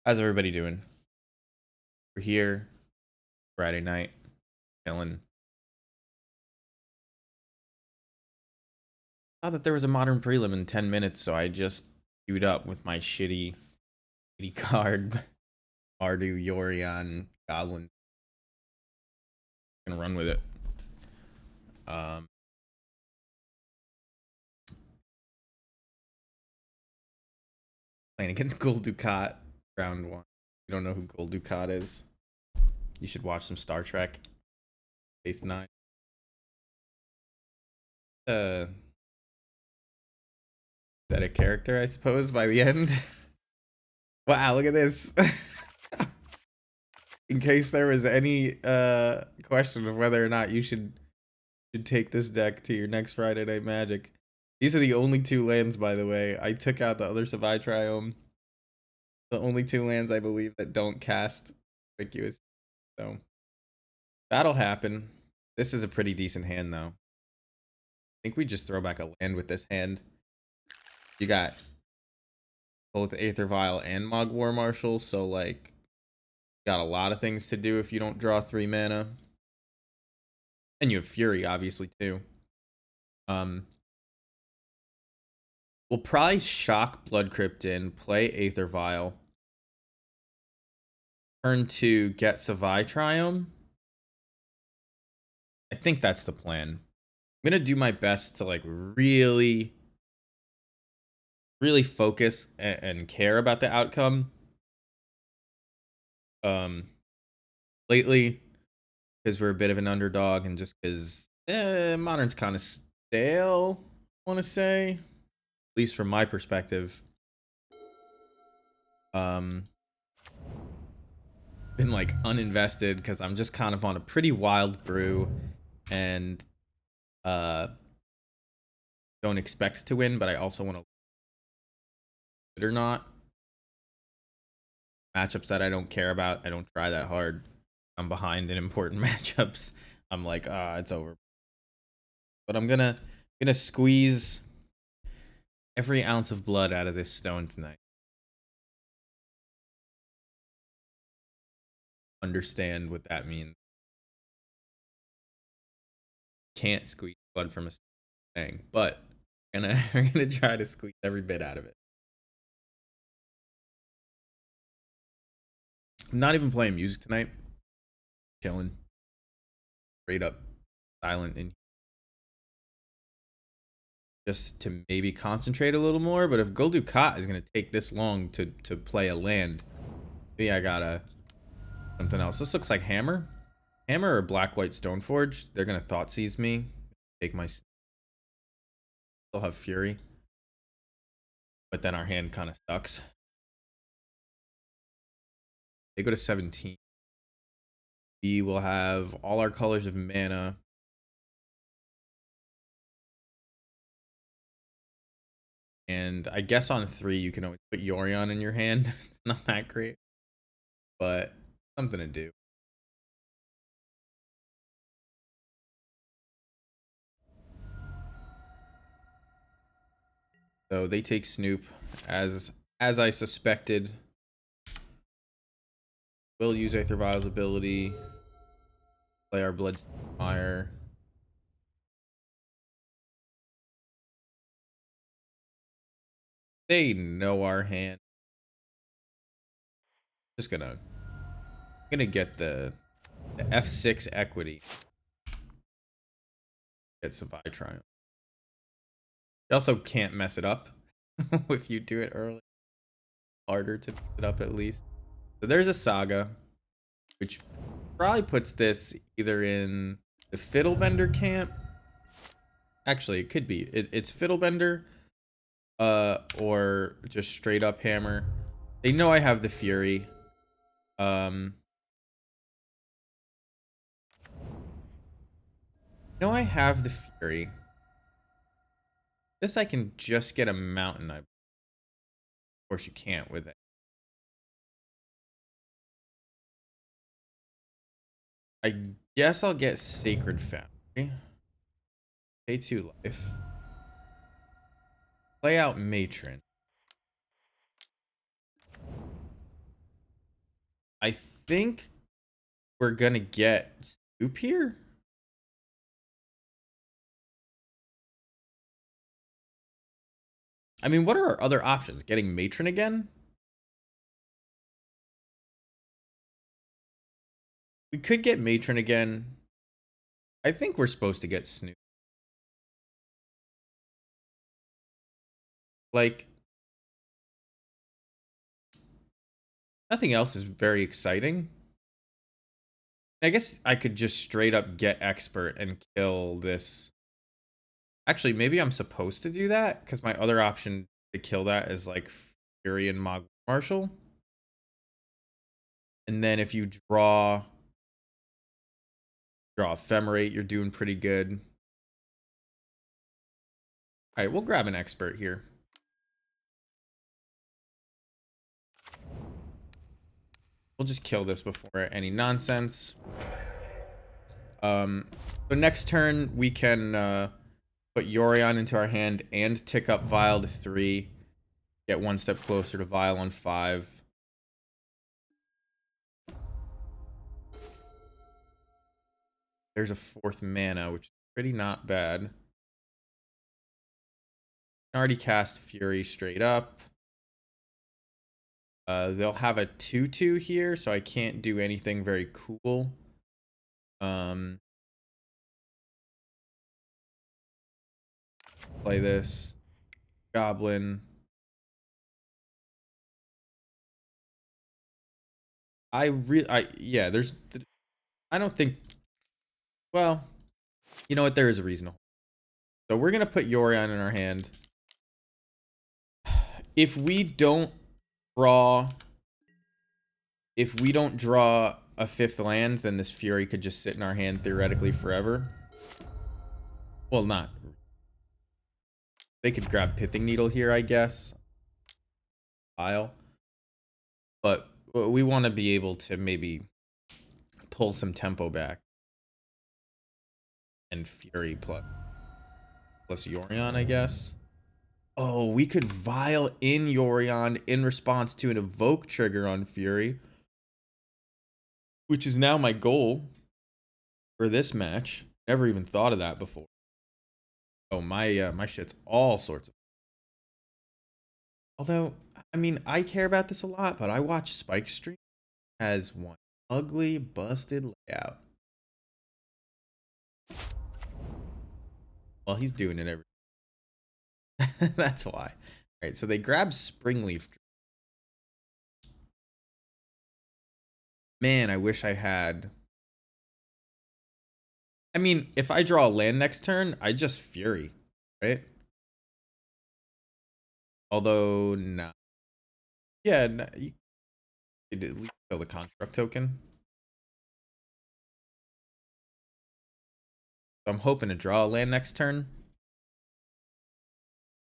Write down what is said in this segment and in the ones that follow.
How's everybody doing? We're here Friday night, chilling. Thought that there was a modern prelim in 10 minutes, so I just queued up with my shitty card, Ardu, Yorion, Goblins. Gonna run with it. Um, Playing against Gul Dukat, round one. You don't know who Gul Dukat is? You should watch some Star Trek. Base 9. Is that a character, I suppose, by the end? Wow, look at this. In case there was any question of whether or not you should take this deck to your next Friday Night Magic. These are the only two lands, by the way. I took out the other Savai Triome. The only two lands I believe that don't cast conspicuous. So that'll happen. This is a pretty decent hand, though. I think we just throw back a land with this hand. You got both Aether Vial and Mog War Marshal, so like got a lot of things to do if you don't draw 3 mana. And you have Fury, obviously, too. We'll probably shock Blood Crypt in, play Aether Vial. Turn to get Savai Triome. I think that's the plan. I'm gonna do my best to like really focus and care about the outcome. Lately, because we're a bit of an underdog, and just because Modern's kind of stale, I want to say, at least from my perspective. Been like uninvested because I'm just kind of on a pretty wild brew, and don't expect to win, but I also want to it or not. Matchups that I don't care about, I don't try that hard. I'm behind in important matchups. I'm like, it's over. But I'm gonna squeeze every ounce of blood out of this stone tonight. Understand what that means. Can't squeeze blood from a thing, but we're gonna try to squeeze every bit out of it. I'm not even playing music tonight. Chilling. Straight up silent and just to maybe concentrate a little more. But if Gul Dukat is gonna take this long to play a land, maybe I gotta something else. This looks like Hammer. Hammer or Black White Stoneforge. They're gonna Thought Seize me. Take my still have Fury. But then our hand kind of sucks. They go to 17. We will have all our colors of mana. And I guess on 3 you can always put Yorion in your hand. It's not that great, but something to do. So they take Snoop as I suspected. We'll use Aether Vial's ability. Play our Bloodstained Fire. They know our hand. Just gonna get the F6 equity. Get Savai Triumph. You also can't mess it up if you do it early. Harder to mess it up at least. So there's a Saga, which probably puts this either in the Fiddlebender camp. Actually, it could be. It's Fiddlebender, or just straight up Hammer. They know I have the Fury. No, I have the Fury. This I can just get a Mountain. Of course, you can't with it. I guess I'll get Sacred Foundry. Pay 2 life. Play out Matron. I think we're gonna get Scoop here. I mean, what are our other options? Getting Matron again? We could get Matron again. I think we're supposed to get Snoop. Like, nothing else is very exciting. I guess I could just straight up get Expert and kill this. Actually, maybe I'm supposed to do that because my other option to kill that is like Fury and Marshall. And then if you draw Ephemerate, you're doing pretty good. All right, we'll grab an Expert here. We'll just kill this before any nonsense. So next turn we can put Yorion into our hand and tick up Vile to 3. Get one step closer to Vile on 5. There's a 4th mana, which is pretty not bad. I already cast Fury straight up. They'll have a 2/2 here, so I can't do anything very cool. Play this. Goblin. Yeah, I don't think, well, you know what, there is a reason. So we're gonna put Yorion in our hand. If we don't draw a 5th land, then this Fury could just sit in our hand theoretically forever. Well, not. They could grab Pithing Needle here, I guess. But we want to be able to maybe pull some tempo back. And Fury plus Yorion, I guess. Oh, we could Vile in Yorion in response to an Evoke trigger on Fury, which is now my goal for this match. Never even thought of that before. Oh, my shit's all sorts of. Although, I mean, I care about this a lot, but I watch Spike Stream as one ugly, busted layout. Well, he's doing it every. That's why. All right, so they grab Springleaf. Man, I wish I had. I mean, if I draw a land next turn, I just Fury, right? Although, nah. Yeah, nah, you could at least kill the construct token. So I'm hoping to draw a land next turn.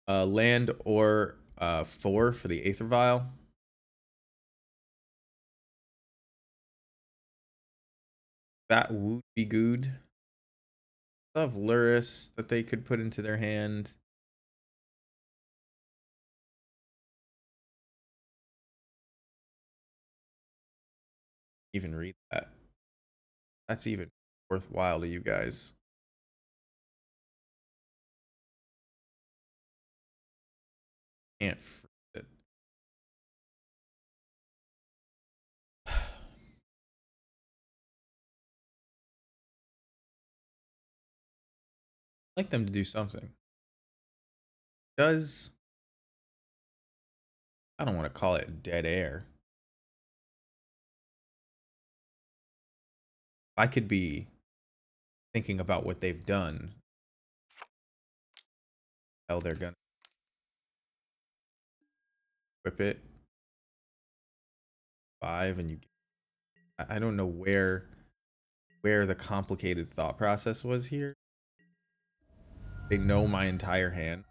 Land or 4 for the Aether Vial. That would be good. I have Luris that they could put into their hand. Even read that. That's even worthwhile to you guys. Can't freeze it. I'd like them to do something. Does I don't want to call it dead air. I could be thinking about what they've done. Hell, they're gonna whip it 5, and you. I don't know where the complicated thought process was here. They know my entire hand.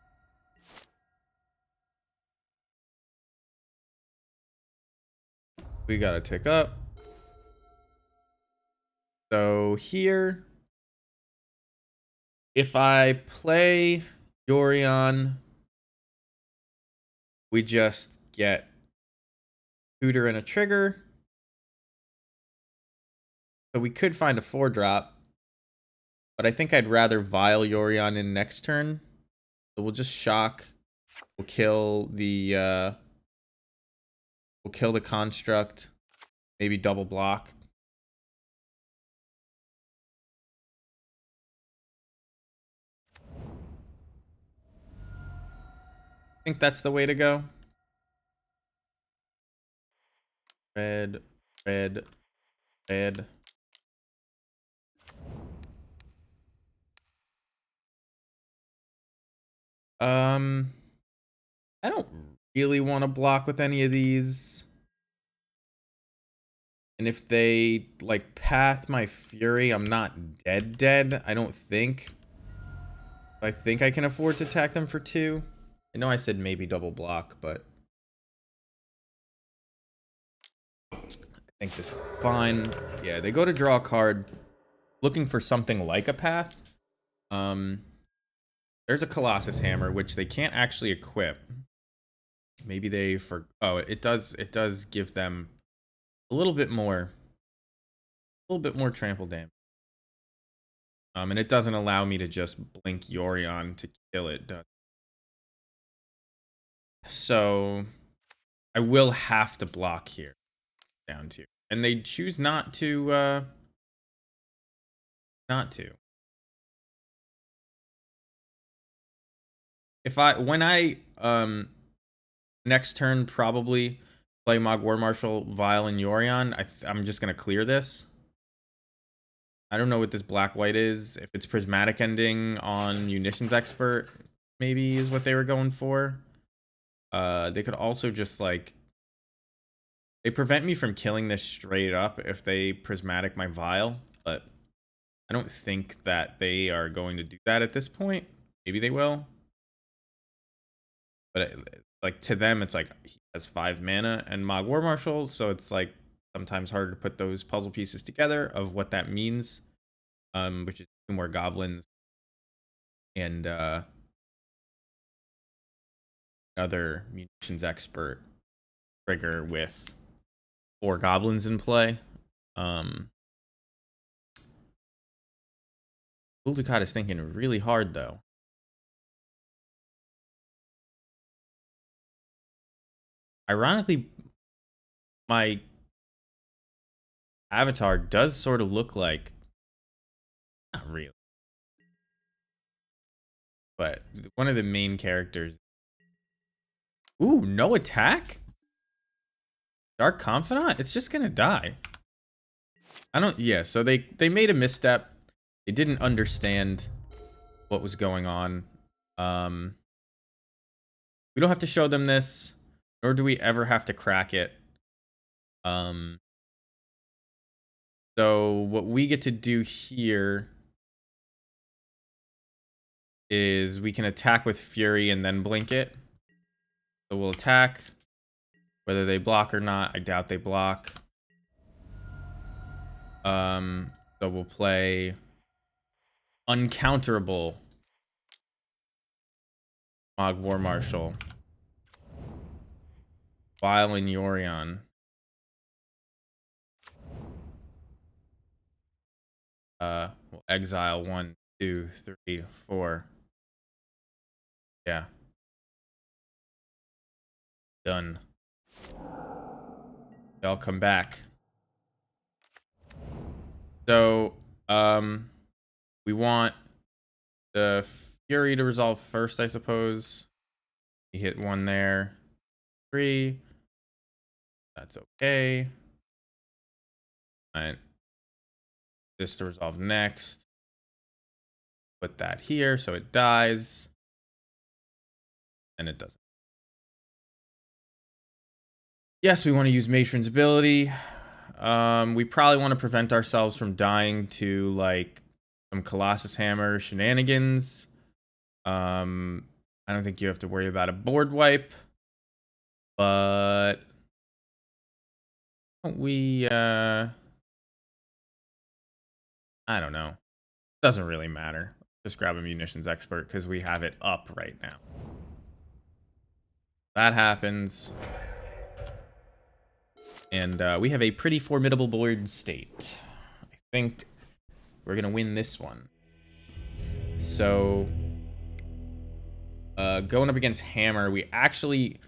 We gotta tick up. So here, if I play Yorion, we just get Tutor and a trigger. So we could find a 4-drop. But I think I'd rather Vile Yorion in next turn. So we'll just shock. We'll kill the construct. Maybe double block. I think that's the way to go. Red, red, red. I don't really want to block with any of these. And if they like path my Fury, I'm not dead. I don't think. I think I can afford to attack them for 2. I know I said maybe double block, but I think this is fine. Yeah, they go to draw a card looking for something like a path. There's a Colossus Hammer, which they can't actually equip. Maybe they oh, it does give them a little bit more trample damage. And it doesn't allow me to just blink Yorion to kill it. So I will have to block here. Down to. And they choose not to when I next turn probably play Mog War Marshal, Vile, and Yorion, I'm just gonna clear this. I don't know what this black-white is. If it's Prismatic Ending on Munitions Expert, maybe is what they were going for. They could also just like they prevent me from killing this straight up if they Prismatic my Vile, but I don't think that they are going to do that at this point. Maybe they will. But like to them, it's like he has 5 mana and Mog War Marshal, so it's like sometimes harder to put those puzzle pieces together of what that means. Which is 2 more goblins and another munitions expert trigger with 4 goblins in play. Dukat is thinking really hard though. Ironically, my avatar does sort of look like, not really, but one of the main characters. Ooh, no attack? Dark Confidant? It's just gonna die. Yeah, so they made a misstep. They didn't understand what was going on. We don't have to show them this, nor do we ever have to crack it. So what we get to do here is we can attack with Fury and then blink it. So we'll attack, whether they block or not. I doubt they block. So we'll play Uncounterable Mog War Marshal, Vile and Yorion. We'll exile 1, 2, 3, 4. Yeah. Done. They'll come back. So, we want the Fury to resolve first, I suppose. We hit 1 there. 3. That's okay. Alright. This to resolve next. Put that here so it dies. And it doesn't. Yes, we want to use Matron's ability. We probably want to prevent ourselves from dying to like some Colossus Hammer shenanigans. I don't think you have to worry about a board wipe. But we I don't know. Doesn't really matter. Just grab a munitions expert because we have it up right now. That happens. And we have a pretty formidable board state, I think we're gonna win this one. So, going up against Hammer, we actually...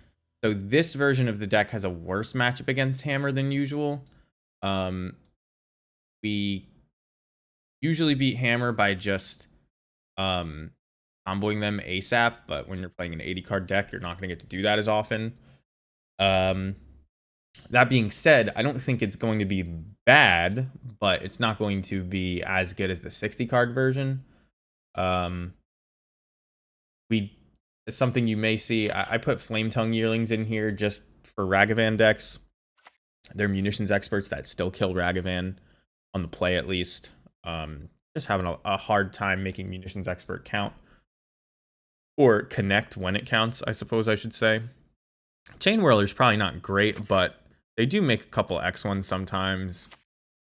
So this version of the deck has a worse matchup against Hammer than usual. We usually beat Hammer by just comboing them ASAP, but when you're playing an 80 card deck, you're not going to get to do that as often. That being said, I don't think it's going to be bad, but it's not going to be as good as the 60 card version. It's something you may see. I put Flame Tongue Yearlings in here just for Ragavan decks. They're munitions experts that still kill Ragavan on the play, at least. Just having a hard time making munitions expert count or connect when it counts, I suppose I should say. Chain Whirler's probably not great, but they do make a couple X1s sometimes.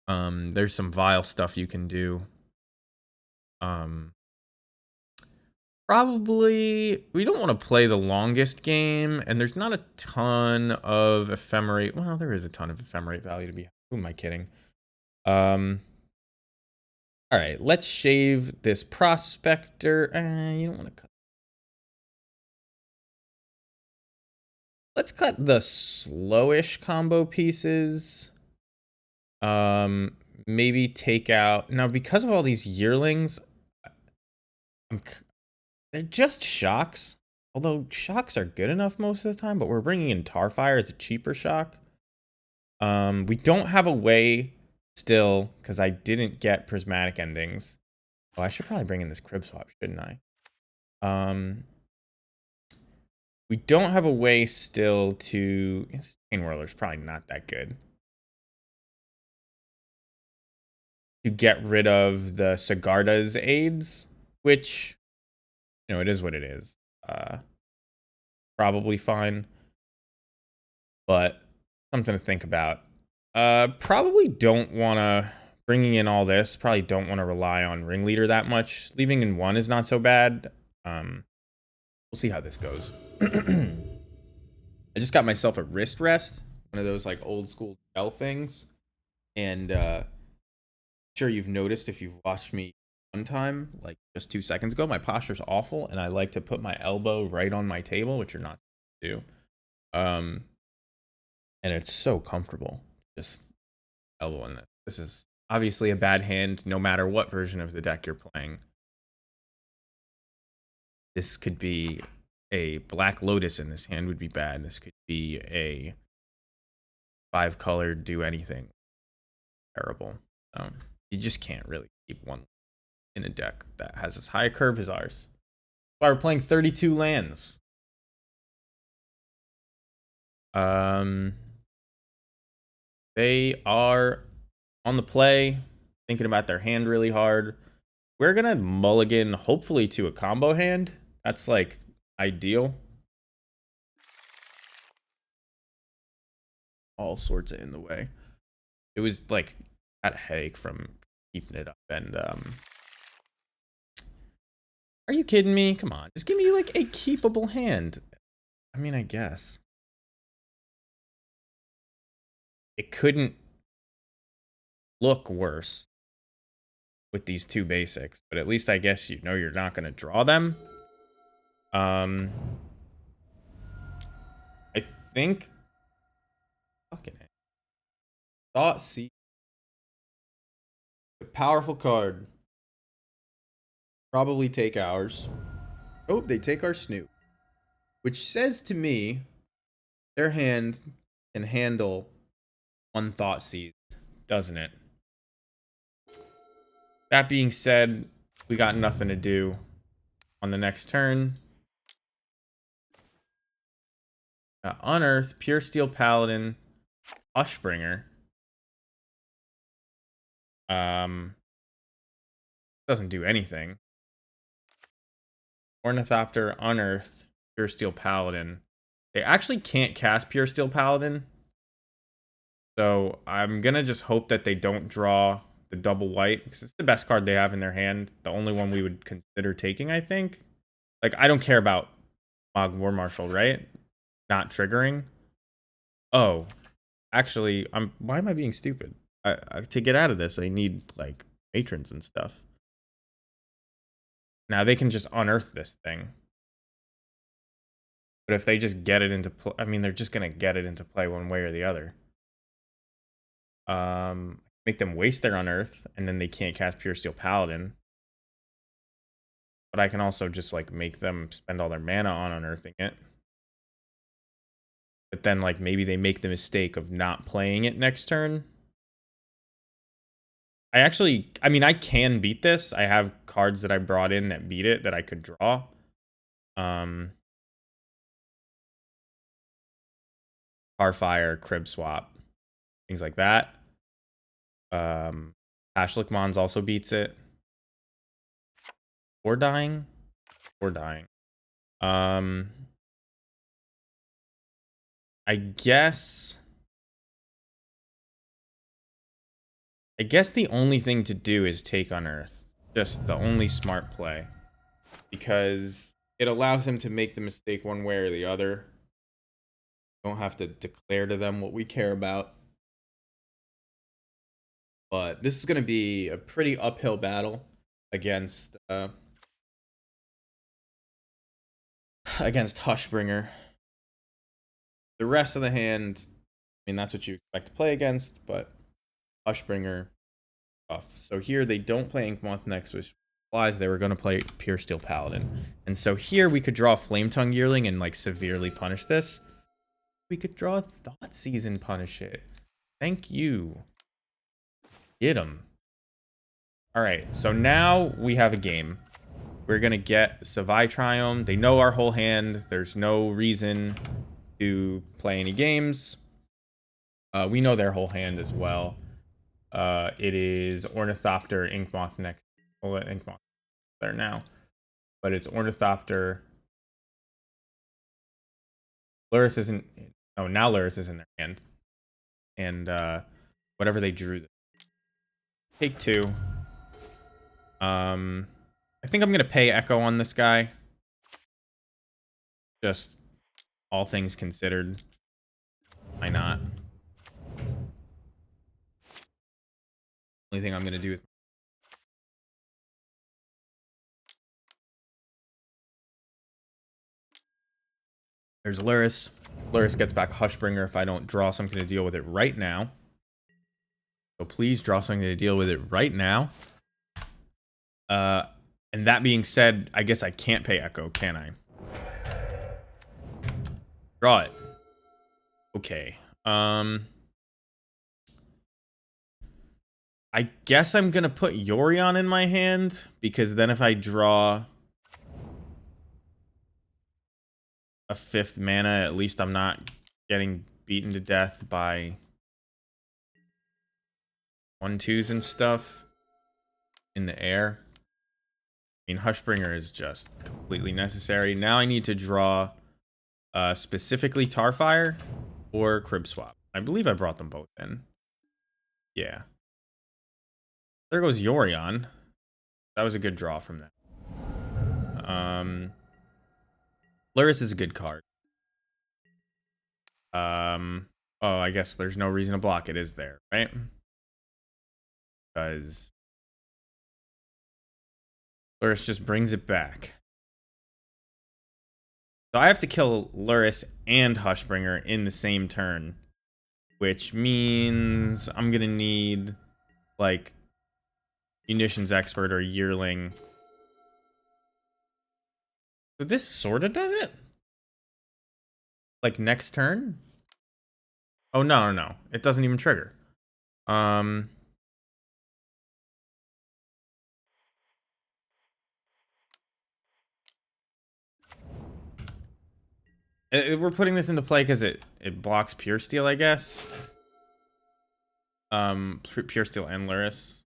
There's some vile stuff you can do. Probably, we don't want to play the longest game, and there's not a ton of ephemerate. Well, there is a ton of ephemerate value to be. Who am I kidding? All right, let's shave this prospector. You don't want to cut. Let's cut the slowish combo pieces. Maybe take out now because of all these yearlings. They're just shocks. Although shocks are good enough most of the time, but we're bringing in Tarfire as a cheaper shock. We don't have a way still because I didn't get prismatic endings. Oh, I should probably bring in this crib swap, shouldn't I? We don't have a way still to... Chain Whirler's probably not that good. To get rid of the Sigarda's aids, which, you know, it is what it is. Probably fine. But something to think about. Probably don't want to... Bringing in all this, probably don't want to rely on Ringleader that much. Leaving in one is not so bad. We'll see how this goes. I just got myself a wrist rest. One of those like old school gel things. And sure you've noticed if you've watched me one time, like just 2 seconds ago, my posture's awful. And I like to put my elbow right on my table, which you're not supposed to do. And it's so comfortable. Just elbow in this. This is obviously a bad hand no matter what version of the deck you're playing. This could be a Black Lotus in this hand would be bad. This could be a 5-colored do anything. Terrible. You just can't really keep one in a deck that has as high a curve as ours. That's why we're playing 32 lands. They are on the play, thinking about their hand really hard. We're gonna mulligan, hopefully, to a combo hand. That's like ideal. All sorts of in the way. It was like I had a headache from keeping it up. And are you kidding me? Come on, just give me like a keepable hand. I mean, I guess it couldn't look worse with these two basics, but at least I guess you know you're not going to draw them. I think fucking Thought Seed, a powerful card. Probably take ours. Oh, they take our Snoop, which says to me their hand can handle one Thought Seed, doesn't it? That being said, we got nothing to do on the next turn. Unearth, Pure Steel Paladin, Hushbringer. Doesn't do anything. Ornithopter, Unearth, Pure Steel Paladin. They actually can't cast Pure Steel Paladin. So I'm gonna just hope that they don't draw the double white, because it's the best card they have in their hand. The only one we would consider taking, I think. Like, I don't care about Mog War Marshal, right? Not triggering. Oh, actually, why am I being stupid? to get out of this, I need like matrons and stuff. Now they can just unearth this thing. But if they just get it into play, I mean, they're just gonna get it into play one way or the other. Make them waste their unearth, and then they can't cast Pure Steel Paladin. But I can also just like make them spend all their mana on unearthing it. But then like maybe they make the mistake of not playing it next turn. I mean, I can beat this. I have cards that I brought in that beat it that I could draw. Starfire, Crib Swap, things like that. Ashlikmons also beats it. Or dying. I guess the only thing to do is take Unearth. Just the only smart play. Because it allows him to make the mistake one way or the other. Don't have to declare to them what we care about. But this is going to be a pretty uphill battle against Hushbringer. The rest of the hand, I mean, that's what you expect to play against, but Hushbringer, tough. So here they don't play Inkmoth next, which implies they were going to play Pure Steel Paladin. And so here we could draw Flame Tongue Yearling and like severely punish this. We could draw Thoughtseize and punish it. Thank you. Get him. All right, so now we have a game. We're going to get Savai Triome. They know our whole hand. There's no reason to play any games. We know their whole hand as well. It is Ornithopter, Inkmoth next. We'll let Inkmoth there now. But it's Ornithopter. Lurrus isn't... Oh, now Lurrus is in their hand. And whatever they drew. Take 2. I think I'm going to pay Echo on this guy. Just all things considered. Why not? Only thing I'm going to do is... There's Lurrus. Lurrus gets back Hushbringer if I don't draw something to deal with it right now. So please draw something to deal with it right now. And that being said, I guess I can't pay Echo, can I? Draw it. Okay. I guess I'm gonna put Yorion in my hand, because then if I draw a 5th mana, at least I'm not getting beaten to death by 1/2s and stuff in the air. I mean, Hushbringer is just completely necessary. Now I need to draw specifically Tarfire or Crib Swap. I believe I brought them both in. Yeah. There goes Yorion. That was a good draw from that. Lurrus is a good card. Oh, I guess there's no reason to block it, is there? Right? Because Lurrus just brings it back. So I have to kill Lurrus and Hushbringer in the same turn, which means I'm gonna need like Munitions Expert or Yearling. So this sorta does it? Like next turn? Oh no. It doesn't even trigger. We're putting this into play because it blocks Pure Steel, I guess. Pure Steel and Lurrus.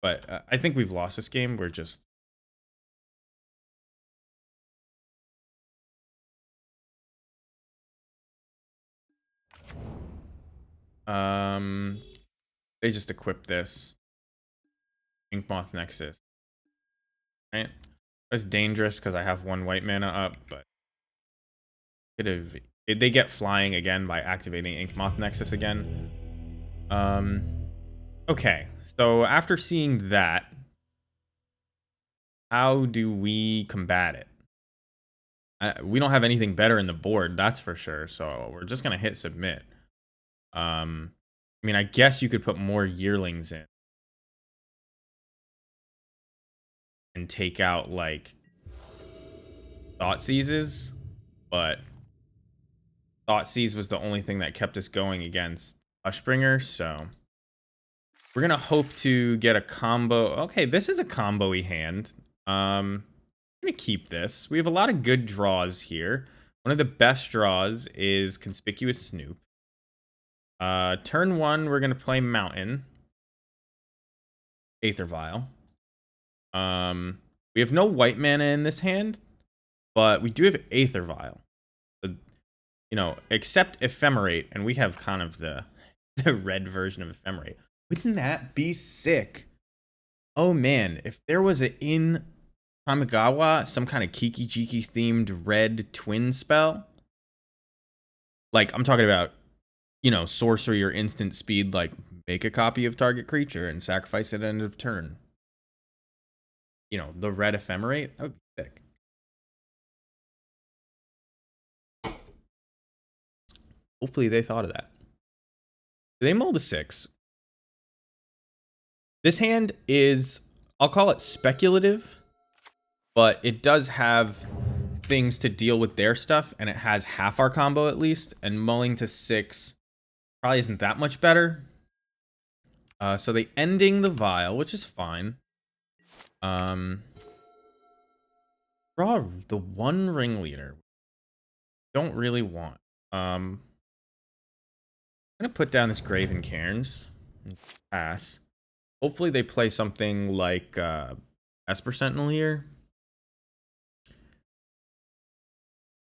But I think we've lost this game. We're just... They just equip this. Inkmoth Nexus. Right? It's dangerous because I have 1 white mana up, but... Could have... They get flying again by activating Inkmoth Nexus again. Okay, so after seeing that, how do we combat it? We don't have anything better in the board, that's for sure. So we're just gonna hit submit. I mean, I guess you could put more yearlings in and take out like thought seizes, but thought seize was the only thing that kept us going against Hushbringer. So we're gonna hope to get a combo. Okay, this is a combo-y hand. I'm gonna keep this. We have a lot of good draws here. One of the best draws is Conspicuous Snoop. Turn 1, we're gonna play Mountain. Aether Vial. We have no white mana in this hand, but we do have Aether Vial. So, you know, except Ephemerate, and we have kind of the red version of Ephemerate. Wouldn't that be sick? Oh man, if there was a in Kamigawa some kind of Kiki Jiki themed red twin spell, like I'm talking about, you know, sorcery or instant speed, like make a copy of target creature and sacrifice it at end of turn. You know, the red Ephemerate, that would be sick. Hopefully they thought of that. They mulled a 6. This hand is, I'll call it speculative, but it does have things to deal with their stuff, and it has half our combo at least, and mulling to 6 probably isn't that much better. So they ending the vial, which is fine. Draw the one ringleader. Don't really want. I'm gonna put down this Graven Cairns and pass. Hopefully they play something like Esper Sentinel here.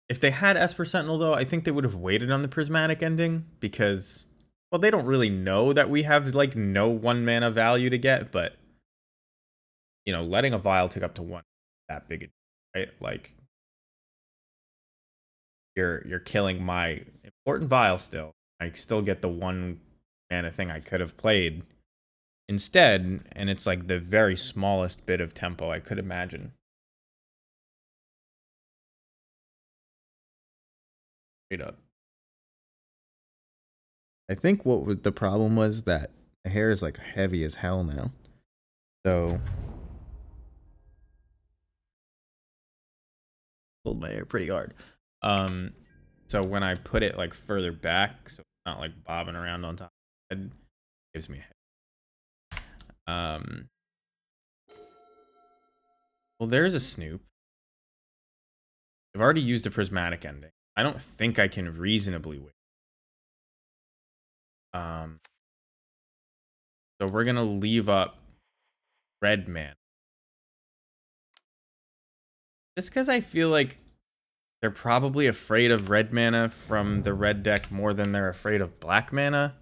If they had Esper Sentinel, though, I think they would have waited on the Prismatic ending because, well, they don't really know that we have, like, no 1 mana value to get, but, you know, letting a Vial take up to 1 that big, right? Like, you're killing my important Vial still. I still get the 1 mana thing I could have played instead, and it's, like, the very smallest bit of tempo I could imagine. Straight up. I think what was the problem was that the hair is like heavy as hell now. So pulled my hair pretty hard. So when I put it like further back, so it's not like bobbing around on top of my head, it gives me a head. Well, there's a Snoop. I've already used a prismatic ending. I don't think I can reasonably wait. So we're gonna leave up red man. Just because I feel like they're probably afraid of red mana from the red deck more than they're afraid of black mana.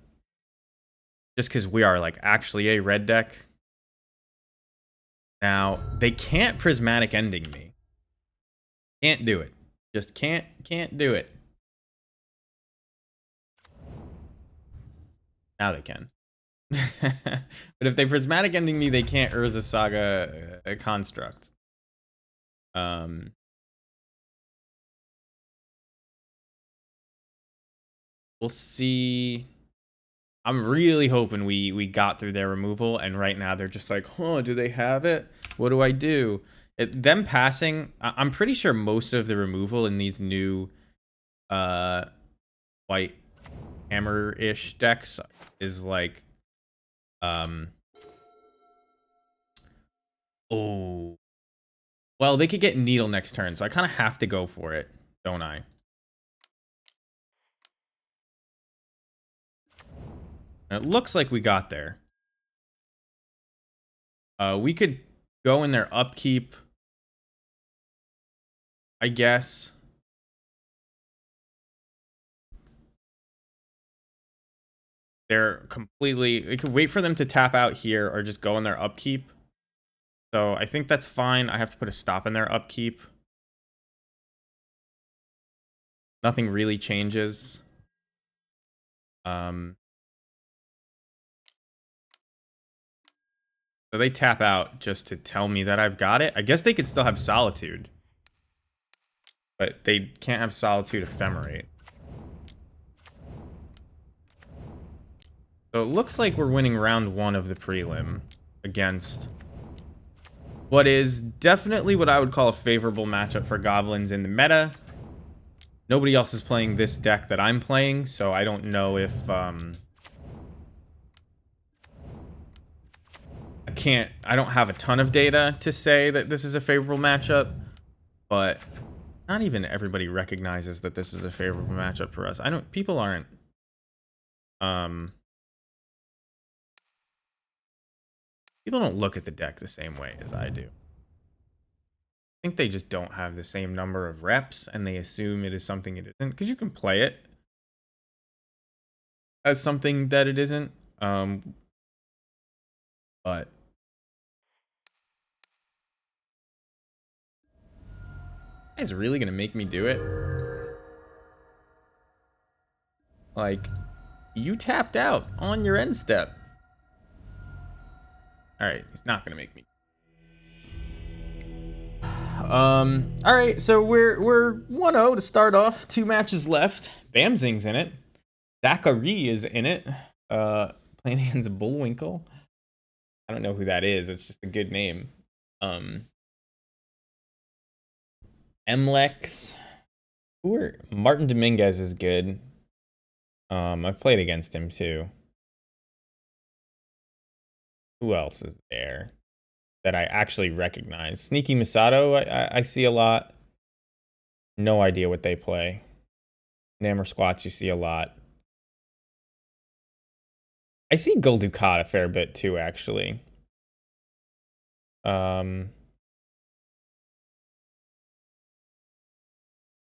Just because we are like actually a red deck. Now, they can't prismatic ending me. Can't do it. Just can't do it. Now they can. But if they prismatic ending me, they can't Urza Saga construct. We'll see. I'm really hoping we got through their removal, and right now they're just like, huh, do they have it? What do I do? Them passing, I'm pretty sure most of the removal in these new white hammer-ish decks is like, oh. Well, they could get Needle next turn, so I kind of have to go for it, don't I? And it looks like we got there. We could go in their upkeep, I guess. They're completely... We could wait for them to tap out here or just go in their upkeep. So I think that's fine. I have to put a stop in their upkeep. Nothing really changes. So they tap out just to tell me that I've got it. I guess they could still have Solitude. But they can't have Solitude Ephemerate. So it looks like we're winning round 1 of the prelim against what is definitely what I would call a favorable matchup for Goblins in the meta. Nobody else is playing this deck that I'm playing, so I don't know if I don't have a ton of data to say that this is a favorable matchup, but not even everybody recognizes that this is a favorable matchup for us. People aren't people don't look at the deck the same way as I do. I think they just don't have the same number of reps, and they assume it is something it isn't, because you can play it as something that it isn't. But is really gonna make me do it? Like, you tapped out on your end step. All right, he's not gonna make me. All right, so we're 1-0 to start off. 2 matches left. Bamzing's in it. Zachary is in it. Playing against Bullwinkle. I don't know who that is. It's just a good name. Mlex. Martin Dominguez is good. I've played against him too. Who else is there that I actually recognize? Sneaky Masato, I see a lot. No idea what they play. Namor Squats, you see a lot. I see Gul Dukat a fair bit too, actually.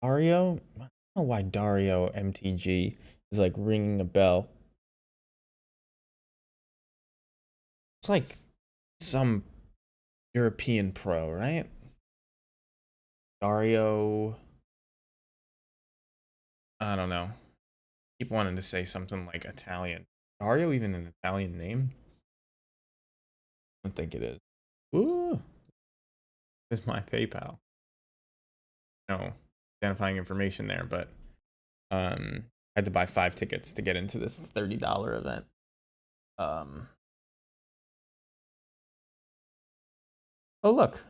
Dario? I don't know why Dario MTG is like ringing a bell. It's like some European pro, right? Dario. I don't know. Keep wanting to say something like Italian. Dario even an Italian name? I don't think it is. Ooh. It's my PayPal. No identifying information there, but I had to buy 5 tickets to get into this $30 event. Oh look,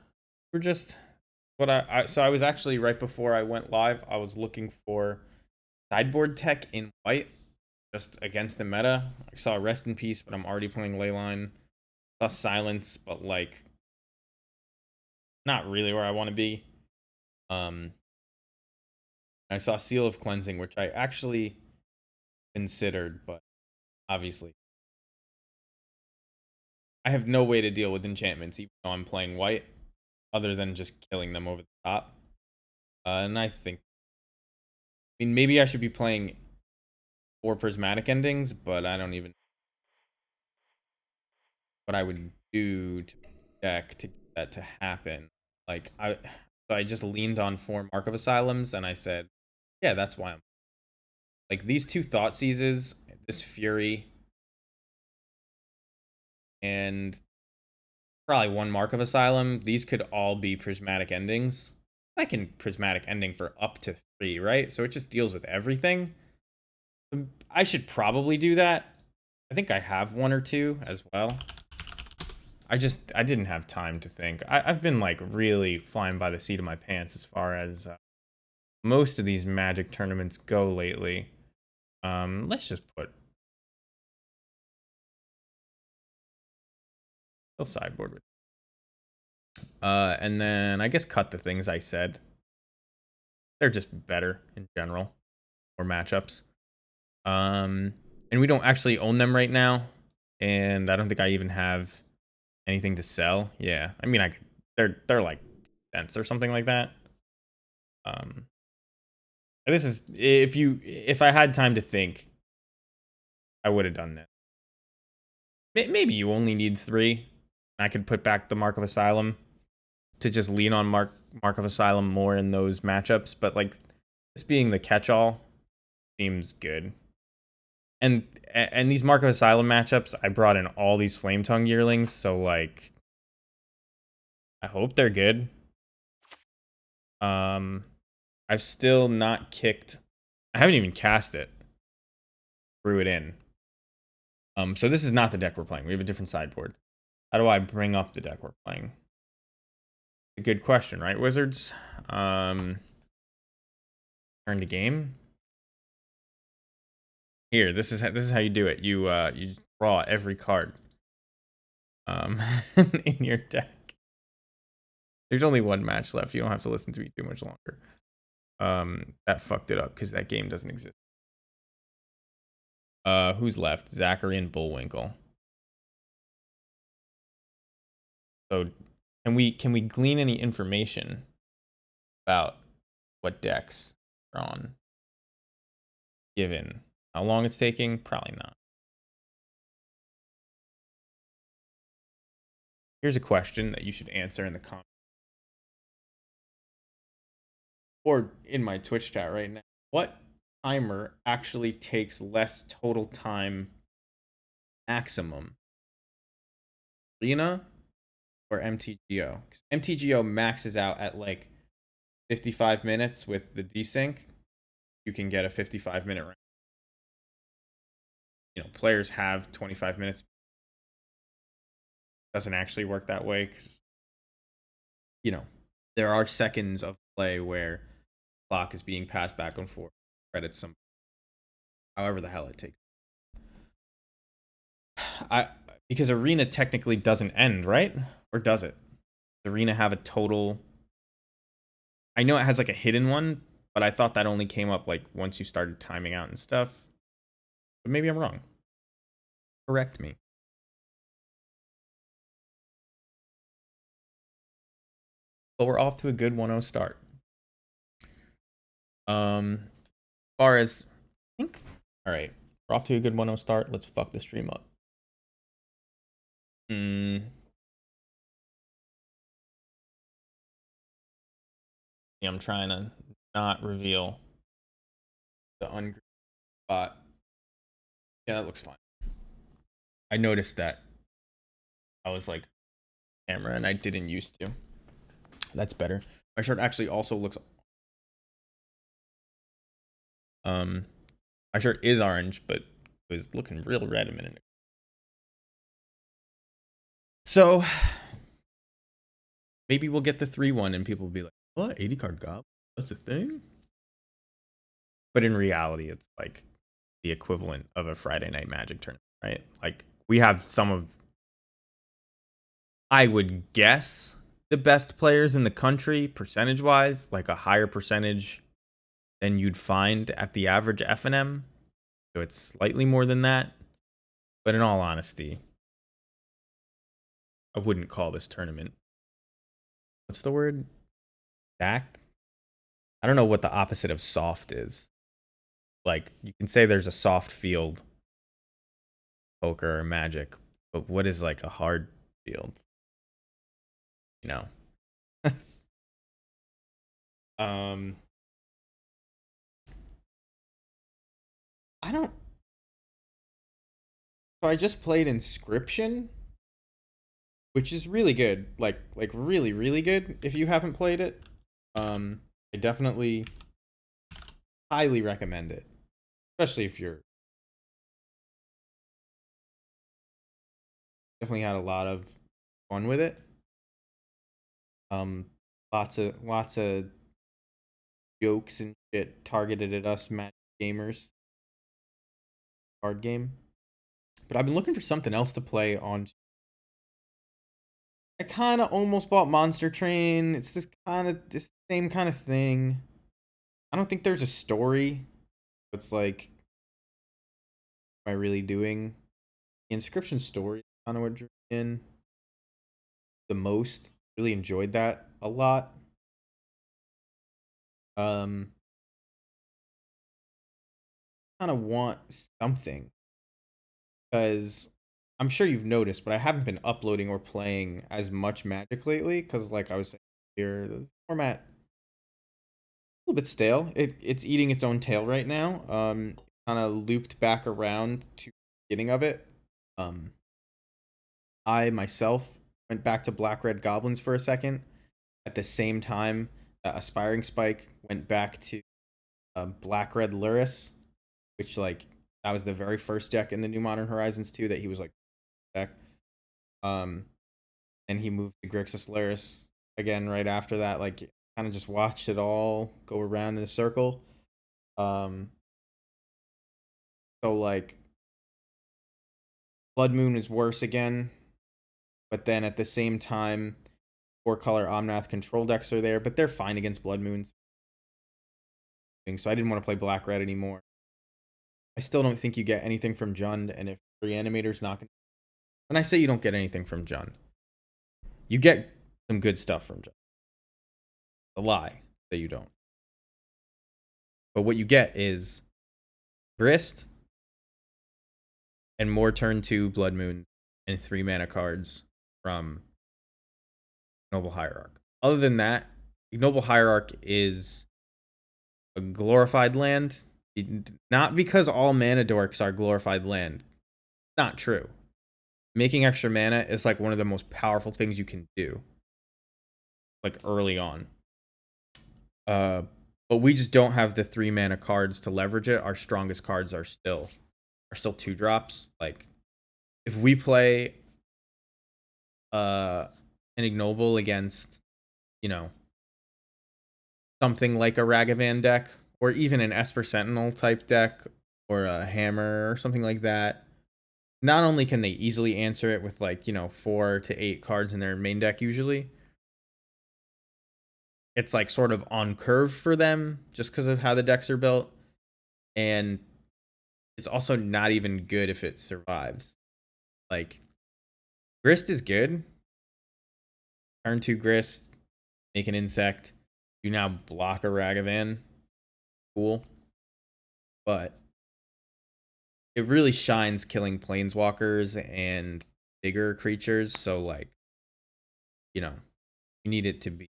we're just so I was actually right before I went live, I was looking for sideboard tech in white just against the meta. I saw Rest in Peace, but I'm already playing Leyline. Saw Silence, but like not really where I want to be. I saw Seal of Cleansing, which I actually considered, but obviously I have no way to deal with enchantments even though I'm playing white, other than just killing them over the top. And I mean, maybe I should be playing 4 prismatic endings, but I don't even know what I would do to deck to get that to happen. Like so I just leaned on 4 Mark of Asylums and I said, yeah, that's why I'm like these 2 Thought Seizes, this Fury, and probably 1 Mark of Asylum. These could all be prismatic endings. I can prismatic ending for up to 3, right? So it just deals with everything. I should probably do that. I think I have 1 or 2 as well. I didn't have time to think. I've been like really flying by the seat of my pants as far as most of these Magic tournaments go lately. Let's just put sideboard with. And then I guess cut the things I said. They're just better in general, or matchups. And we don't actually own them right now, and I don't think I even have anything to sell. Yeah, I mean, they're like cents or something like that. This is if I had time to think, I would have done that. Maybe you only need 3. I could put back the Mark of Asylum to just lean on Mark of Asylum more in those matchups, but like this being the catch-all seems good. and these Mark of Asylum matchups, I brought in all these Flame Tongue yearlings, so like I hope they're good. I've still not kicked. I haven't even cast it. Threw it in. So this is not the deck we're playing. We have a different sideboard. How do I bring up the deck we're playing? A good question, right, Wizards? Turn to game. Here, this is how you do it. You draw every card in your deck. There's only one match left. You don't have to listen to me too much longer. That fucked it up because that game doesn't exist. Who's left? Zachary and Bullwinkle. So can we glean any information about what decks are on? Given how long it's taking, probably not. Here's a question that you should answer in the comments or in my Twitch chat right now. What timer actually takes less total time maximum? Arena or MTGO? MTGO maxes out at like 55 minutes with the desync. You can get a 55-minute round. You know, players have 25 minutes. Doesn't actually work that way because, you know, there are seconds of play where clock is being passed back and forth. Credit some, however the hell it takes. Because Arena technically doesn't end, right? Or does it? Does Arena have a total? I know it has like a hidden one, but I thought that only came up like once you started timing out and stuff. But maybe I'm wrong. Correct me. But we're off to a good 1-0 start. As far as I think, all right, we're off to a good 1-0 start. Let's fuck the stream up. Yeah, I'm trying to not reveal the ungroup spot. Yeah, that looks fine. I noticed that I was like camera and I didn't used to. That's better. My shirt actually also looks my shirt is orange, but it was looking real red a minute ago. So maybe we'll get the 3-1 and people will be like, what? 80 card goblin? That's a thing? But in reality, it's like the equivalent of a Friday Night Magic tournament, right? Like we have some of, I would guess, the best players in the country percentage wise, like a higher percentage than you'd find at the average FNM. So it's slightly more than that. But in all honesty, I wouldn't call this tournament. What's the word? Stacked? I don't know what the opposite of soft is. Like, you can say there's a soft field, poker or magic, but what is like a hard field? You know? I don't. So I just played Inscription, which is really good. Like really, really good. If you haven't played it, I definitely highly recommend it, especially if you're definitely had a lot of fun with it. Lots of jokes and shit targeted at us Magic gamers. Card game, but I've been looking for something else to play on. I kind of almost bought Monster Train. It's this same kind of thing. I don't think there's a story. It's like, am I really doing? The Inscription story is kind of what drew me in the most. Really enjoyed that a lot. Kind of want something because I'm sure you've noticed, but I haven't been uploading or playing as much Magic lately because, like I was saying here, the format a little bit stale. It's eating its own tail right now. kind of looped back around to the beginning of it. Um, I myself went back to Black Red Goblins for a second. At the same time, Aspiring Spike went back to Black Red Luris, which like that was the very first deck in the New Modern Horizons 2 that he was like deck. Um, and he moved to Grixis Luris again right after that. Like kind of just watched it all go around in a circle. Um, so like Blood Moon is worse again, but then at the same time, 4-color Omnath control decks are there, but they're fine against Blood Moons. So I didn't want to play Black Red anymore. I still don't think you get anything from Jund, and if Reanimator's not going to. When I say you don't get anything from Jund, you get some good stuff from Jund. A lie that you don't. But what you get is Grist and more turn 2 Blood Moon and 3 mana cards from Ignoble Hierarch. Other than that, Ignoble Hierarch is a glorified land. Not because all mana dorks are glorified land. Not true. Making extra mana is like one of the most powerful things you can do. Like early on. But we just don't have the 3 mana cards to leverage it. Our strongest cards are still 2-drops. Like if we play an Ignoble against, you know, something like a Ragavan deck, or even an Esper Sentinel type deck, or a Hammer or something like that, not only can they easily answer it with like, 4 to 8 cards in their main deck usually, it's like sort of on curve for them just because of how the decks are built. And it's also not even good if it survives. Like, Grist is good. Turn 2 Grist, make an insect. You now block a Ragavan. Cool. But it really shines killing planeswalkers and bigger creatures. So, like, you need it to be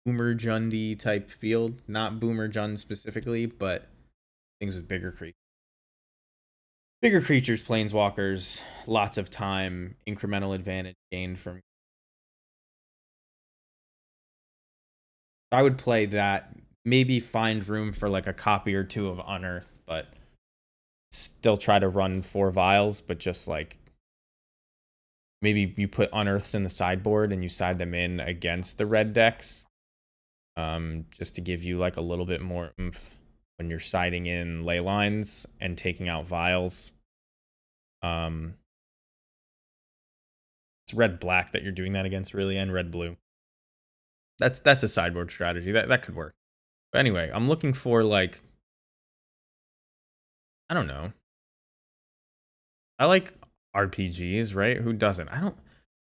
Boomer Jundy type field. Not Boomer Jund specifically, but things with bigger creatures. Bigger creatures, planeswalkers, lots of time, incremental advantage gained from. I would play that. Maybe find room for like a copy or 2 of Unearth, but still try to run 4 vials, but just like maybe you put Unearths in the sideboard and you side them in against the red decks, just to give you like a little bit more oomph when you're siding in ley lines and taking out vials. It's red-black that you're doing that against, really, and red-blue. That's a sideboard strategy. That could work. But anyway, I'm looking for like, I don't know. I like RPGs, right? Who doesn't?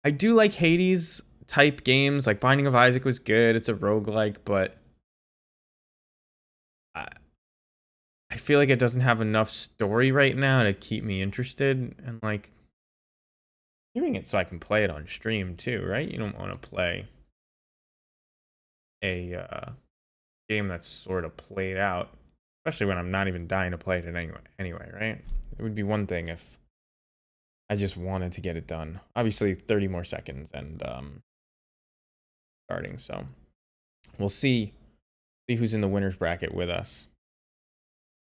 I do like Hades type games. Like Binding of Isaac was good. It's a roguelike, but I feel like it doesn't have enough story right now to keep me interested. And like, doing it so I can play it on stream too, right? You don't want to play a game that's sort of played out, especially when I'm not even dying to play it anyway, right? It would be one thing if I just wanted to get it done. Obviously 30 more seconds and starting, so we'll see who's in the winner's bracket with us.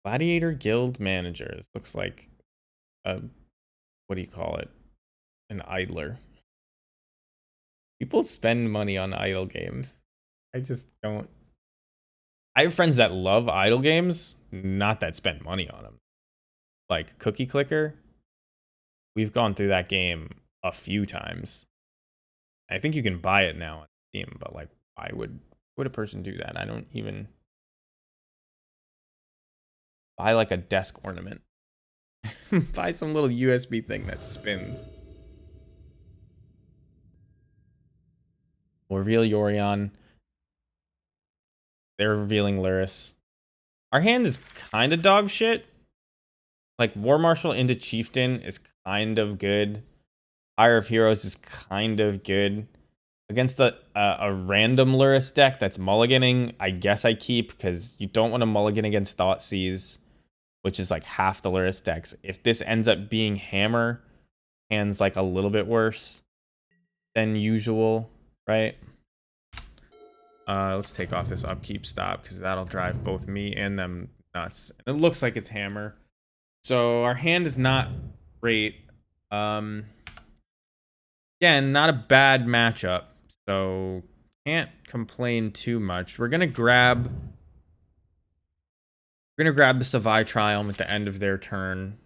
Gladiator Guild Manager. This looks like a, what do you call it? An idler. People spend money on idle games. I just don't. I have friends that love idle games, not that spend money on them. Like Cookie Clicker. We've gone through that game a few times. I think you can buy it now on Steam, but like, why would a person do that? I don't even buy like a desk ornament. Buy some little USB thing that spins. We'll reveal Yorion. They're revealing Luris. Our hand is kind of dog shit. Like War Marshal into Chieftain is kind of good. Fire of Heroes is kind of good Against a random Luris deck that's mulliganing, I guess I keep, because you don't want to mulligan against Thoughtseize, which is like half the Luris decks. If this ends up being Hammer, hand's like a little bit worse than usual, right? Let's take off this upkeep stop, because that'll drive both me and them nuts. And it looks like it's Hammer. So our hand is not great. Again, not a bad matchup. So can't complain too much. We're gonna grab the Savai Triumph at the end of their turn.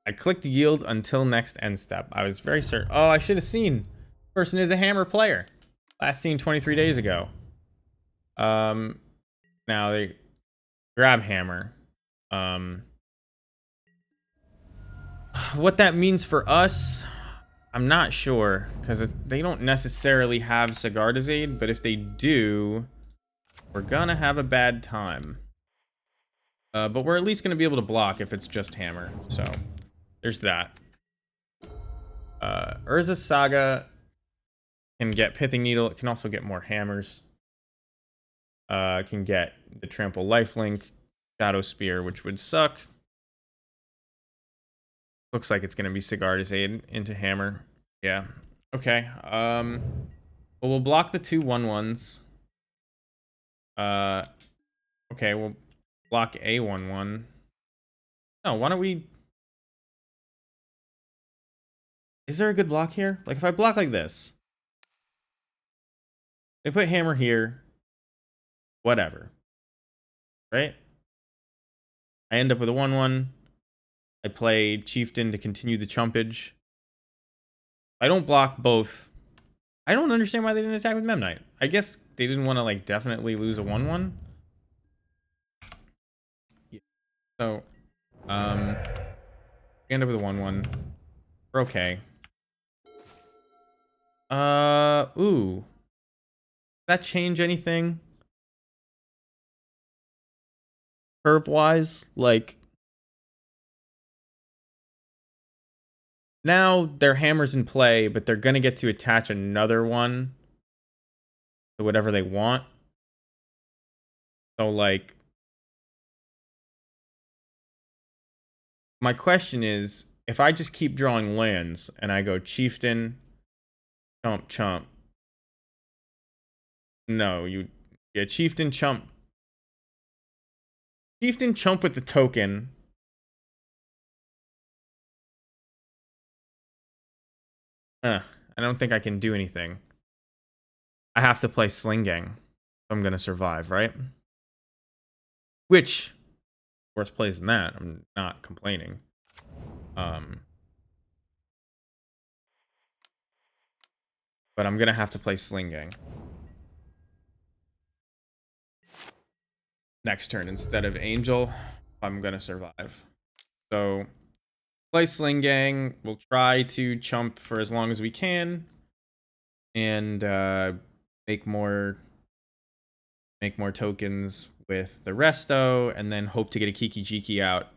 I clicked yield until next end step. I was very certain. Oh, I should have seen. Person is a Hammer player. Last seen 23 days ago. Now they grab Hammer. What that means for us, I'm not sure, because they don't necessarily have Sigarda's Aid, but if they do, we're gonna have a bad time. But we're at least gonna be able to block if it's just Hammer, so there's that. Urza Saga can get Pithing Needle. It can also get more hammers. It can get the Trample Lifelink, Shadow Spear, which would suck. Looks like it's gonna be Sigarda's Aid into Hammer. Yeah. Okay. Well, we'll block the 2/1/1s. Okay, we'll block a 1/1. No, why don't we? Is there a good block here? Like if I block like this, they put Hammer here. Whatever. Right? I end up with a 1/1. I play Chieftain to continue the chumpage. I don't block both. I don't understand why they didn't attack with Memnite. I guess they didn't want to like definitely lose a 1/1. Yeah. So, end up with a 1/1. We're okay. Ooh. Does that change anything? Curve-wise? Like, now their Hammer's in play, but they're gonna get to attach another one to whatever they want. So, like, my question is, if I just keep drawing lands and I go Chieftain, Chump, Chump. No, yeah, Chieftain, Chump. Chieftain, Chump with the token. I don't think I can do anything. I have to play Sling Gang if I'm gonna survive, right? Which, worse plays than that. I'm not complaining. But I'm gonna have to play Sling Gang next turn instead of Angel if I'm gonna survive. So play Sling Gang. We'll try to chump for as long as we can and make more tokens with the resto, and then hope to get a Kiki Jiki out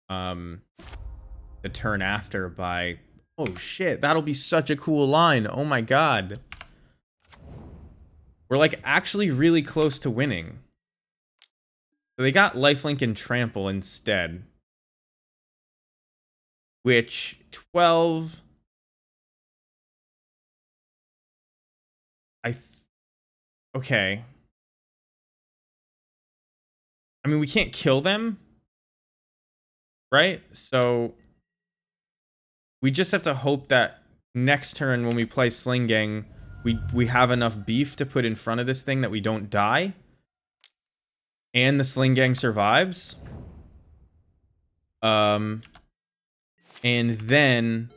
the turn after by... Oh shit, that'll be such a cool line. Oh my god. We're like actually really close to winning. So they got Lifelink and Trample instead. Which 12... Okay. I mean, we can't kill them. Right? So we just have to hope that next turn when we play Sling Gang, we have enough beef to put in front of this thing that we don't die. And the Sling Gang survives. And then...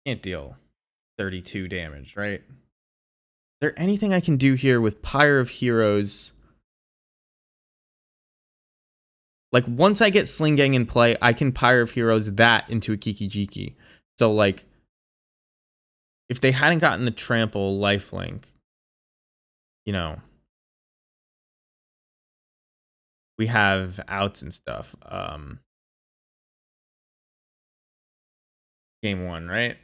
Can't deal 32 damage, right? Is there anything I can do here with Pyre of Heroes? Like, once I get Sling Gang in play, I can Pyre of Heroes that into a Kiki Jiki. So, like, if they hadn't gotten the Trample Lifelink, you know, we have outs and stuff. Game 1, right?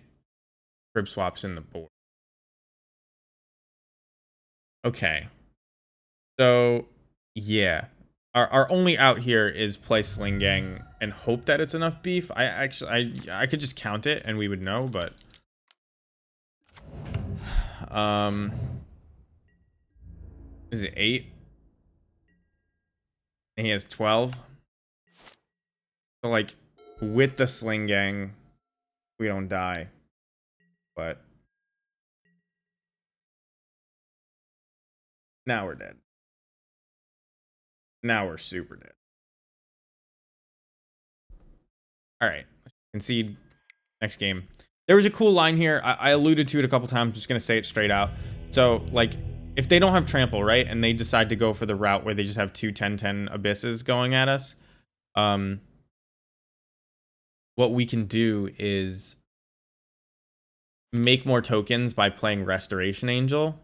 Crib swaps in the board. Okay. So, yeah. Our only out here is play Sling Gang and hope that it's enough beef. I could just count it and we would know, but um is it 8? And he has 12. So like with the Sling Gang, we don't die. But now we're dead. Now we're super dead. All right. Concede. Next game. There was a cool line here. I alluded to it a couple times. I'm just going to say it straight out. So, like, if they don't have trample, right, and they decide to go for the route where they just have two 10-10 abysses going at us, what we can do is make more tokens by playing Restoration Angel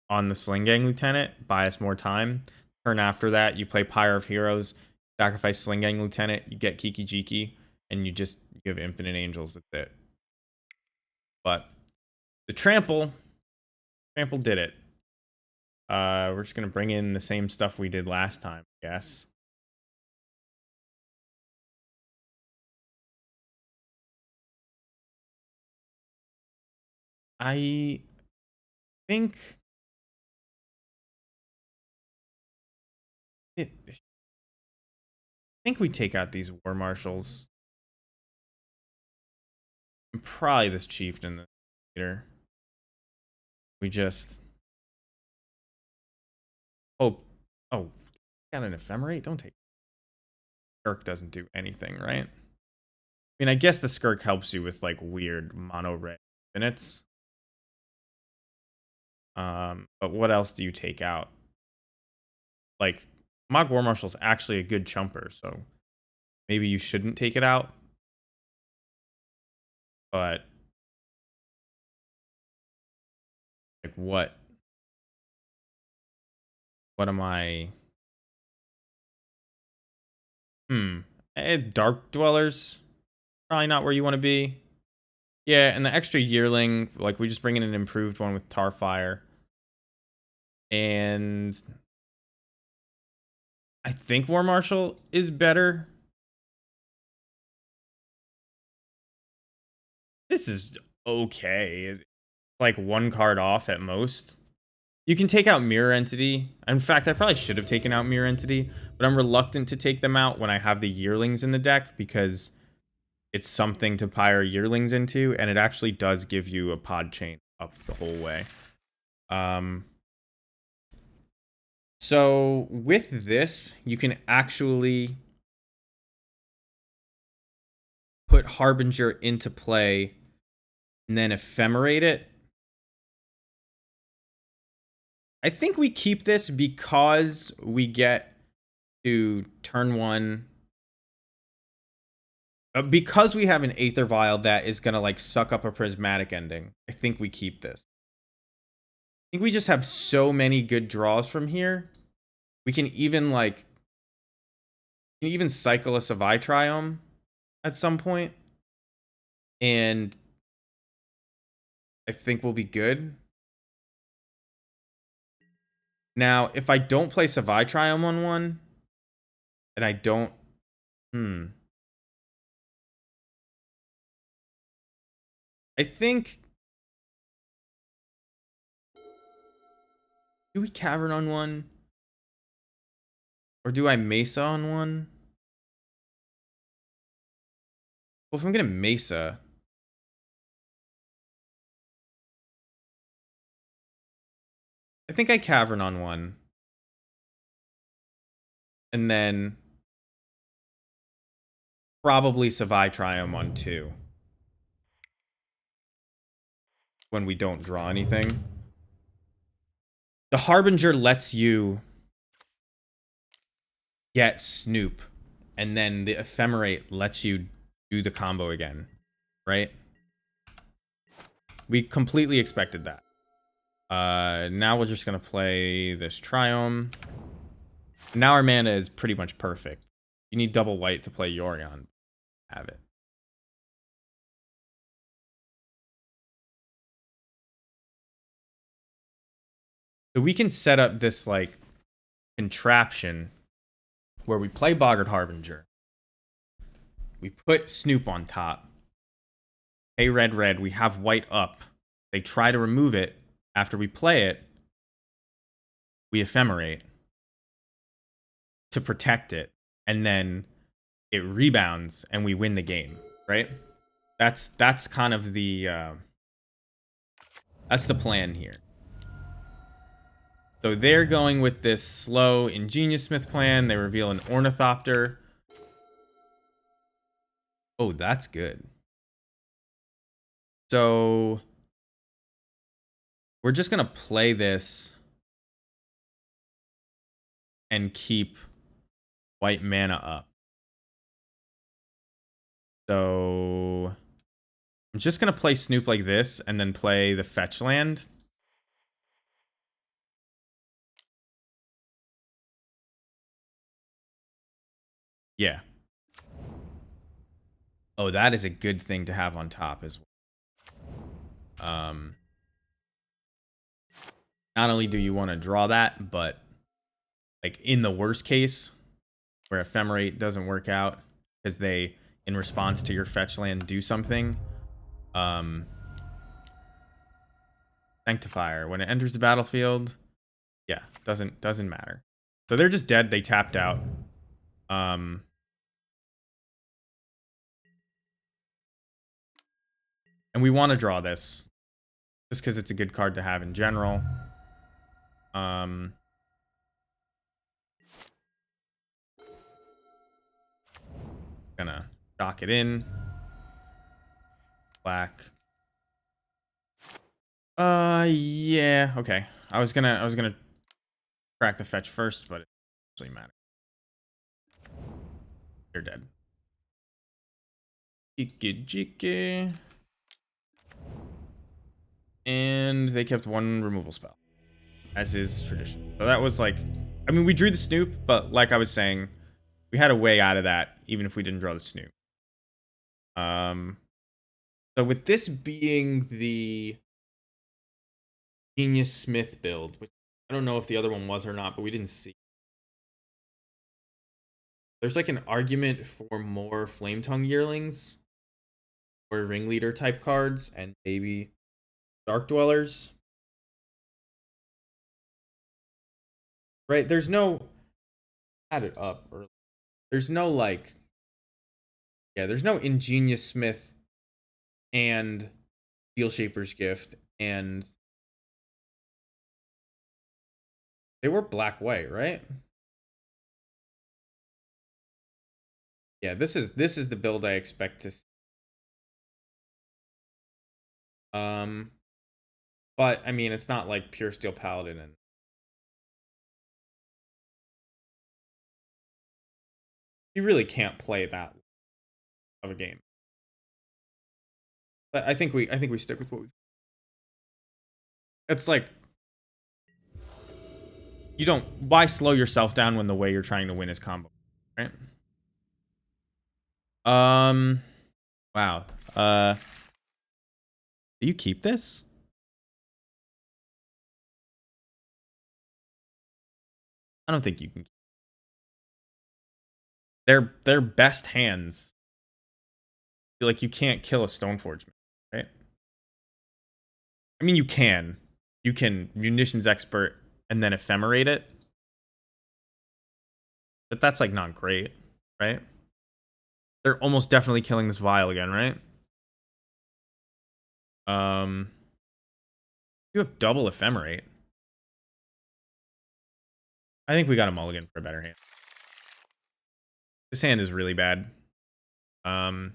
on the Sling Gang Lieutenant, buy us more time. Turn after that, you play Pyre of Heroes, sacrifice Sling Gang Lieutenant, you get Kiki Jiki, and you have infinite angels. That's it. But the trample did it. We're just gonna bring in the same stuff we did last time, I guess. I think we take out these war marshals. And probably this chieftain later. We just oh got an ephemerate? Don't take Skirk doesn't do anything, right? I mean, I guess the Skirk helps you with like weird mono red minutes. But what else do you take out? Like Mog War Marshal's actually a good chumper, so maybe you shouldn't take it out. But like what am I? Dark Dwellers, probably not where you want to be. Yeah, and the extra yearling, like we just bring in an improved one with Tarfire. And I think War Marshal is better. This is okay. Like one card off at most. You can take out Mirror Entity. In fact, I probably should have taken out Mirror Entity, but I'm reluctant to take them out when I have the yearlings in the deck because it's something to pyre yearlings into, and it actually does give you a pod chain up the whole way. So with this, you can actually put Harbinger into play and then ephemerate it. I think we keep this because we get to turn 1. Because we have an Aether Vial that is going to like suck up a Prismatic Ending, I think we keep this. I think we just have so many good draws from here. We can even like cycle a Savai Triome at some point. And I think we'll be good. Now, if I don't play Savai Triome on one, and I don't... I think... Do we Cavern on one? Or do I Mesa on one? Well, if I'm gonna Mesa... I think I Cavern on one. And then... probably Savai Triome on 2. When we don't draw anything. The Harbinger lets you get Snoop, and then the Ephemerate lets you do the combo again, right? We completely expected that. Now we're just gonna play this Triome. Now our mana is pretty much perfect. You need double white to play Yorion. Have it. So we can set up this like contraption where we play Boggart Harbinger. We put Snoop on top. Hey, red, red. We have white up. They try to remove it. After we play it, we ephemerate to protect it. And then it rebounds and we win the game, right? That's kind of the that's the plan here. So they're going with this slow Ingenious Smith plan. They reveal an Ornithopter. Oh, that's good. So we're just gonna play this and keep white mana up. So I'm just gonna play Snoop like this and then play the fetch land. Yeah. Oh, that is a good thing to have on top as well. Not only do you want to draw that, but like in the worst case where ephemerate doesn't work out because they, in response to your fetch land, do something. Sanctifier, when it enters the battlefield, yeah, doesn't matter. So they're just dead. They tapped out. And we want to draw this just because it's a good card to have in general. Gonna dock it in. Black. Yeah, okay. I was gonna crack the fetch first, but it doesn't really matter. They're dead. Jiki jiki. And they kept one removal spell, as is tradition. So that was like, I mean, we drew the Snoop, but like I was saying, we had a way out of that, even if we didn't draw the Snoop. So with this being the Genius Smith build, which I don't know if the other one was or not, but we didn't see. There's like an argument for more Flame Tongue Yearlings or Ringleader type cards and maybe Dark Dwellers. Right? There's no, had it up early. There's no like, yeah, there's no Ingenious Smith and Steel Shaper's Gift, and they were black white, right? Yeah, this is the build I expect to see. But I mean, it's not like pure Steel Paladin, and you really can't play that of a game. But I think we stick with what we. It's like, you don't, why slow yourself down when the way you're trying to win is combo, right? Wow. Do you keep this? I don't think you can. They're best hands. Like, you can't kill a Stoneforge, right? I mean, you can. You can Munitions Expert and then ephemerate it. But that's like not great, right? They're almost definitely killing this vial again, right? You have double ephemerate. I think we got a mulligan for a better hand. This hand is really bad. You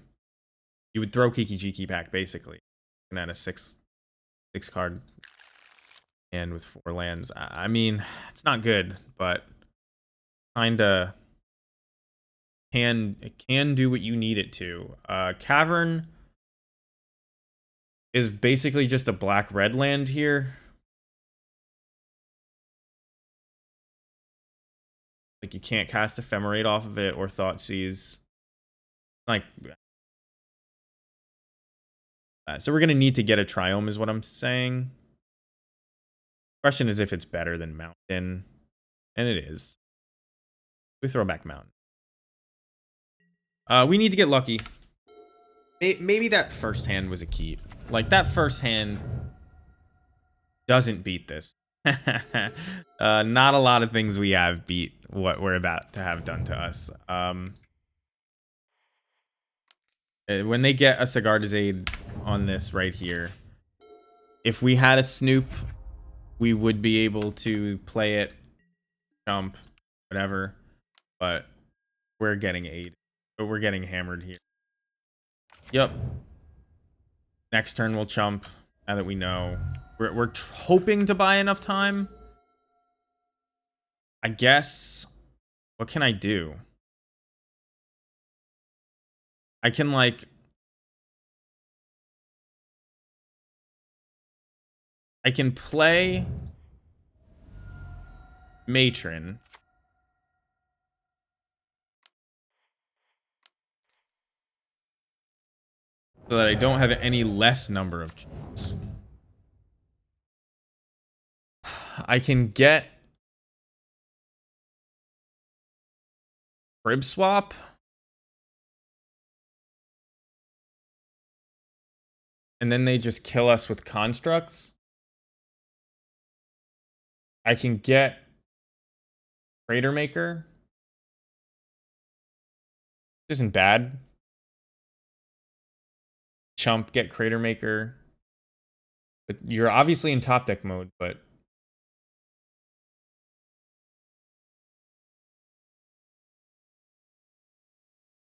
would throw Kiki Jiki back basically, and add a six card and with 4 lands. I mean, it's not good, but kinda it can do what you need it to. Cavern is basically just a black red land here. Like, you can't cast Ephemerate off of it or Thoughtseize. Like, so we're gonna need to get a Triome, is what I'm saying. Question is if it's better than Mountain, and it is. We throw back Mountain. We need to get lucky. Maybe that first hand was a keep. Like, that first hand doesn't beat this. Not a lot of things we have beat what we're about to have done to us. When they get a Sagardazade on this right here, if we had a Snoop, we would be able to play it, jump, whatever. But we're getting aid. But we're getting hammered here. Yep. Next turn we'll chump. Now that we know, we're hoping to buy enough time. I guess. What can I do? I can like. I can play Matron. So that I don't have any less number of chumps. I can get Crib Swap. And then they just kill us with constructs. I can get Crater Maker. Isn't bad. Chump, get Crater Maker. But you're obviously in top deck mode, but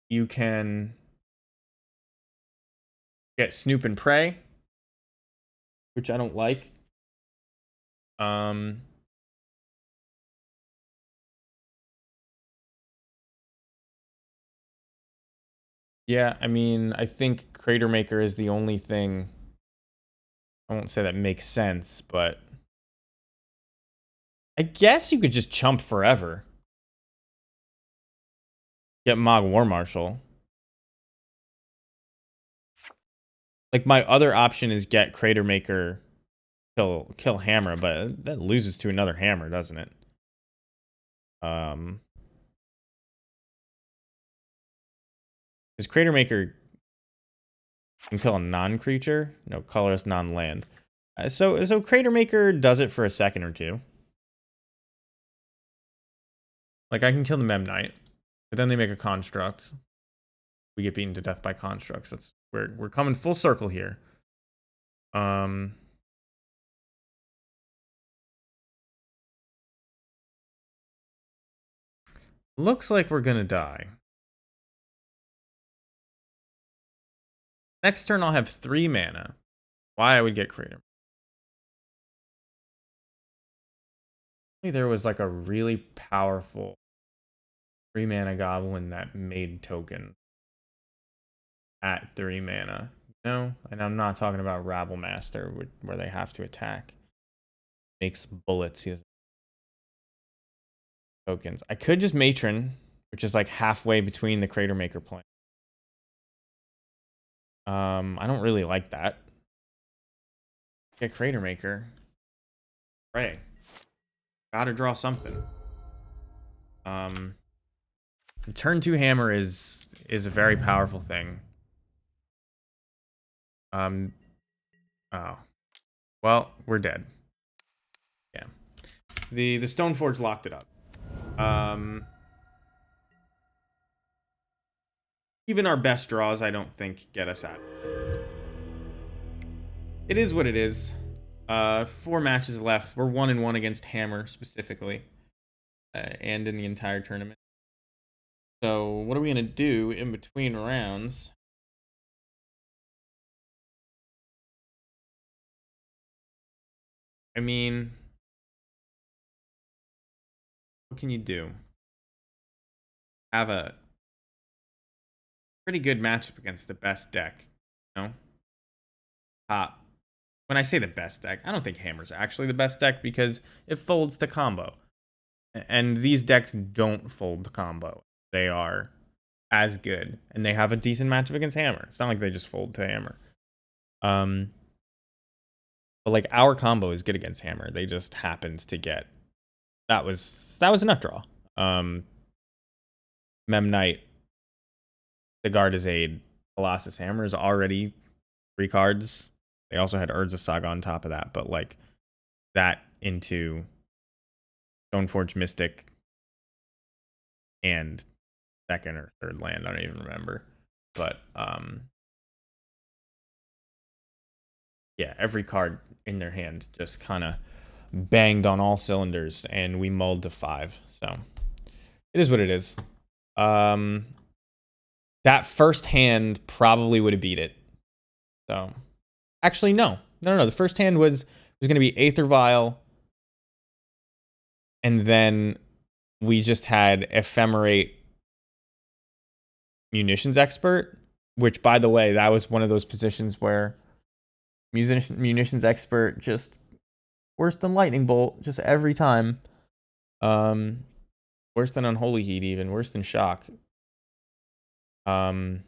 you can get Snoop and Prey, which I don't like. Yeah, I mean, I think Crater Maker is the only thing. I won't say that makes sense, but I guess you could just chump forever. Get Mog War Marshal. Like, my other option is get Crater Maker, kill Hammer, but that loses to another Hammer, doesn't it? Because Crater Maker can kill a non-creature? No, colorless non-land. So Crater Maker does it for a second or two. Like, I can kill the Mem Knight, but then they make a construct. We get beaten to death by constructs. That's we're coming full circle here. Looks like we're gonna die. Next turn I'll have 3 mana. Why I would get Crater. There was like a really powerful 3 mana goblin that made token at 3 mana. No, and I'm not talking about Rabble Master where they have to attack. Makes bullets. He has tokens. I could just Matron, which is like halfway between the Crater Maker plane. I don't really like that. Get Crater Maker. Pray. Gotta draw something. Turn 2 Hammer is a very powerful thing. Oh. Well, we're dead. Yeah. The Stoneforge locked it up. Even our best draws, I don't think, get us out. It is what it is. 4 matches left. We're 1-1 against Hammer, specifically. And in the entire tournament. So, what are we going to do in between rounds? I mean, what can you do? Have a pretty good matchup against the best deck, you know? When I say the best deck, I don't think Hammer's actually the best deck because it folds to combo. And these decks don't fold to combo. They are as good. And they have a decent matchup against Hammer. It's not like they just fold to Hammer. But But like our combo is good against hammer. They just happened to get that was a nut draw. Mem Knight, the Garda's Aid, Colossus Hammer is already 3 cards. They also had Urza Saga on top of that, but like that into Stoneforge Mystic and second or third land, I don't even remember. But yeah, every card in their hand just kind of banged on all cylinders, and we mulled to 5. So it is what it is. That first hand probably would have beat it. So actually, no. The first hand was going to be Aether Vial, and then we just had Ephemerate Munitions Expert, which, by the way, that was one of those positions where Munitions Expert just worse than Lightning Bolt, just every time. Worse than Unholy Heat, even worse than Shock. Because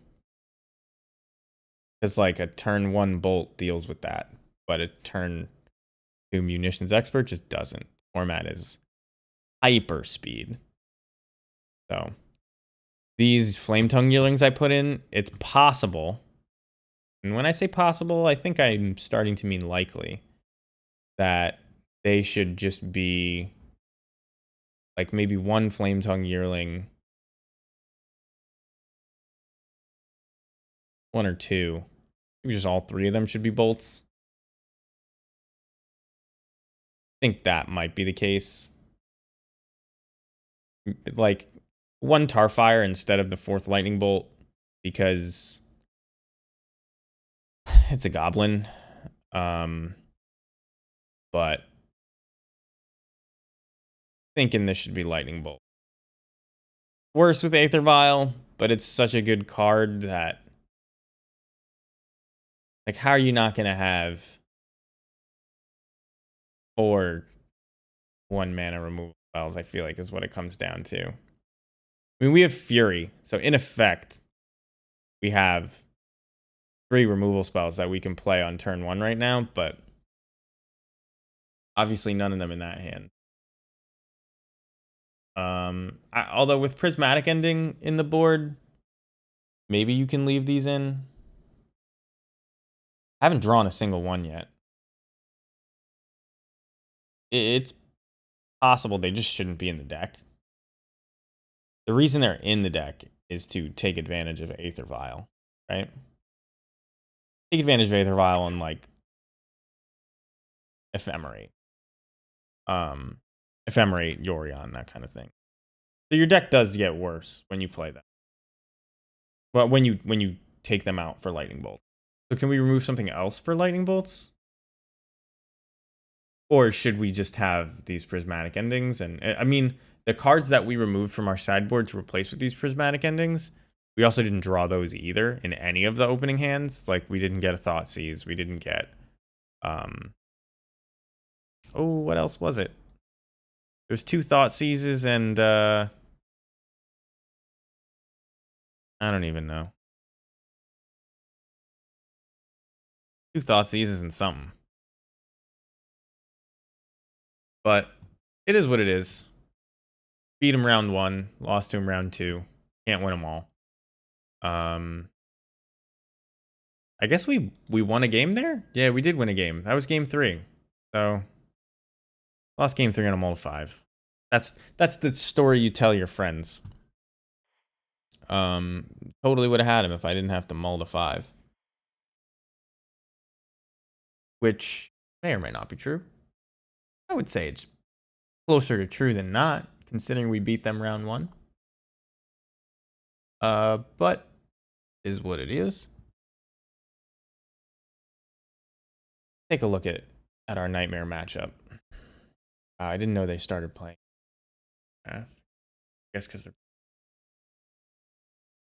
like a turn 1 bolt deals with that, but a turn 2 Munitions Expert just doesn't. Format is hyper speed. So these Flame Tongue Yearlings I put in, it's possible. And when I say possible, I think I'm starting to mean likely that they should just be like maybe 1 Flame Tongue Yearling, 1 or 2. Maybe just all 3 of them should be bolts. I think that might be the case. Like 1 Tarfire instead of the 4th Lightning Bolt, because it's a goblin. But thinking this should be Lightning Bolt. Worse with Aether Vial, but it's such a good card that, like, how are you not going to have 4 1-mana removal spells, I feel like, is what it comes down to. I mean, we have Fury, so in effect, we have 3 removal spells that we can play on turn 1 right now, but obviously none of them in that hand. Although with Prismatic Ending in the board, maybe you can leave these in. I haven't drawn a single one yet. It's possible they just shouldn't be in the deck. The reason they're in the deck is to take advantage of Aether Vial, right? Take advantage of Aether Vial and like Ephemerate. Ephemerate, Yorion, that kind of thing. So your deck does get worse when you play that. But when you take them out for Lightning Bolt. So can we remove something else for Lightning Bolts? Or should we just have these Prismatic Endings? And I mean, the cards that we removed from our sideboard to replace with these Prismatic Endings, we also didn't draw those either in any of the opening hands. Like, we didn't get a Thoughtseize. We didn't get... Oh, what else was it? There's 2 Thoughtseizes and... I don't even know. 2 Thoughtseizes and something. But it is what it is. Beat him round 1, lost to him round 2. Can't win them all. I guess we won a game there? Yeah, we did win a game. That was game 3. So lost game 3 on a mull to 5. That's the story you tell your friends. Totally would have had him if I didn't have to mull to 5. Which may or may not be true. I would say it's closer to true than not, considering we beat them round 1. But is what it is. Take a look at our Nightmare matchup. I didn't know they started playing. I guess because they're...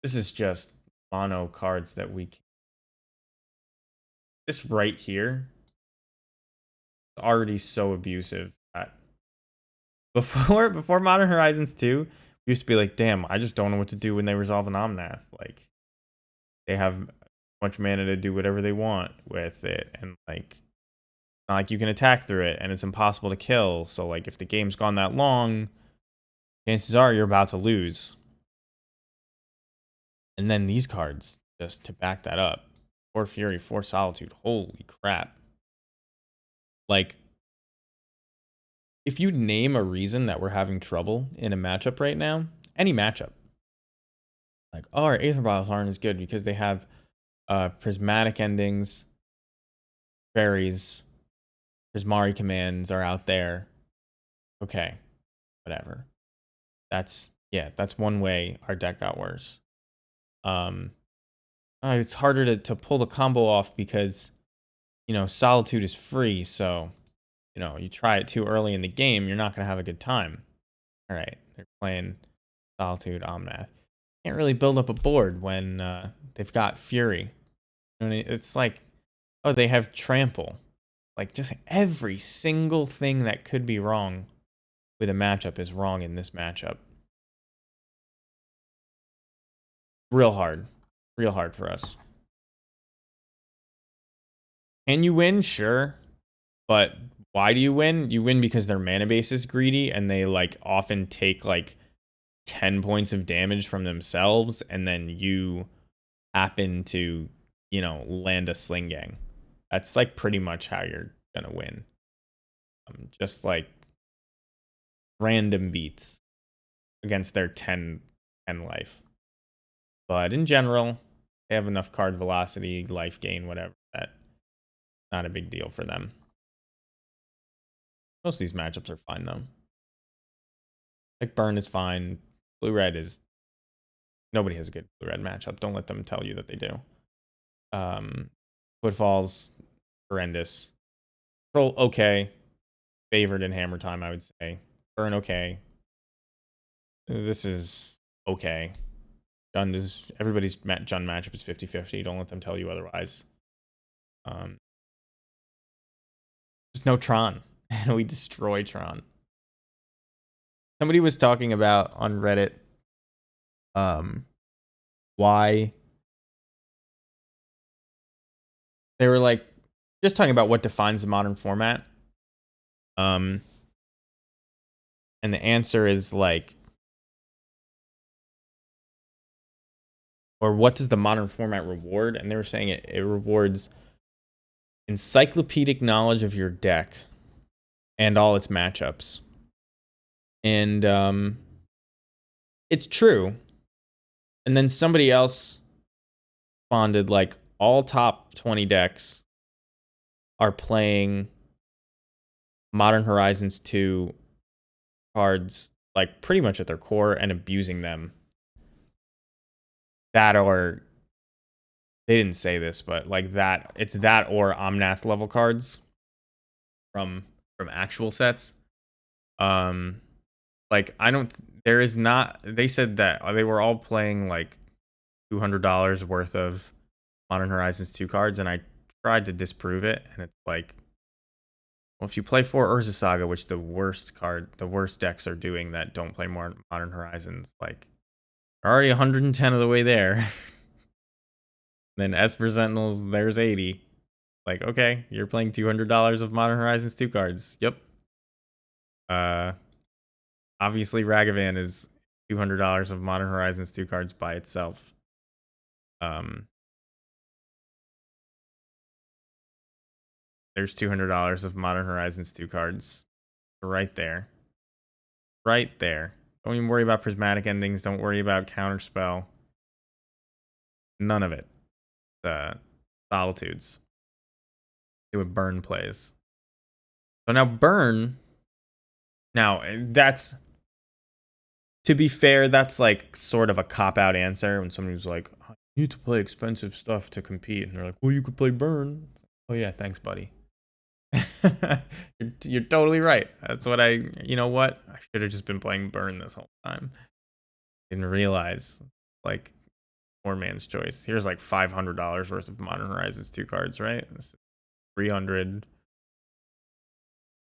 This is just mono cards that we can... This right here is already so abusive that before Modern Horizons 2, we used to be like, damn, I just don't know what to do when they resolve an Omnath. Like, they have much mana to do whatever they want with it, and like not like you can attack through it, and it's impossible to kill. So like if the game's gone that long, chances are you're about to lose. And then these cards, just to back that up. 4 Fury, 4 Solitude. Holy crap. Like, if you name a reason that we're having trouble in a matchup right now, any matchup, like, oh, our Aether Vials aren't as good because they have prismatic endings, fairies, Prismari commands are out there. Okay, whatever. That's one way our deck got worse. It's harder to pull the combo off because, Solitude is free, so, you try it too early in the game, you're not going to have a good time. All right, they're playing Solitude, Omnath. Can't really build up a board when they've got Fury. It's like, oh, they have Trample. Like, just every single thing that could be wrong with a matchup is wrong in this matchup. Real hard for us. Can you win? Sure. But why do you win? You win because their mana base is greedy and they like often take like 10 points of damage from themselves, and then you happen to, land a Sling Gang. That's like pretty much how you're gonna win. Just like random beats against their 10 life. But in general, they have enough card velocity, life gain, whatever, that not a big deal for them. Most of these matchups are fine though. Like Burn is fine. Blue-red is... Nobody has a good blue-red matchup. Don't let them tell you that they do. Footfall's horrendous. Troll, okay. Favored in Hammer Time, I would say. Burn, okay. This is okay. Jund is... Everybody's Jund matchup is 50-50. Don't let them tell you otherwise. There's no Tron. And we destroy Tron. Somebody was talking about on Reddit why they were like just talking about what defines the modern format. And the answer is like, or what does the modern format reward? And they were saying it rewards encyclopedic knowledge of your deck and all its matchups. And it's true. And then somebody else responded like, all top 20 decks are playing Modern Horizons 2 cards like pretty much at their core and abusing them. That, or they didn't say this, but like that, it's that or Omnath level cards from actual sets. Like I don't, there is not, they said that they were all playing like $200 worth of Modern Horizons 2 cards, and I tried to disprove it, and it's like, well, if you play 4 Urza Saga, which the worst decks are doing that don't play more Modern Horizons, like, are already 110 of the way there. Then Esper Sentinels, there's 80. Like, okay, you're playing $200 of Modern Horizons 2 cards. Yep. Obviously, Ragavan is $200 of Modern Horizons 2 cards by itself. There's $200 of Modern Horizons 2 cards. Right there. Right there. Don't even worry about prismatic endings. Don't worry about counterspell. None of it. Solitudes. Do what Burn plays. So now Burn... Now, that's... To be fair, that's like sort of a cop-out answer when somebody's like, oh, you need to play expensive stuff to compete. And they're like, well, you could play Burn. Oh yeah, thanks, buddy. You're totally right. That's what you know what? I should have just been playing Burn this whole time. Didn't realize, like, poor man's choice. Here's like $500 worth of Modern Horizons 2 cards, right? This is 300.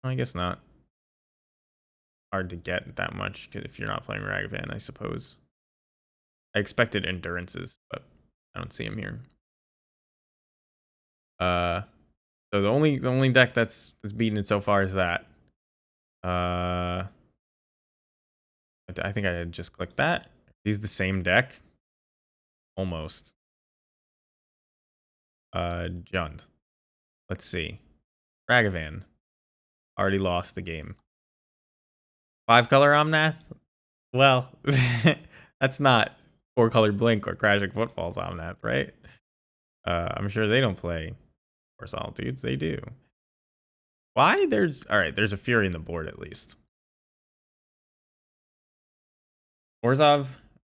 I guess not. Hard to get that much if you're not playing Ragavan, I suppose. I expected Endurances, but I don't see him here. So the only deck that's beaten it so far is that. I think I had just clicked that. These the same deck? Almost. Jund. Let's see. Ragavan. Already lost the game. 5-color Omnath? Well, that's not 4-color Blink or Crashing Footfalls Omnath, right? I'm sure they don't play Four Solitudes. They do. Why? There's a Fury in the board at least. Orzhov,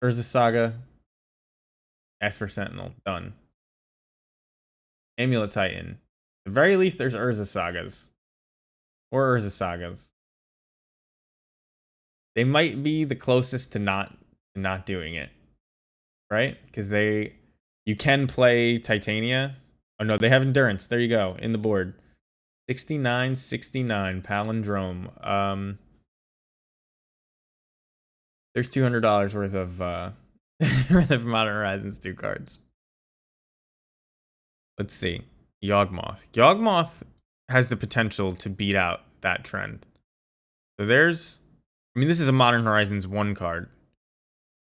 Urza Saga, Esper Sentinel. Done. Amulet Titan. At the very least, there's Urza Sagas. Or Urza Sagas. They might be the closest to not doing it. Right? Because you can play Titania. Oh no, they have Endurance. There you go. In the board. 69 Palindrome. There's $200 worth of worth of Modern Horizons 2 cards. Let's see. Yawgmoth. Yawgmoth has the potential to beat out that trend. So this is a Modern Horizons 1 card.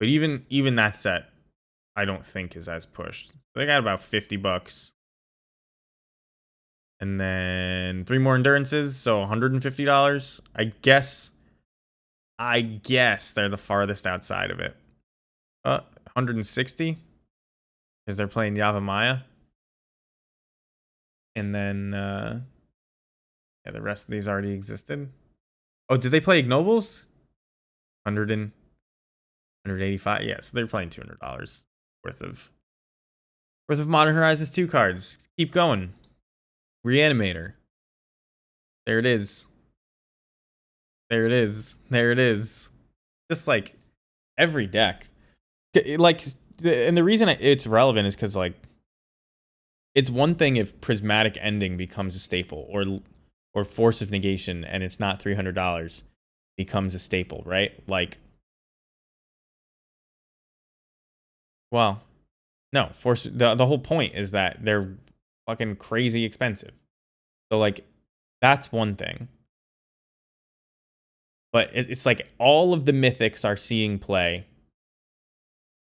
But even that set, I don't think is as pushed. They got about $50. And then 3 more endurances, so $150. I guess they're the farthest outside of it. 160? Because they're playing Yavimaya. And then the rest of these already existed. Oh, did they play Ignobles? 185. Yes, they're playing $200 worth of Modern Horizons 2 cards. Keep going. Reanimator. There it is. There it is. There it is. Just like every deck. Like, and the reason it's relevant is because like it's one thing if Prismatic Ending becomes a staple, or Force of Negation, and it's not $300 becomes a staple, right? Like, well, no, the whole point is that they're fucking crazy expensive. So like, that's one thing. But it's like all of the mythics are seeing play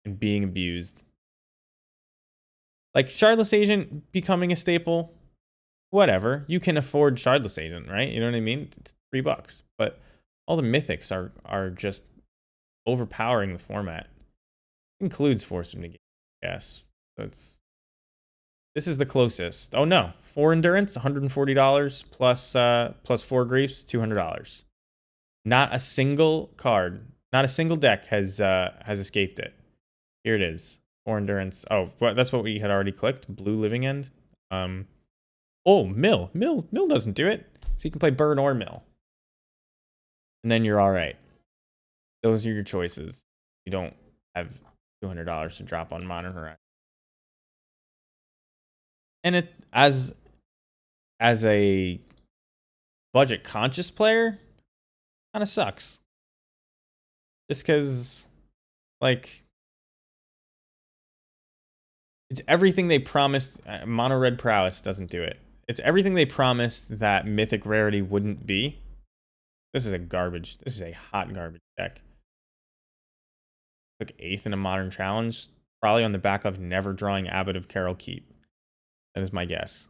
and being abused. Like Shardless Agent becoming a staple, whatever. You can afford Shardless Agent, right? You know what I mean? It's $3. But all the mythics are just overpowering the format. It includes Force of Negation, yes. So this is the closest. Oh no, 4 endurance, $140 plus 4 griefs, $200. Not a single card, not a single deck has escaped it. Here it is. 4 endurance. Oh, that's what we had already clicked. Blue Living End. Oh, Mill doesn't do it. So you can play Burn or Mill. And then you're all right. Those are your choices. You don't have $200 to drop on Modern Horizons. And it as a budget conscious player, kind of sucks. Just because, like, it's everything they promised. Mono Red Prowess doesn't do it. It's everything they promised that Mythic Rarity wouldn't be. This is a hot garbage deck. Took 8th in a Modern Challenge, probably on the back of never drawing Abbot of Carol Keep. That is my guess.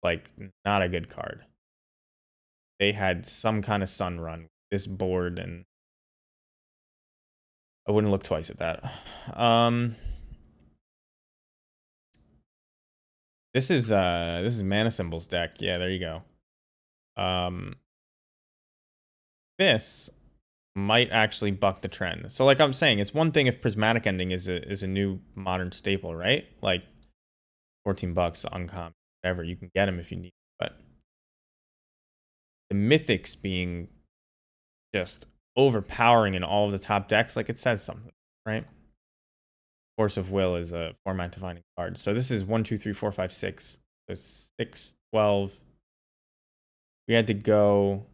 Like, not a good card. They had some kind of sun run, this board, and I wouldn't look twice at that. This is Mana Symbols deck. Yeah, there you go. This might actually buck the trend. So like I'm saying, it's one thing if Prismatic Ending is a new modern staple, right? Like $14 uncommon, whatever, you can get them if you need. But the mythics being just overpowering in all of the top decks, like it says something, right? Force of Will is a format defining card. So this is 1, 2, 3, 4, 5, 6. So 6, 12. We had to go.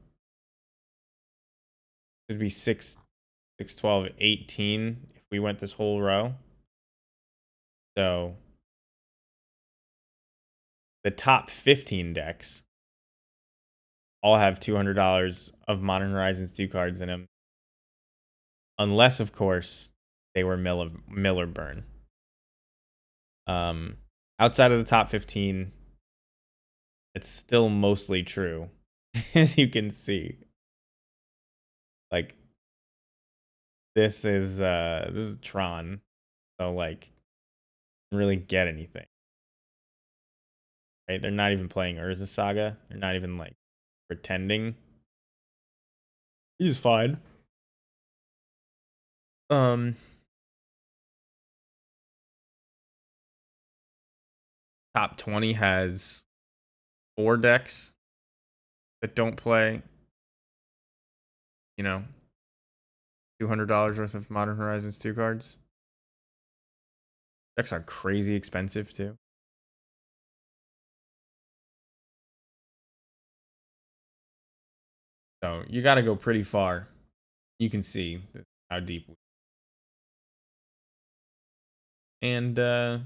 It'd be 6, 12, 18 if we went this whole row. So the top 15 decks all have $200 of Modern Horizons 2 cards in them. Unless, of course, they were Miller Burn. Outside of the top 15, it's still mostly true, as you can see. Like, this is Tron, so like, really get anything. Right? They're not even playing Urza Saga. They're not even like pretending. He's fine. Top 20 has 4 decks that don't play, you know, $200 worth of Modern Horizons 2 cards. Decks are crazy expensive too. So you got to go pretty far. You can see how deep. And I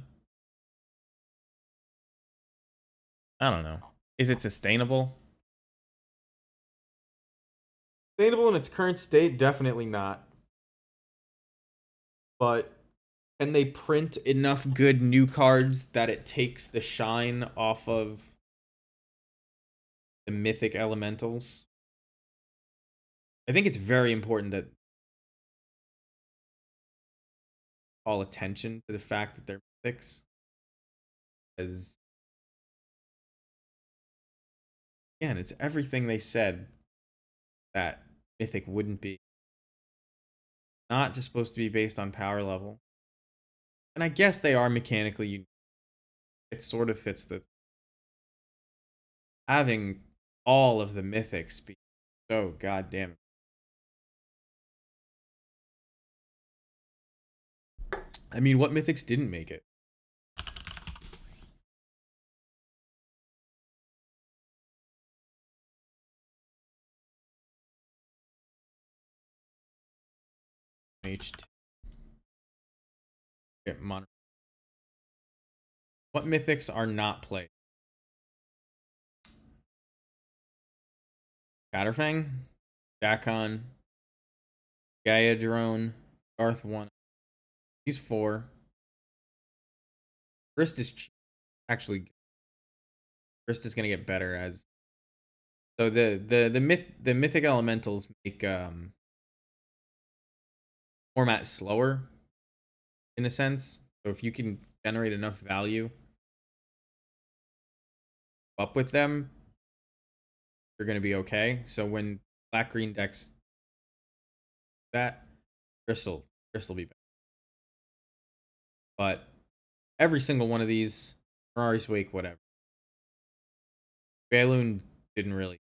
don't know. Is it sustainable? Sustainable in its current state? Definitely not. But can they print enough good new cards that it takes the shine off of the mythic elementals? I think it's very important that call attention to the fact that they're mythics. As again, it's everything they said that mythic wouldn't be. Not just supposed to be based on power level. And I guess they are mechanically unique. It sort of fits the having all of the mythics be so goddamn. I mean, what mythics didn't make it? H2. What mythics are not played? Scatterfang, Dakon, Gaia Drone, Darth 1. He's 4. Grist is actually Grist is gonna get better as so the mythic elementals make format slower in a sense. So if you can generate enough value up with them, you're gonna be okay. So when black green decks that Crystal be better. But every single one of these, Ferrari's Wake, whatever. Balloon didn't really.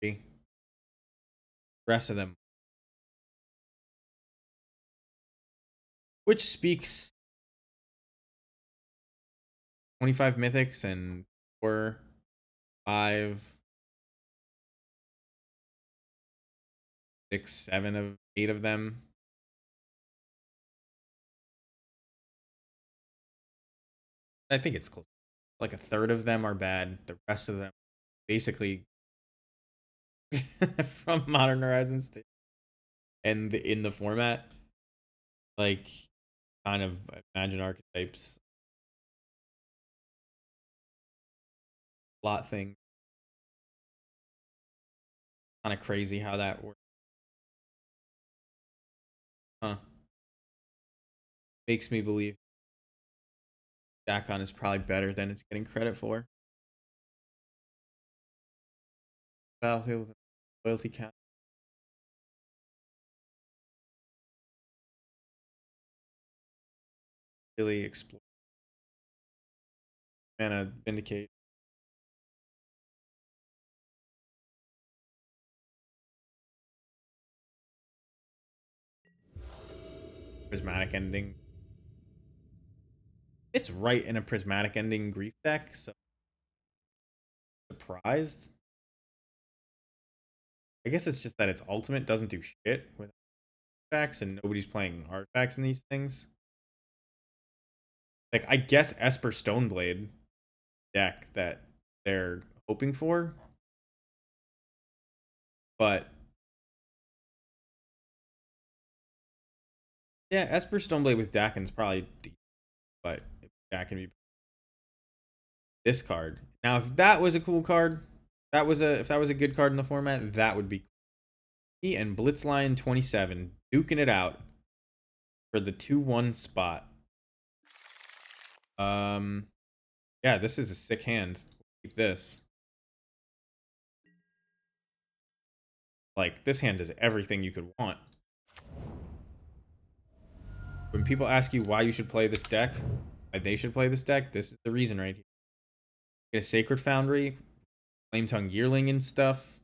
The rest of them. Which speaks 25 mythics and 4, 5, 6, 7 of 8 of them. I think it's close. Like a third of them are bad. The rest of them basically from Modern Horizons 2 and in the format, like kind of imagine archetypes, plot thing. Kind of crazy how that works. Huh. Makes me believe Dakon is probably better than it's getting credit for. Battlefield with loyalty count. Really explore. Mana Vindicate. Prismatic Ending. It's right in a Prismatic Ending grief deck, so surprised. I guess it's just that its ultimate doesn't do shit with artifacts and nobody's playing artifacts in these things. like, I guess Esper Stoneblade deck that they're hoping for. But yeah, Esper Stoneblade with Dakin's probably deep, but Dakin be this card. Now, if that was a cool card, if that was a good card in the format, that would be cool. He and Blitzline 27 duking it out for the 2-1 spot. Yeah, this is a sick hand. Keep this. Like, this hand does everything you could want. When people ask you why you should play this deck, why they should play this deck, this is the reason right here. Get a Sacred Foundry, Flame Tongue Yearling and stuff.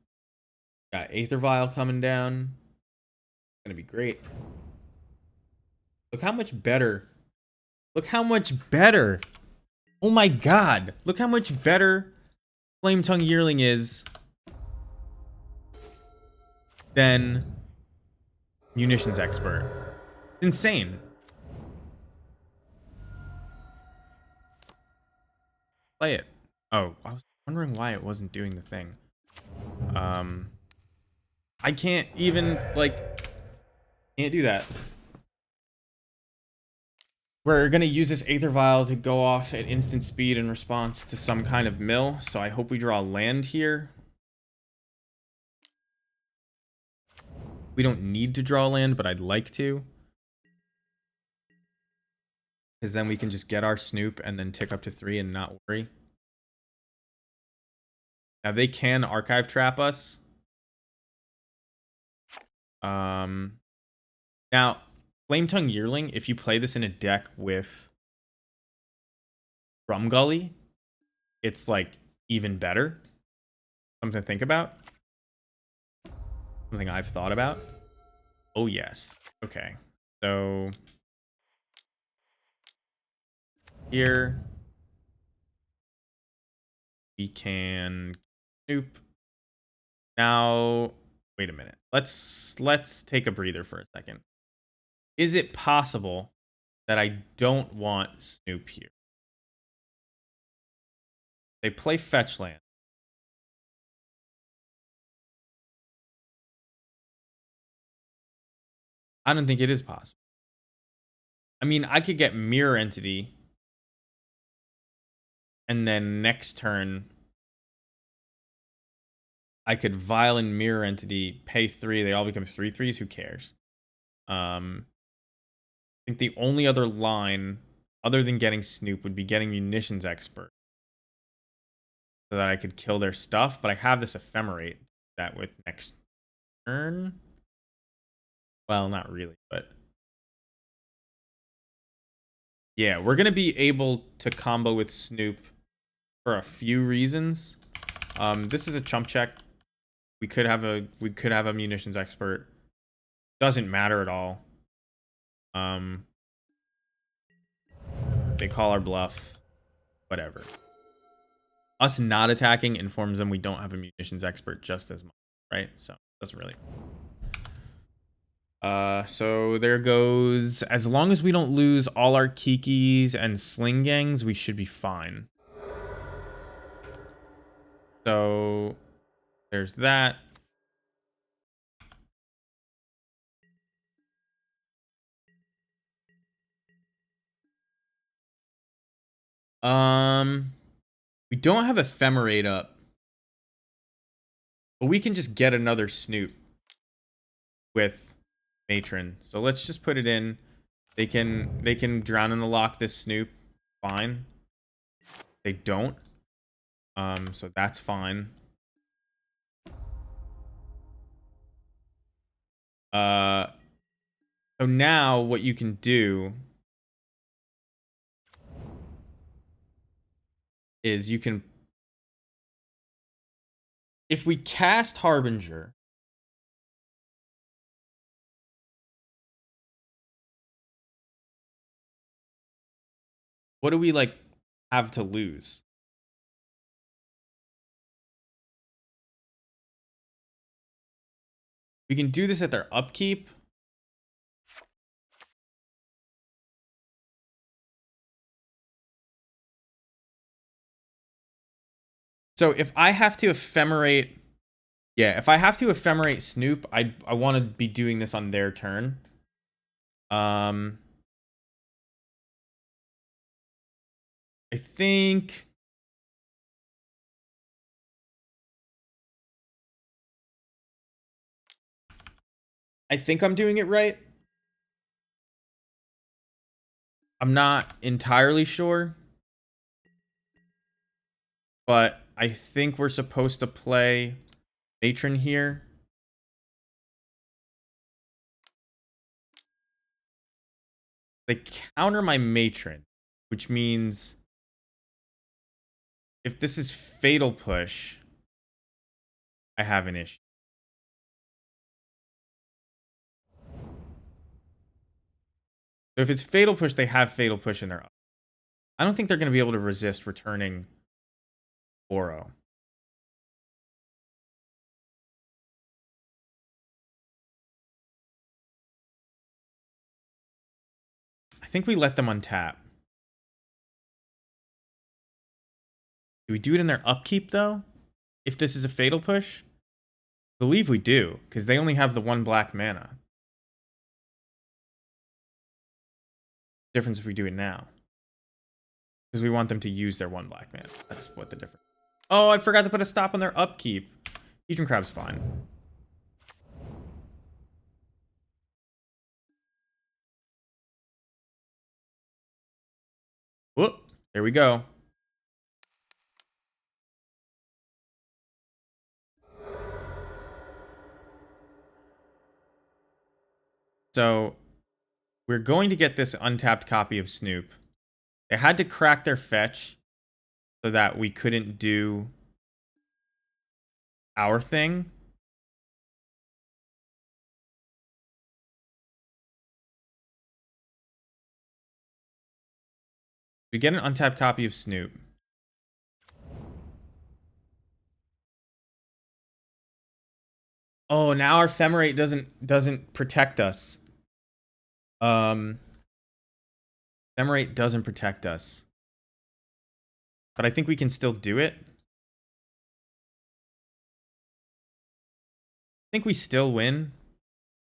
Got Aether Vial coming down. It's gonna be great. Look how much better. Look how much better. Oh my god. Look how much better Flame Tongue Yearling is than Munitions Expert. It's insane. Play it. Oh, I was wondering why it wasn't doing the thing. I can't even, like, can't do that. We're gonna use this Aether Vial to go off at instant speed in response to some kind of mill, so I hope we draw land here. We don't need to draw land, but I'd like to. Because then we can just get our Snoop and then tick up to 3 and not worry. Now they can Archive Trap us. Now, Flame Tongue Yearling, if you play this in a deck with Drum Gully, it's like even better. Something to think about. Something I've thought about. Oh yes. Okay. So here we can Snoop. Now, wait a minute. Let's take a breather for a second. Is it possible that I don't want Snoop here? They play fetch land. I don't think it is possible. I mean, I could get Mirror Entity, and then next turn, I could Violent Mirror Entity, pay 3, they all become 3/3s, who cares? I think the only other line, other than getting Snoop, would be getting Munitions Expert. So that I could kill their stuff, but I have this Ephemerate that with next turn. Well, not really, but yeah, we're gonna be able to combo with Snoop for a few reasons. This is a chump check. We could have a Munitions Expert. Doesn't matter at all. They call our bluff. Whatever. Us not attacking informs them we don't have a Munitions Expert just as much, right? So doesn't really. So there goes. As long as we don't lose all our Kikis and Sling Gangs, we should be fine. So there's that. We don't have Ephemerate up, but we can just get another Snoop with Matron. So let's just put it in. They can drown in the lock this Snoop. Fine. They don't. So that's fine. So now what you can do is you can, if we cast Harbinger, what do we like have to lose? We can do this at their upkeep. So if I have to ephemerate, yeah, if I have to ephemerate Snoop, I want to be doing this on their turn. I think I'm doing it right. I'm not entirely sure, but I think we're supposed to play Matron here. They counter my Matron, which means if this is Fatal Push, I have an issue. So if it's Fatal Push, they have Fatal Push in their up. I don't think they're going to be able to resist returning Oro. I think we let them untap. Do we do it in their upkeep, though? If this is a Fatal Push? I believe we do, because they only have the 1 black mana. Difference if we do it now. Because we want them to use their 1 black mana. That's what the difference. Oh, I forgot to put a stop on their upkeep. Legion Crab's fine. Whoop. There we go. So, we're going to get this untapped copy of Snoop. They had to crack their fetch so that we couldn't do our thing. We get an untapped copy of Snoop. Oh, now our Ephemerate doesn't protect us. Ephemerate doesn't protect us. But I think we can still do it. I think we still win.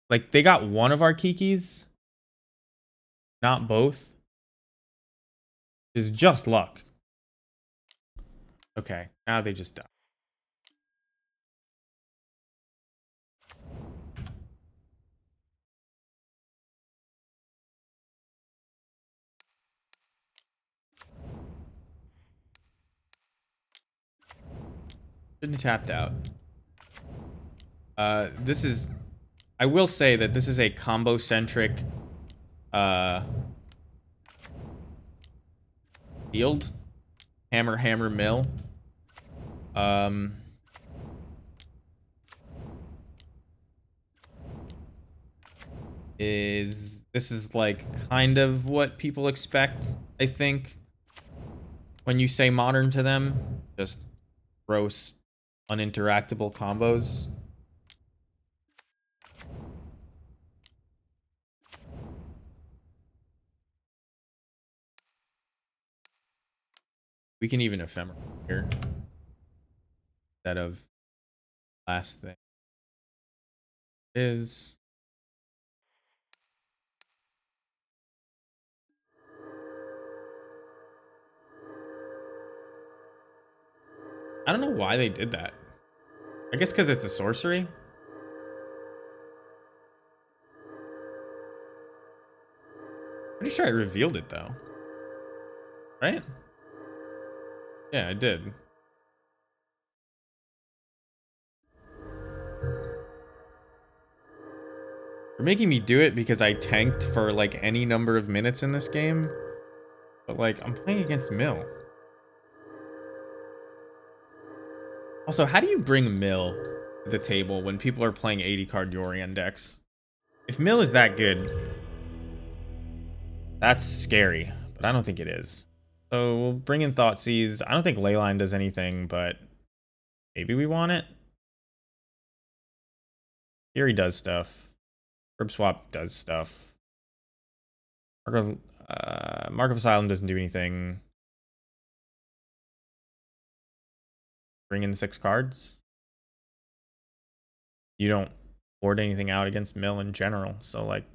Like, they got one of our Kikis. Not both. It's just luck. Okay, now they just die. Shouldn't have tapped out. This is... I will say that this is a combo-centric field. Hammer, hammer, mill. This is like kind of what people expect, I think, when you say modern to them. Just gross, uninteractable combos. We can even ephemeral here instead of last thing is. I don't know why they did that. I guess because it's a sorcery. Pretty sure I revealed it though. Right? Yeah, I did. You're making me do it because I tanked for like any number of minutes in this game. But like, I'm playing against Mill. Also, how do you bring Mill to the table when people are playing 80 card Yorion decks? If Mill is that good, that's scary, but I don't think it is. So we'll bring in Thoughtseize. I don't think Leyline does anything, but maybe we want it. Fury does stuff. Herb Swap does stuff. Mark of Asylum doesn't do anything. bring in 6 cards. You don't board anything out against mill in general. So, like,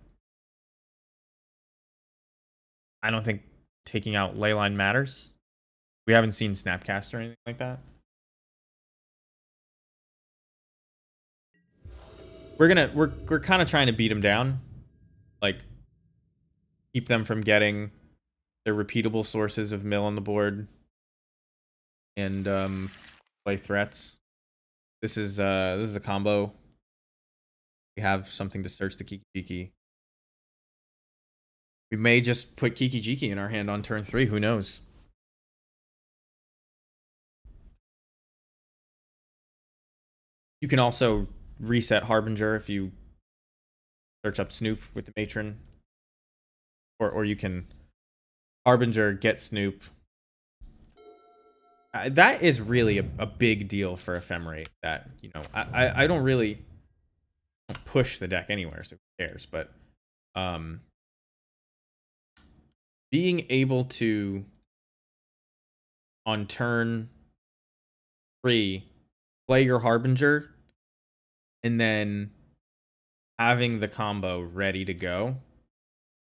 I don't think taking out Leyline matters. We haven't seen Snapcast or anything like that. We're kind of trying to beat them down. Like, keep them from getting their repeatable sources of mill on the board and play threats. This is a combo. We have something to search the Kiki Jiki. We may just put Kiki Jiki in our hand on turn 3. Who knows? You can also reset Harbinger if you search up Snoop with the Matron. Or you can Harbinger, get Snoop. That is really a big deal for Ephemerate. That, you know, I don't really push the deck anywhere, so who cares? But being able to, on turn 3, play your Harbinger, and then having the combo ready to go,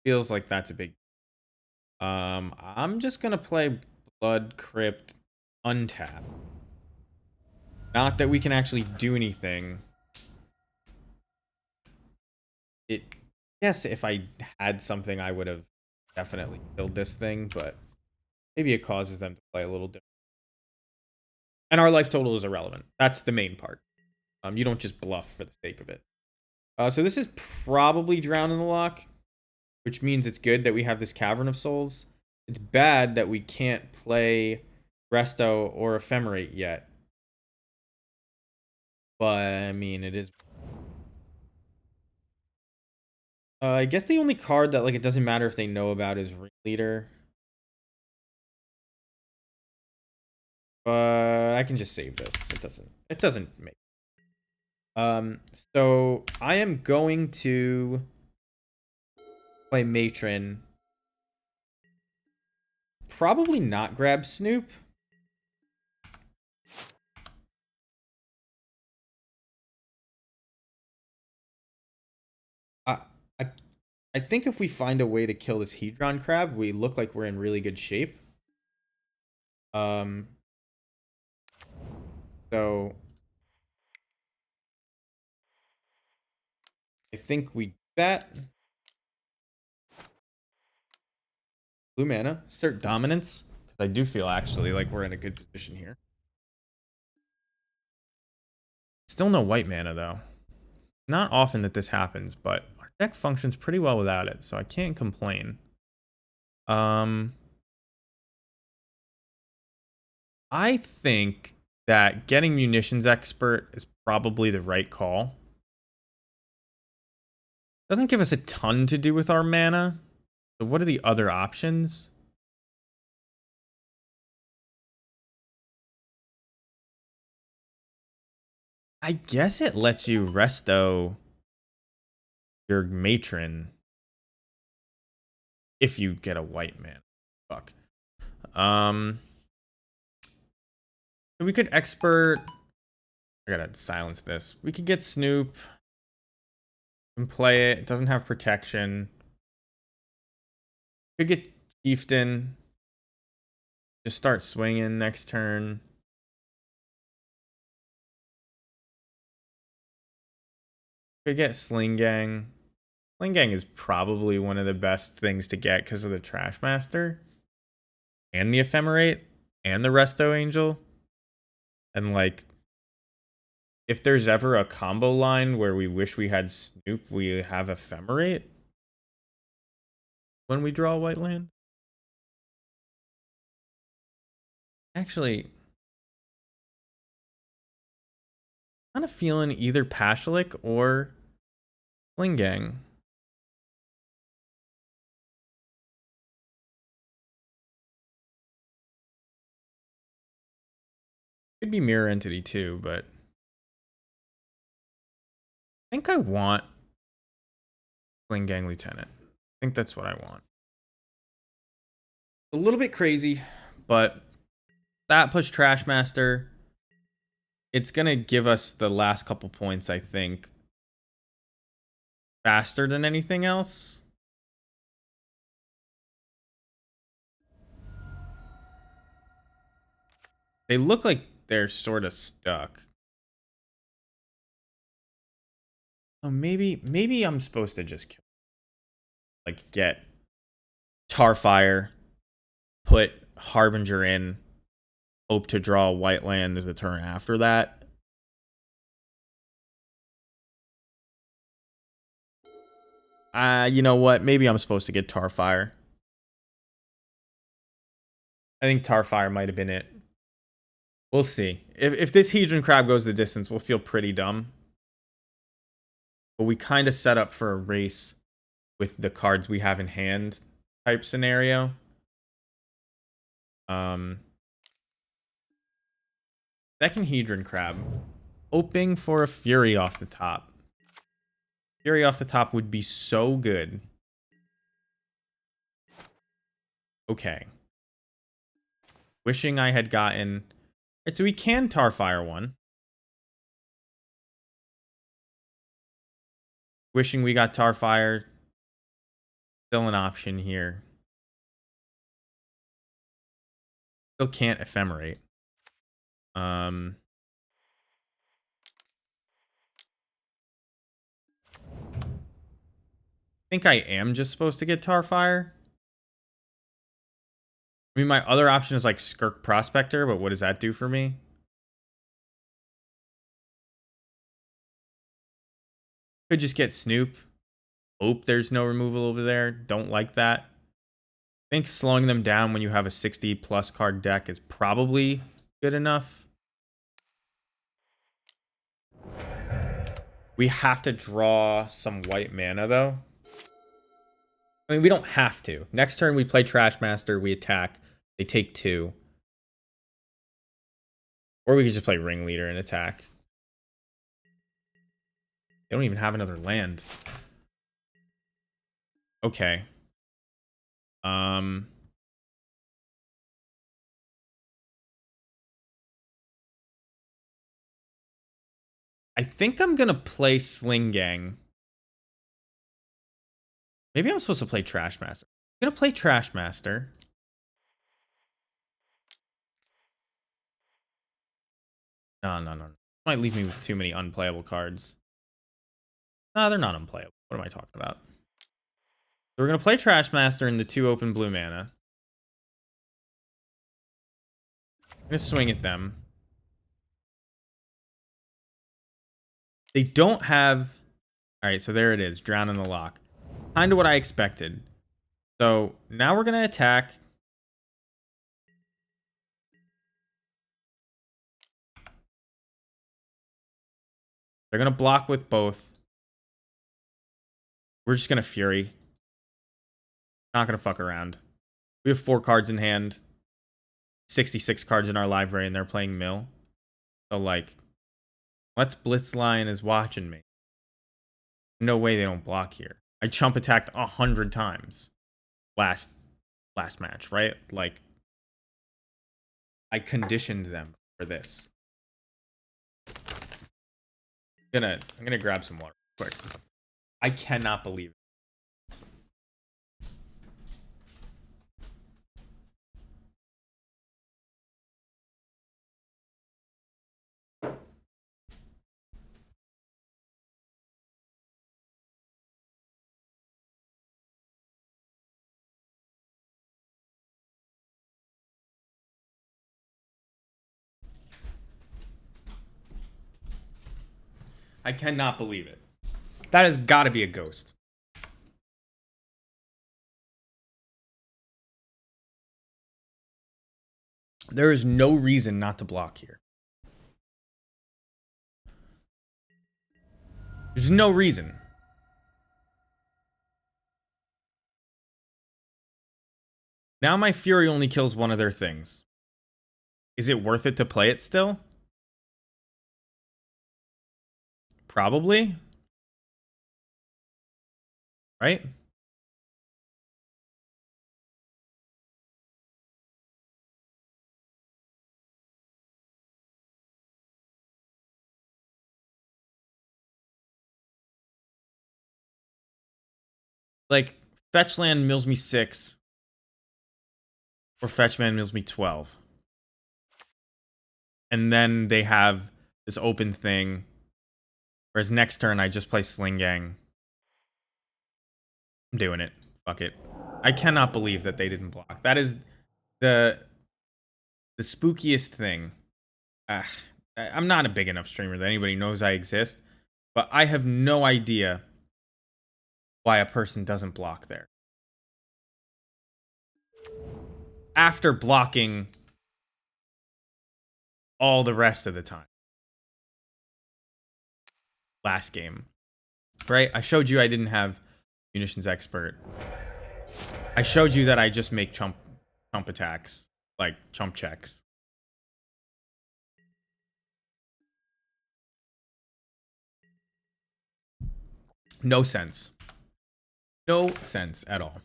feels like that's a big. I'm just gonna play Blood Crypt untap. Not that we can actually do anything. Yes, if I had something, I would have definitely killed this thing, but maybe it causes them to play a little different. And our life total is irrelevant. That's the main part. You don't just bluff for the sake of it. So this is probably Drown in the Lock, which means it's good that we have this Cavern of Souls. It's bad that we can't play Resto or Ephemerate yet. But, I mean, it is. I guess the only card that, like, it doesn't matter if they know about is Ringleader. But I can just save this. It doesn't make. So I am going to play Matron. Probably not grab Snoop. I think if we find a way to kill this Hedron Crab, we look like we're in really good shape. So I think we bet. Blue mana, start dominance. Because I do feel actually like we're in a good position here. Still no white mana though. Not often that this happens, but our deck functions pretty well without it, so I can't complain. I think that getting Munitions Expert is probably the right call. Doesn't give us a ton to do with our mana. So what are the other options? I guess it lets you resto your Matron if you get a white man. Fuck. So we could expert. I gotta silence this. We could get Snoop and play it. It doesn't have protection. Could get Chieftain. Just start swinging next turn. Could get Sling Gang. Sling Gang is probably one of the best things to get because of the Trash Master and the Ephemerate and the Resto Angel. And like, if there's ever a combo line where we wish we had Snoop, we have Ephemerate when we draw a white land. Actually, kind of feeling either Pashalik or Sling Gang. Could be Mirror Entity too, but I think I want Sling Gang Lieutenant. I think that's what I want. A little bit crazy, but that push Trash Master. It's going to give us the last couple points, I think, faster than anything else. They look like they're sort of stuck. Oh, maybe I'm supposed to just kill. Like, get Tarfire, put Harbinger in, hope to draw a white land as the turn after that. You know what? Maybe I'm supposed to get Tarfire. I think Tarfire might have been it. We'll see. If this Hedron Crab goes the distance, we'll feel pretty dumb. But we kind of set up for a race with the cards we have in hand type scenario. Second Hedron Crab. Hoping for a Fury off the top. Fury off the top would be so good. Okay. Wishing I had gotten... Alright, so we can Tarfire one. Wishing we got Tarfire. Still an option here. Still can't Ephemerate. I think I am just supposed to get Tarfire. I mean, my other option is like Skirk Prospector, but what does that do for me? Could just get Snoop. Hope there's no removal over there. Don't like that. I think slowing them down when you have a 60 plus card deck is probably good enough. We have to draw some white mana, though. I mean, we don't have to. Next turn, we play Trash Master. We attack. They take 2. Or we could just play Ringleader and attack. They don't even have another land. Okay. I think I'm gonna play Sling Gang. Maybe I'm supposed to play Trash Master. I'm gonna play Trash Master. No. Might leave me with too many unplayable cards. No, they're not unplayable. What am I talking about? So we're gonna play Trash Master in the 2 open blue mana. I'm gonna swing at them. They don't have... Alright, so there it is. Drown in the Lock. Kind of what I expected. So now we're gonna attack. They're gonna block with both. We're just gonna Fury. Not gonna fuck around. We have 4 cards in hand. 66 cards in our library, and they're playing mill. So, like, Let's Blitzline is watching me. No way they don't block here. I chump attacked 100 times last match, right? Like, I conditioned them for this. I'm gonna grab some water quick. I cannot believe it. I cannot believe it. That has got to be a ghost. There is no reason not to block here. There's no reason. Now my Fury only kills one of their things. Is it worth it to play it still? Probably. Right? Like, fetch land mills me 6, or fetch land mills me 12. And then they have this open thing. Whereas next turn, I just play Sling Gang. I'm doing it. Fuck it. I cannot believe that they didn't block. That is the spookiest thing. I'm not a big enough streamer that anybody knows I exist, but I have no idea why a person doesn't block there. After blocking all the rest of the time. Last game. Right? I showed you I didn't have Munitions Expert. I showed you that I just make chump attacks. Like, chump checks. No sense. No sense at all.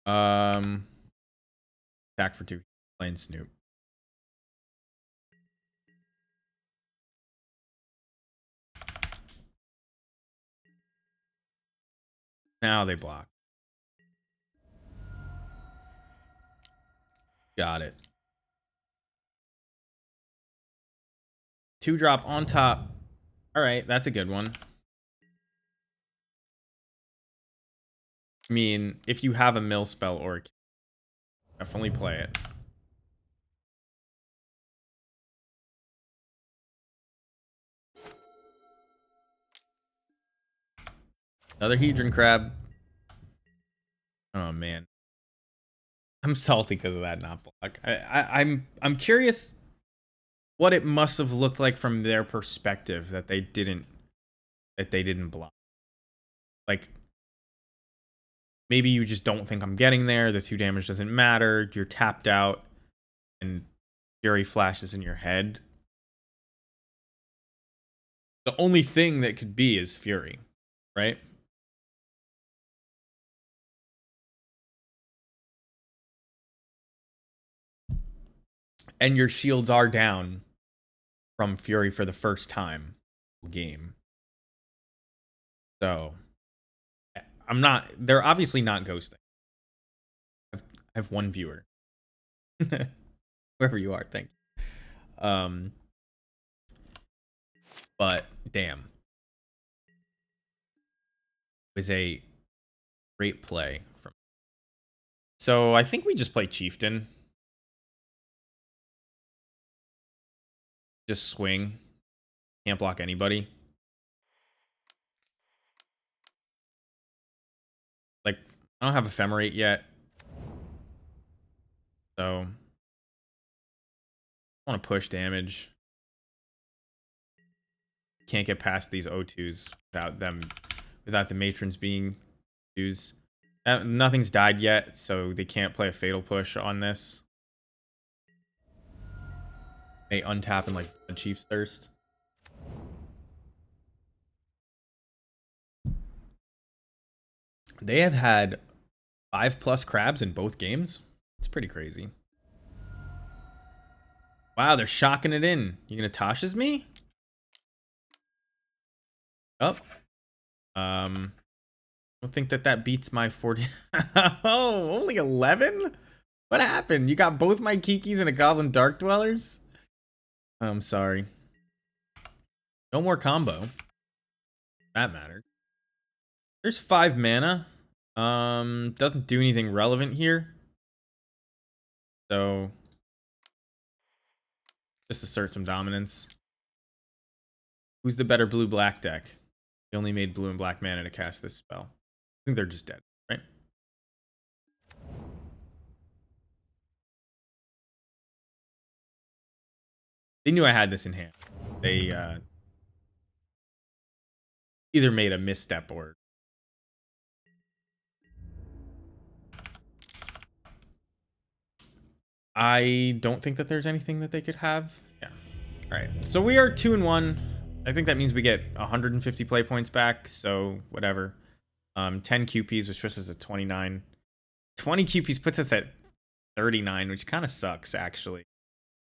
Attack for 2. Playing Snoop. Now they block. Got it. 2-drop on top. All right, that's a good one. I mean, if you have a mill spell or definitely play it. Another Hedron Crab. Oh man, I'm salty because of that not block. I'm curious what it must have looked like from their perspective that they didn't block. Like, maybe you just don't think I'm getting there. The 2 damage doesn't matter. You're tapped out, and Fury flashes in your head. The only thing that could be is Fury, right? And your shields are down from Fury for the first time game. So they're obviously not ghosting. I have one viewer. Wherever you are, thank you. But damn. It was a great play from. So I think we just play Chieftain. Just swing. Can't block anybody. Like, I don't have Ephemerate yet. So I want to push damage. Can't get past these O2s without the matrons being used. Nothing's died yet, so they can't play a fatal push on this. They untap and like Chief's Thirst. They have had 5+ crabs in both games. It's pretty crazy. Wow, they're shocking it in. You gonna Tasha's me? Oh. I don't think that beats my 40. Oh, only 11? What happened? You got both my Kikis and a Goblin Dark Dwellers? I'm sorry. No more combo. That mattered. There's 5 mana. Doesn't do anything relevant here. So just assert some dominance. Who's the better blue-black deck? He only made blue and black mana to cast this spell. I think they're just dead, right? They knew I had this in hand. They either made a misstep or... I don't think that there's anything that they could have. Yeah. All right. So we are 2-1. I think that means we get 150 play points back. So whatever. 10 QPs, which puts us at 29. 20 QPs puts us at 39, which kind of sucks, actually.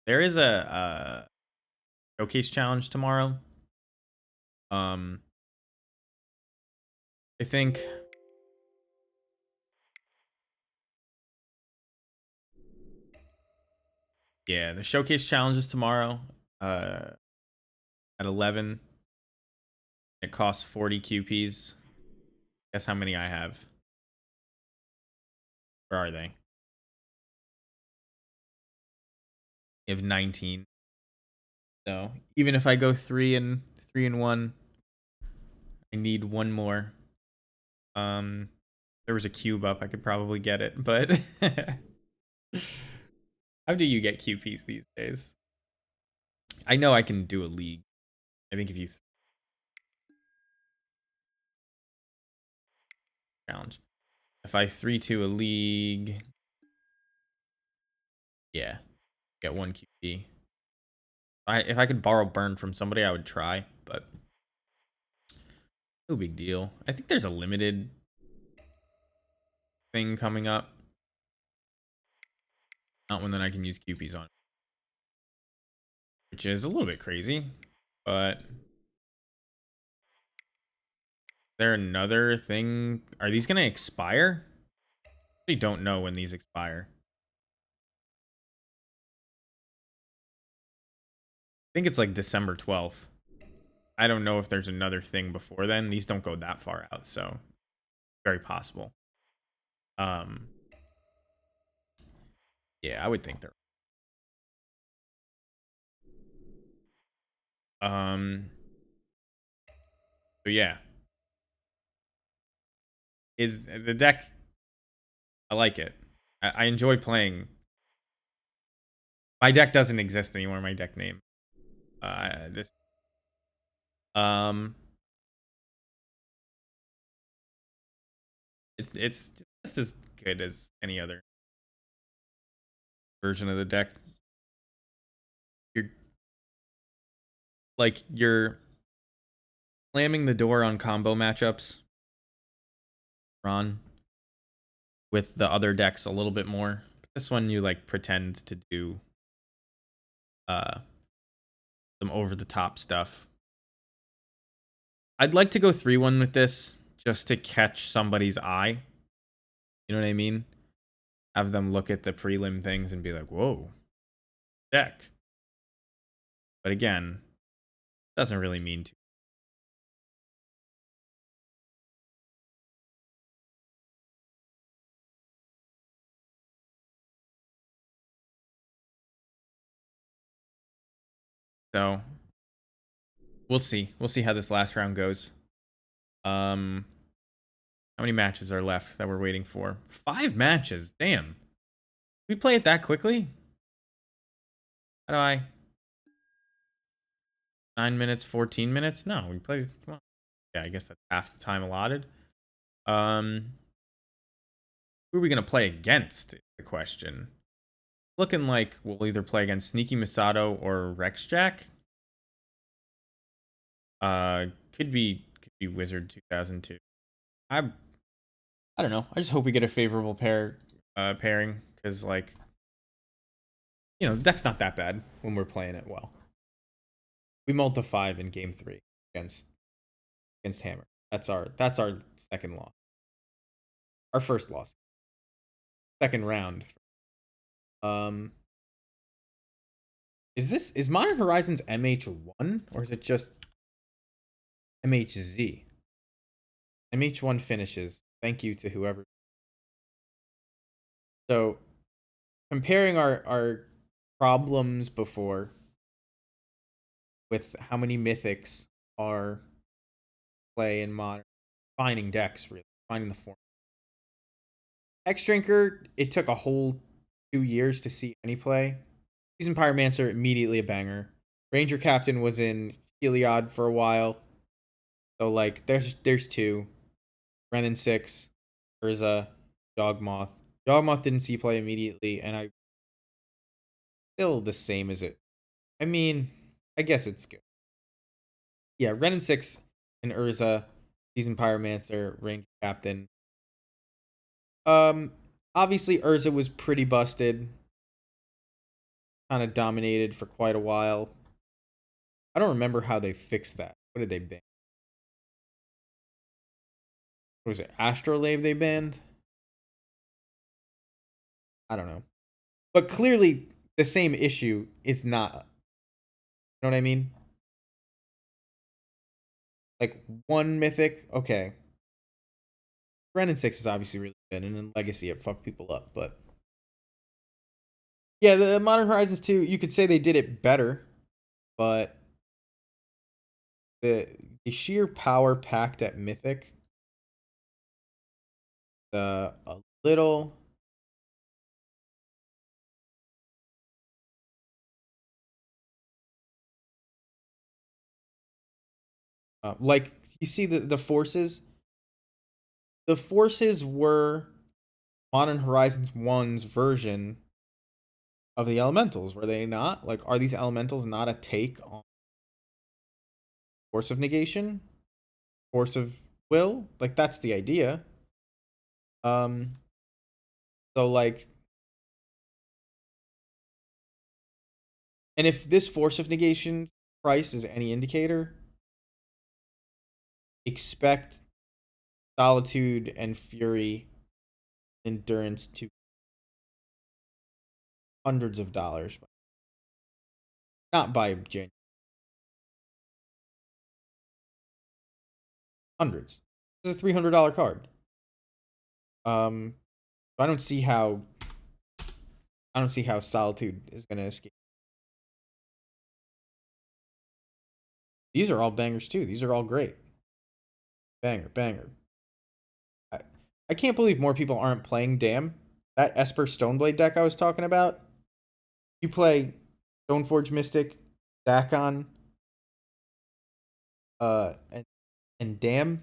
There is a showcase challenge tomorrow. I think yeah, the showcase challenge is tomorrow. At 11. It costs 40 QPs. Guess how many I have? Where are they? I have 19. So even if I go 3-1, I need one more. There was a cube up. I could probably get it, but how do you get QPs these days? I know I can do a league. I think if you challenge, if I 3-2 a league, yeah, get one QP. If I could borrow burn from somebody, I would try, but no big deal. I think there's a limited thing coming up. Not one that I can use QPs on, which is a little bit crazy, but there another thing? Are these gonna expire? I don't know when these expire. I think it's like December 12th. I don't know if there's another thing before then. These don't go that far out, so very possible. Yeah, I would think they're so yeah. Is the deck, I like it. I enjoy playing. My deck doesn't exist anymore, my deck name. This um it's just as good as any other version of the deck. You're you're slamming the door on combo matchups, Ron, with the other decks a little bit more. This one you like pretend to do uh some over the top stuff. I'd like to go 3-1 with this just to catch somebody's eye. You know what I mean? Have them look at the prelim things and be like, "Whoa, deck." But again, doesn't really mean to. So, we'll see. We'll see how this last round goes. How many matches are left that we're waiting for? 5 matches. Damn. We play it that quickly? How do I 9 minutes, 14 minutes? No, we played, well, yeah, I guess that's half the time allotted. Who are we gonna play against? Is the question. Looking like we'll either play against Sneaky Masato or Rex Jack. Could be Wizard 2002. I don't know. I just hope we get a favorable pairing, because like, the deck's not that bad when we're playing it well. We mulled to 5 in game 3 against Hammer. That's our second loss. Our first loss. Second round. Is Modern Horizons MH1 or is it just MHZ? MH1 finishes. Thank you to whoever. So comparing our problems before with how many mythics are play in modern, finding decks, really finding the form. X Drinker, it took a whole 2 years to see any play. Season Pyromancer, immediately a banger. Ranger Captain was in Heliod for a while. So like there's 2. Renin 6, Urza, Dogmoth. Dogmoth didn't see play immediately, and I still the same as it. I mean, I guess it's good. Yeah, Renin 6 and Urza, Season Pyromancer, Ranger Captain. Obviously Urza was pretty busted. Kind of dominated for quite a while. I don't remember how they fixed that. What did they ban? what was it, Astrolabe they banned? I don't know. But clearly the same issue is not, you know what I mean? Like one mythic, okay. Ren and 6 is obviously really good, and in Legacy it fucked people up, but yeah, the Modern Horizons 2, you could say they did it better, but the the sheer power packed at Mythic, a little like you see the forces. The forces were Modern Horizons 1's version of the elementals, were they not? Like, are these elementals not a take on force of negation, force of will? Like, that's the idea. Um, so like, and if this force of negation price is any indicator, expect solitude and fury endurance to hundreds of dollars, not by January, hundreds. This is a $300 card. Um, I don't see how solitude is gonna escape. These are all bangers too. These are all great. Banger, banger. I, I can't believe more people aren't playing Damn. That Esper Stoneblade deck I was talking about. You play Stoneforge Mystic, Dakon, and Damn.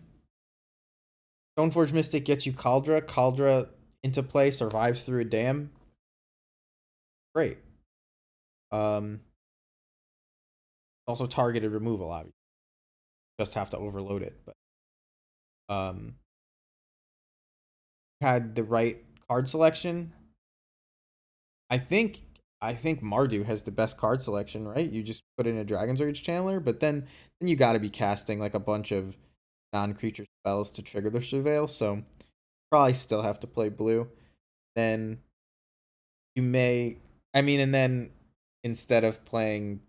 Stoneforge Mystic gets you Kaldra. Kaldra into play, survives through a Dam. Great. Also targeted removal, obviously. Just have to overload it, but had the right card selection. I think Mardu has the best card selection, right? You just put in a Dragon's Urge channeler, but then you got to be casting like a bunch of non-creature spells to trigger the surveil, so probably still have to play blue. Then you may, I mean, and then instead of playing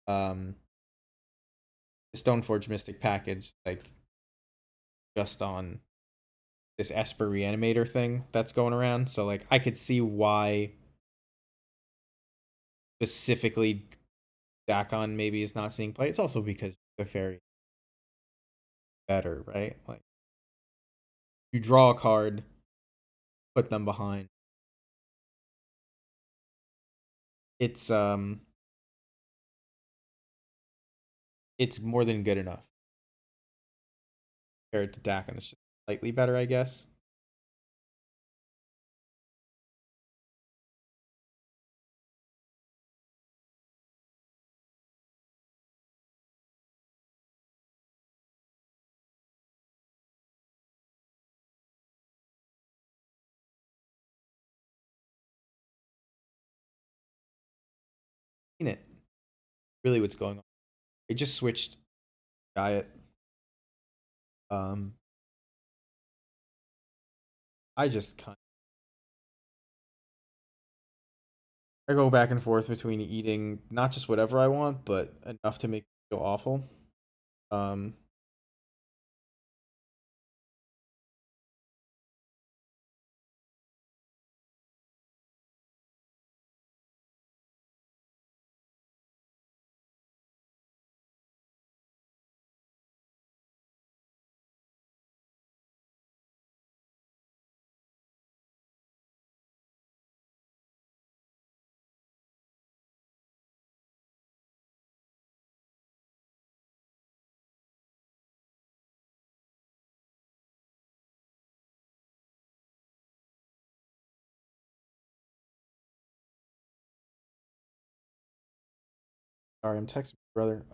um the Stoneforge Mystic package, like just on this Esper Reanimator thing that's going around, so like I could see why specifically Dakon maybe is not seeing play. It's also because the fairy better, right? Like you draw a card, put them behind. It's it's more than good enough compared to Dakon. It's just slightly better, I guess. Seen it. Really, what's going on? They just switched diet. Um, I just kind. I go back and forth between eating not just whatever I want, but enough to make me feel awful. Um, sorry, I'm texting my brother.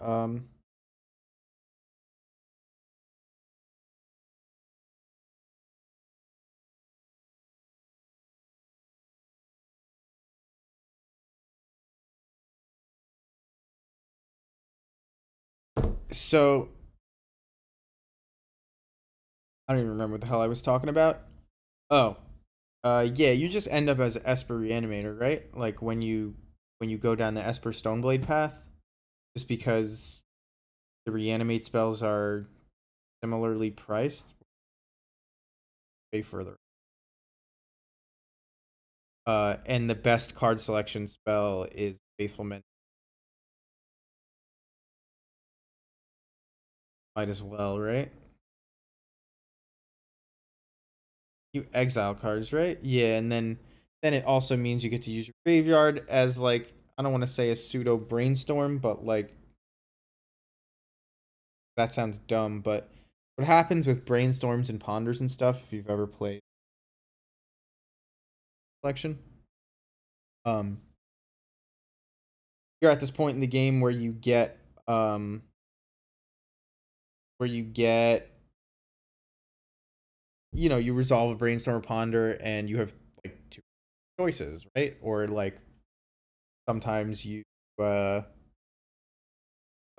So I don't even remember what the hell I was talking about. Oh, yeah, you just end up as Esper Reanimator, right? Like when you go down the Esper Stoneblade path, just because the reanimate spells are similarly priced way further. And the best card selection spell is Faithful Men. Might as well, right? You exile cards, right? Yeah, and then it also means you get to use your graveyard as like I don't want to say a pseudo brainstorm, but like that sounds dumb, but what happens with brainstorms and ponders and stuff, if you've ever played selection, um, you're at this point in the game um where you get you resolve a brainstorm or ponder and you have like two choices, right? Or like sometimes you uh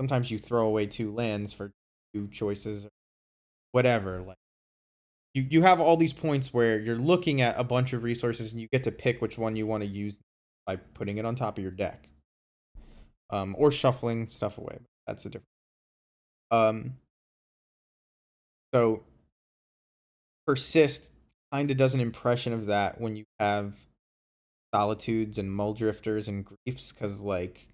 sometimes you throw away two lands for two choices or whatever. Like you have all these points where you're looking at a bunch of resources and you get to pick which one you want to use by putting it on top of your deck. Or shuffling stuff away. That's a different. Um, so persist kind of does an impression of that when you have solitudes and mull drifters and griefs, because like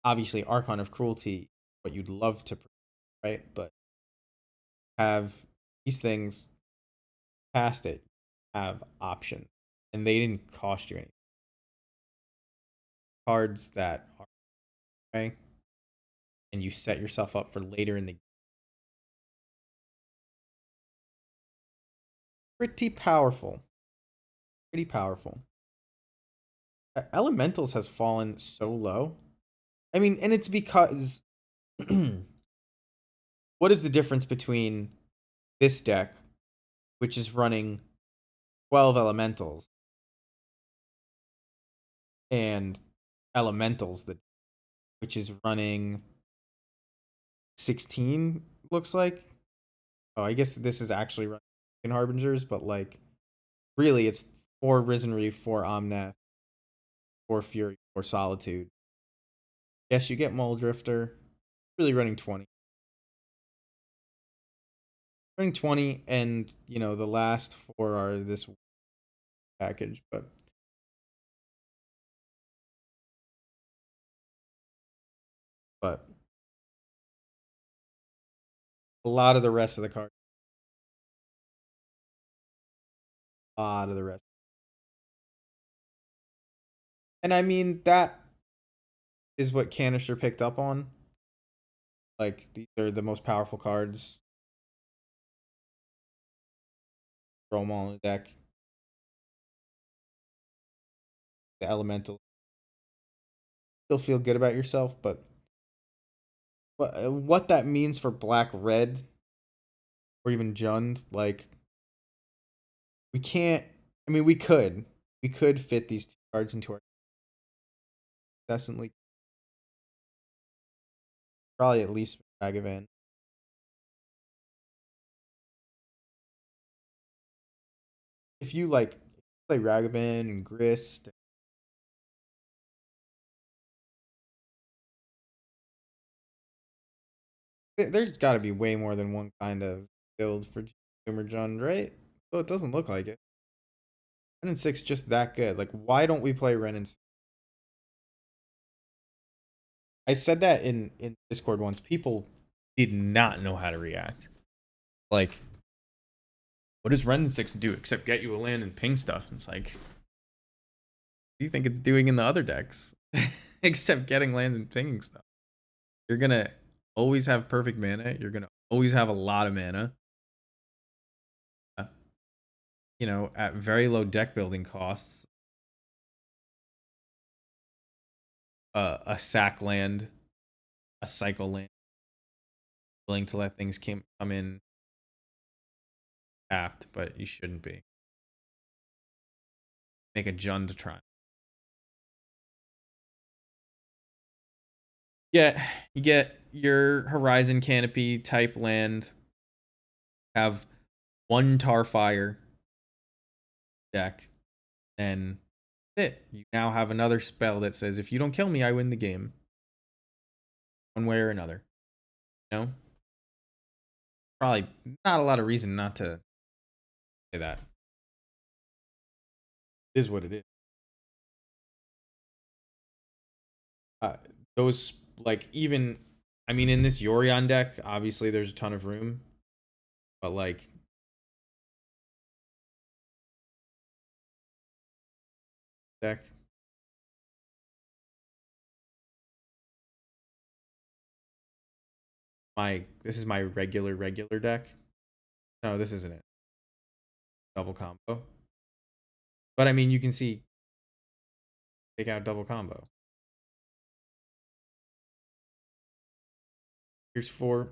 obviously Archon of Cruelty, what you'd love to, right? But have these things past it have options, and they didn't cost you any cards that are okay, and you set yourself up for later in the pretty powerful, pretty powerful. Elementals has fallen so low. I mean, and it's because what is the difference between this deck, which is running 12 elementals, and elementals that which is running 16 looks like. Oh, I guess this is actually running in Harbingers, but like really it's 4 Risen Reef, 4 Omnath, 4 Fury, 4 Solitude. Yes, you get Mull Drifter. Really running 20. Running 20, and the last 4 are this package, but a lot of the rest of the cards, a lot of the rest. And I mean that is what Canister picked up on. Like these are the most powerful cards. Throw them all in the deck. The elemental. Still feel good about yourself, but what that means for black red or even Jund, like we can't. I mean, we could fit these two cards into our incessantly. Probably at least Ragavan. If you like play Ragavan and Grist, there's got to be way more than one kind of build for Jim Jund, right? So it doesn't look like it. Ren and 6 just that good. Like, why don't we play Ren and 6? I said that in Discord once. People did not know how to react. Like, what does Ren and 6 do except get you a land and ping stuff? It's like, what do you think it's doing in the other decks? Except getting lands and pinging stuff. You're gonna always have perfect mana. You're gonna always have a lot of mana. At very low deck building costs. A sack land, a cycle land, willing to let things come in tapped, but you shouldn't be. Make a Jund try. Yeah, you get your Horizon Canopy type land have one Tarfire deck, and that's it. You now have another spell that says if you don't kill me, I win the game. One way or another. You know? Probably not a lot of reason not to say that. It is what it is. Uh, those, like, even, I mean, in this Yorion deck, obviously there's a ton of room, but like, deck. This is my regular deck. No, this isn't it. Double combo. But I mean, you can see, take out double combo. Here's four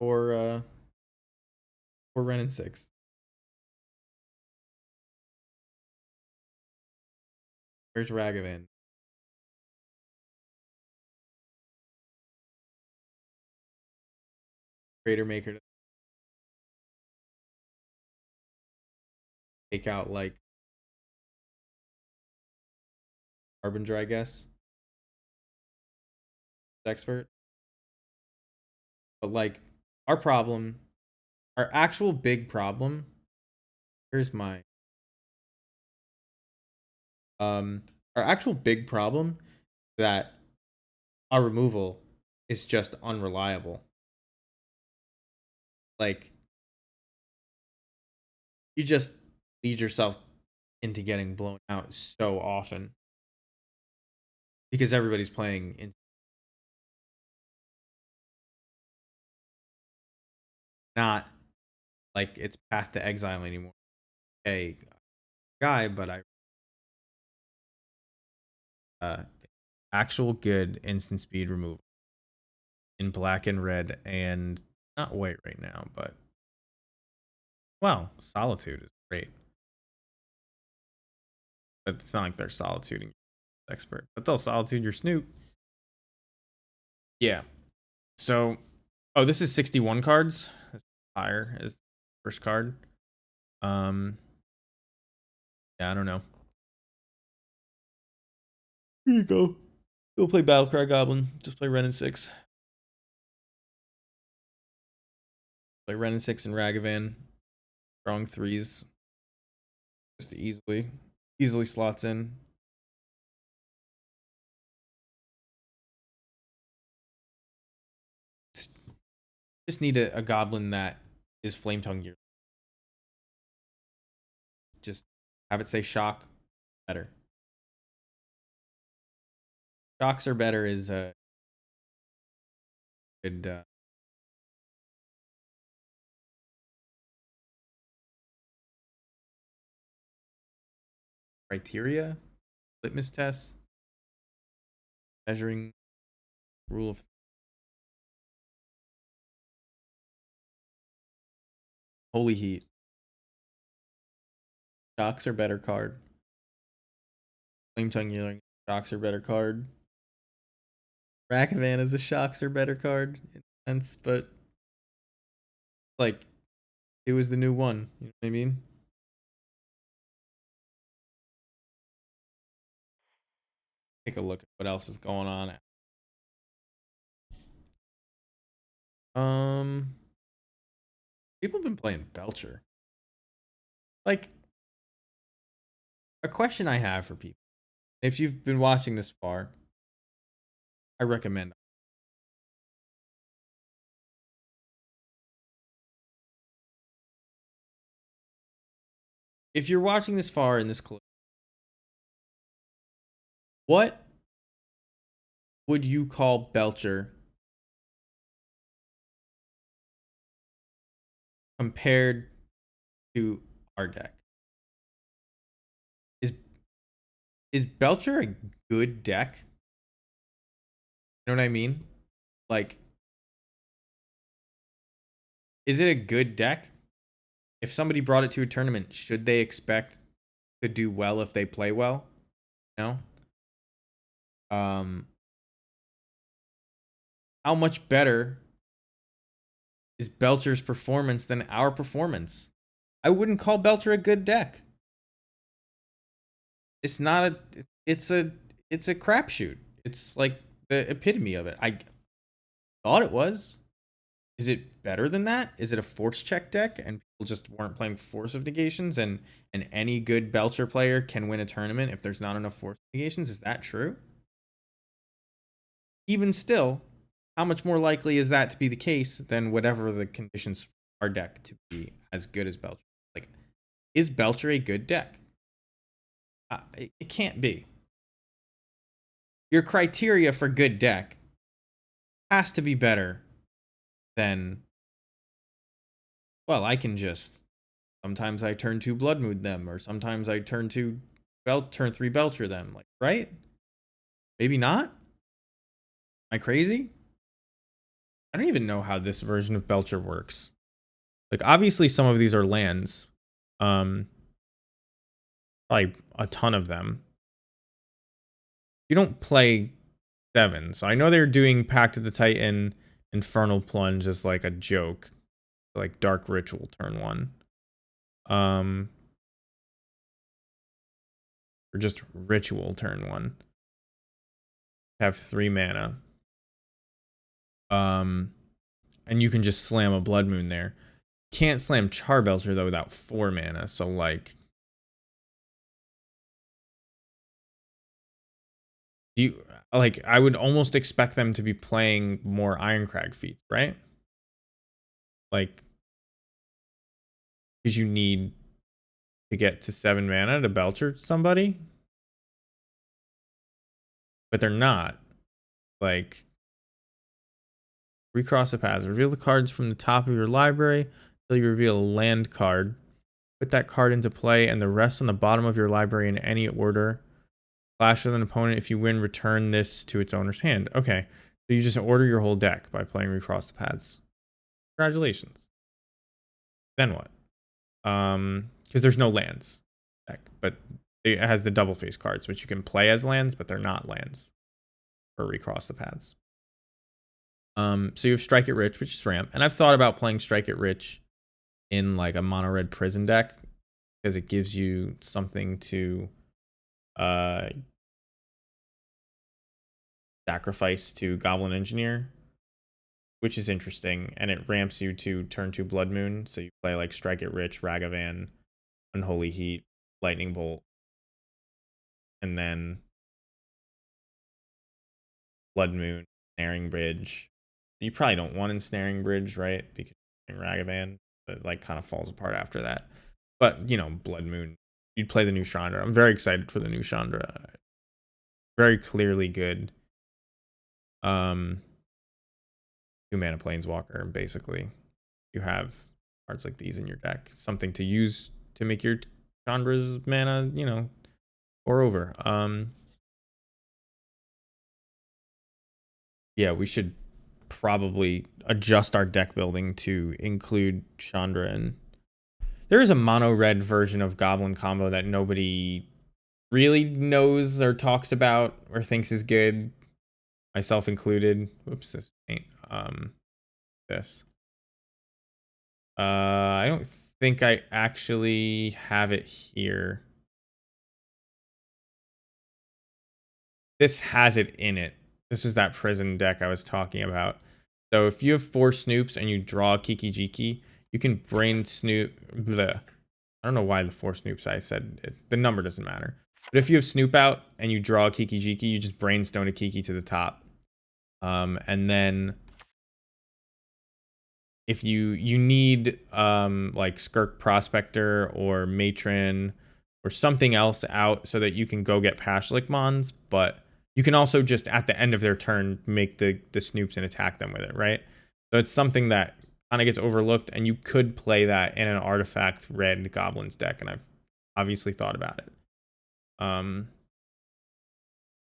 Ren and 6. Here's Ragavan. Creator Maker to take out like Harbinger, I guess. Expert. But like our actual big problem. Here's my our actual big problem that our removal is just unreliable. Like, you just lead yourself into getting blown out so often because everybody's playing in, not like it's Path to Exile anymore. Hey, guy, but actual good instant speed removal in black and red, and not white right now, but well, Solitude is great. But it's not like they're solituding expert, but they'll solitude your Snoop. Yeah. So, oh, this is 61 cards. That's higher as the first card. Yeah, I don't know. Here you go. Go play Battlecry Goblin. Just play Ren and 6. Play Ren and 6 and Ragavan. Strong 3s. Just easily slots in. Just need a goblin that is Flame Tongue Gear. Just have it say shock. Better. Shocks are better is a good criteria, litmus test, measuring rule of holy heat. Shocks are better card. Flame Tongue Healing. Shocks are better card. Ragavan is a shocks are better card in a sense, but like it was the new one. You know what I mean? Take a look at what else is going on. People have been playing Belcher. Like, a question I have for people. If you've been watching this far, I recommend. If you're watching this far in this clip, what would you call Belcher compared to our deck? Is Belcher a good deck? You know what I mean? Like, is it a good deck? If somebody brought it to a tournament, should they expect to do well if they play well? No. How much better is Belcher's performance than our performance. I wouldn't call Belcher a good deck. It's not a. It's a. It's a crapshoot. It's like the epitome of it. I thought it was. Is it better than that? Is it a force check deck and people just weren't playing force of negations and any good Belcher player can win a tournament if there's not enough force negations? Is that true? Even still, how much more likely is that to be the case than whatever the conditions for our deck to be as good as Belcher? Like, is Belcher a good deck? It can't be. Your criteria for good deck has to be better than, well, I can just, sometimes I turn 2 Blood Moon them, or sometimes I turn 3 Belcher them. Like, right? Maybe not? Am I crazy? I don't even know how this version of Belcher works. Like, obviously some of these are lands. Probably a ton of them. You don't play 7. So I know they're doing Pact of the Titan, Infernal Plunge as like a joke. Like Dark Ritual turn 1. Or just Ritual turn 1. Have 3 mana. And you can just slam a Blood Moon there. Can't slam Charbelcher though without 4 mana. So like, I would almost expect them to be playing more Ironcrag feats, right? Like, because you need to get to 7 mana to Belcher somebody, but they're not. Like, recross the paths. Reveal the cards from the top of your library until you reveal a land card. Put that card into play and the rest on the bottom of your library in any order. Clash with an opponent. If you win, return this to its owner's hand. Okay, so you just order your whole deck by playing Recross the Paths. Congratulations. Then what? Because there's no lands deck, but it has the double face cards, which you can play as lands, but they're not lands for Recross the Paths. So you have Strike It Rich, which is ramp, and I've thought about playing Strike It Rich in like a mono red prison deck because it gives you something to sacrifice to Goblin Engineer, which is interesting, and it ramps you to turn 2 Blood Moon, so you play like Strike It Rich, Ragavan, Unholy Heat, Lightning Bolt, and then Blood Moon, Snaring Bridge. You probably don't want Ensnaring Bridge, right? Because Ragavan, but like kind of falls apart after that. But, you know, Blood Moon, you'd play the new Chandra. I'm very excited for the new Chandra. Very clearly good. 2 mana Planeswalker, basically. You have cards like these in your deck. Something to use to make your Chandra's mana, you know, or over. Yeah, we should probably adjust our deck building to include Chandra. And there is a mono red version of Goblin combo that nobody really knows or talks about or thinks is good, myself included. Whoops, this ain't this. I don't think I actually have it here. This has it in it. This is that prison deck I was talking about. So if you have 4 Snoops and you draw Kiki Jiki, you can brain Snoop. Bleh. I don't know why the 4 Snoops I said it, the number doesn't matter. But if you have Snoop out and you draw Kiki Jiki, you just brainstone a Kiki to the top. And then if you need like Skirk Prospector or Matron or something else out so that you can go get Pashlik Mons, but you can also just at the end of their turn make the Snoops and attack them with it, right? So it's something that kind of gets overlooked, and you could play that in an artifact red Goblins deck, and I've obviously thought about it.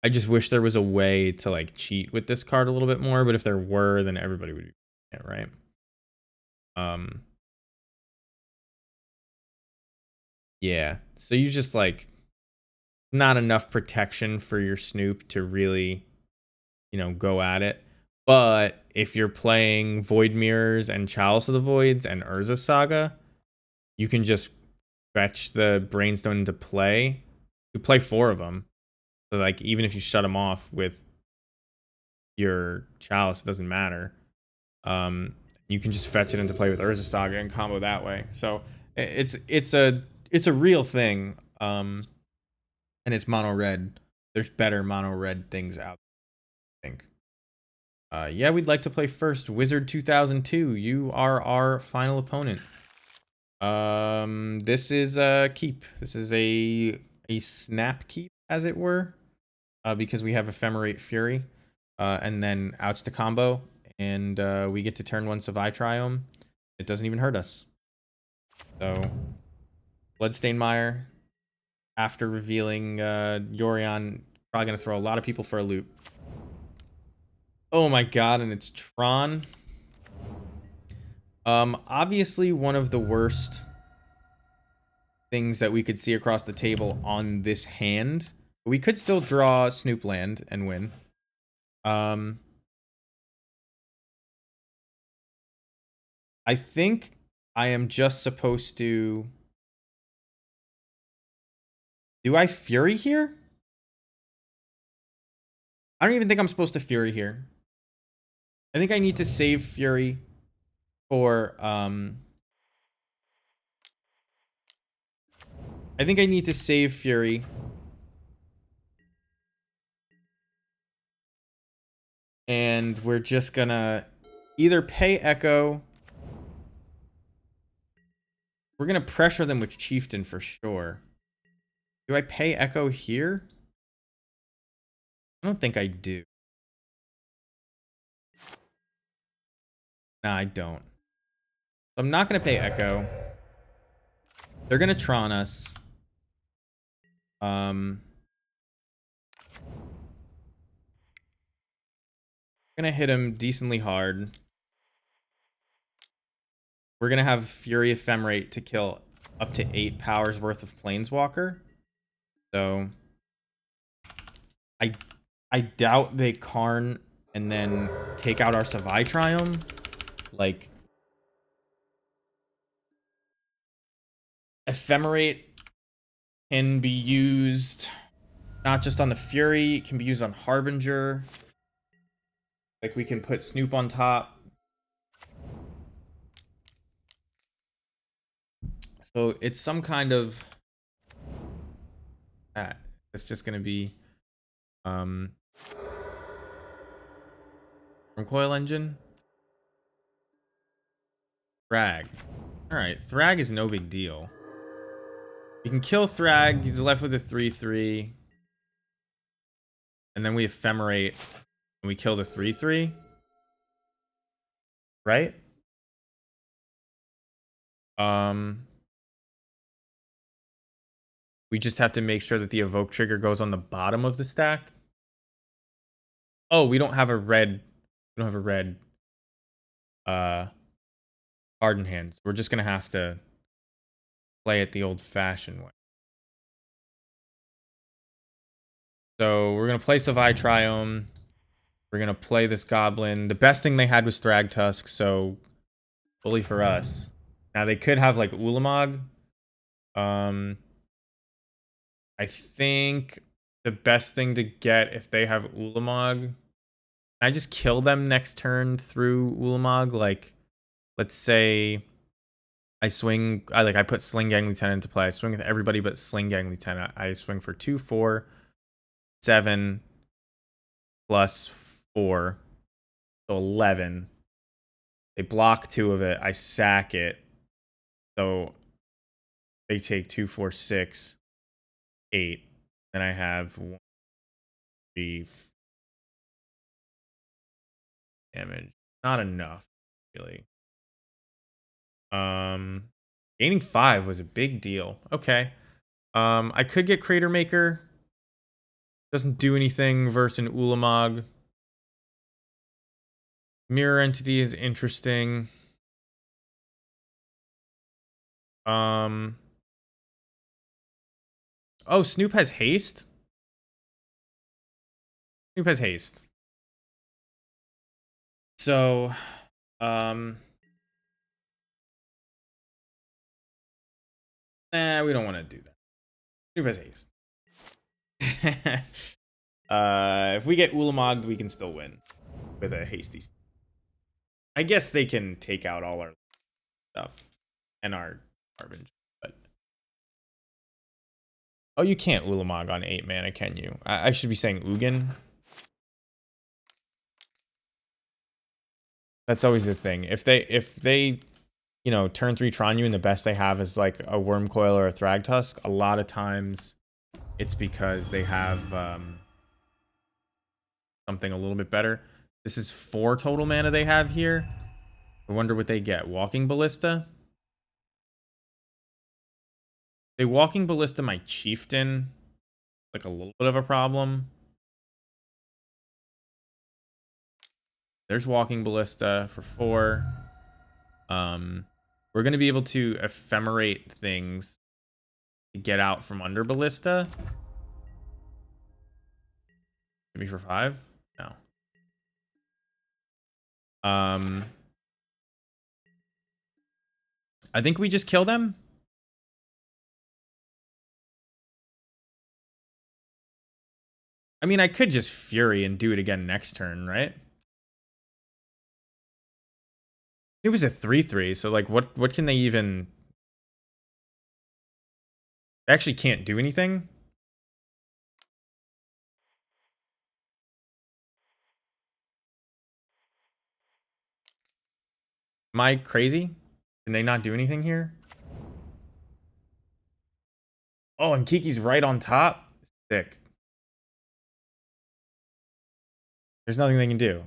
I just wish there was a way to like cheat with this card a little bit more, but if there were, then everybody would be it, right? Yeah. So you just like not enough protection for your Snoop to really, you know, go at it. But if you're playing Void Mirrors and Chalice of the Voids and Urza Saga, you can just fetch the Brainstone into play. You play 4 of them. So like even if you shut them off with your Chalice, it doesn't matter. You can just fetch it into play with Urza Saga and combo that way. So it's a real thing. And it's mono red. There's better mono red things out there, I think. Yeah, we'd like to play first. Wizard 2002. You are our final opponent. This is a keep. This is a snap keep, as it were, because we have Ephemerate Fury, and then outs to combo, and we get to turn 1 Savai Triome. It doesn't even hurt us. So, Bloodstained Mire, after revealing Yorion, probably gonna throw a lot of people for a loop. Oh my god, and it's Tron. Obviously one of the worst things that we could see across the table on this hand. We could still draw Snoop Land and win. I think I am just supposed to... Do I Fury here? I don't even think I'm supposed to Fury here. I think I need to save Fury for... I think I need to save Fury. And we're just gonna either pay Echo. We're gonna pressure them with Chieftain for sure. Do I pay Echo here? I don't think I do. Nah, I don't. I'm not gonna pay Echo. They're gonna Tron us. Gonna hit him decently hard. We're gonna have Fury Ephemerate to kill up to 8 powers worth of Planeswalker. So I doubt they Karn and then take out our Savai Triome. Like, Ephemerate can be used not just on the Fury, it can be used on Harbinger. Like, we can put Snoop on top. So it's some kind of... It's just gonna be from Coil Engine. Thrag. Alright, Thrag is no big deal. You can kill Thrag, he's left with a 3/3. And then we Ephemerate and we kill the 3/3. Right? We just have to make sure that the evoke trigger goes on the bottom of the stack. Oh, we don't have a red. We don't have a red hardened hand. So we're just gonna have to play it the old-fashioned way. So we're gonna play Savai Triome. We're gonna play this Goblin. The best thing they had was Thragtusk, so bully for us. Now they could have like Ulamog. I think the best thing to get if they have Ulamog, I just kill them next turn through Ulamog. Like, let's say I put Sling Gang Lieutenant into play. I swing with everybody but Sling Gang Lieutenant. I swing for 2, 4, 7 plus 4, so 11. They block 2 of it. I sack it, so they take 2, 4, 6, 8. Then I have 1, 3 damage. Not enough, really. Gaining 5 was a big deal. Okay. I could get Crater Maker. Doesn't do anything versus an Ulamog. Mirror Entity is interesting. Oh, Snoop has haste? Snoop has haste. So, we don't want to do that. Do best haste. If we get Ulamogged, we can still win with a hasty. I guess they can take out all our stuff and our garbage, but oh, you can't Ulamog on 8 mana, can you? I should be saying Ugin. That's always the thing. If they you know, turn 3 Tron you and the best they have is like a Worm Coil or a Thragtusk, a lot of times it's because they have something a little bit better. This is 4 total mana they have here. I wonder what they get. Walking Ballista? They Walking Ballista my Chieftain, like a little bit of a problem. There's Walking Ballista for 4. We're going to be able to ephemerate things to get out from under Ballista. Maybe for 5? No. I think we just kill them. I mean, I could just Fury and do it again next turn, right? It was a 3/3, so like what can they even... They actually can't do anything. Am I crazy? Can they not do anything here? Oh, and Kiki's right on top? Sick. There's nothing they can do.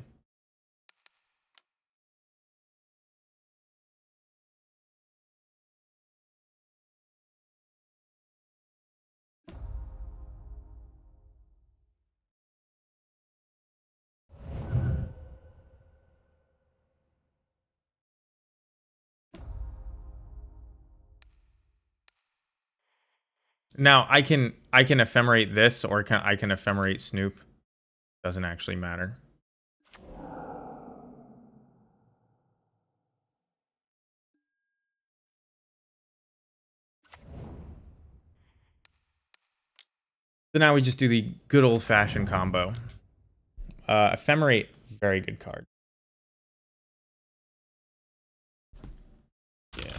Now, I can ephemerate this, or I can ephemerate Snoop. Doesn't actually matter. So now we just do the good old-fashioned combo. Ephemerate, very good card. Yeah.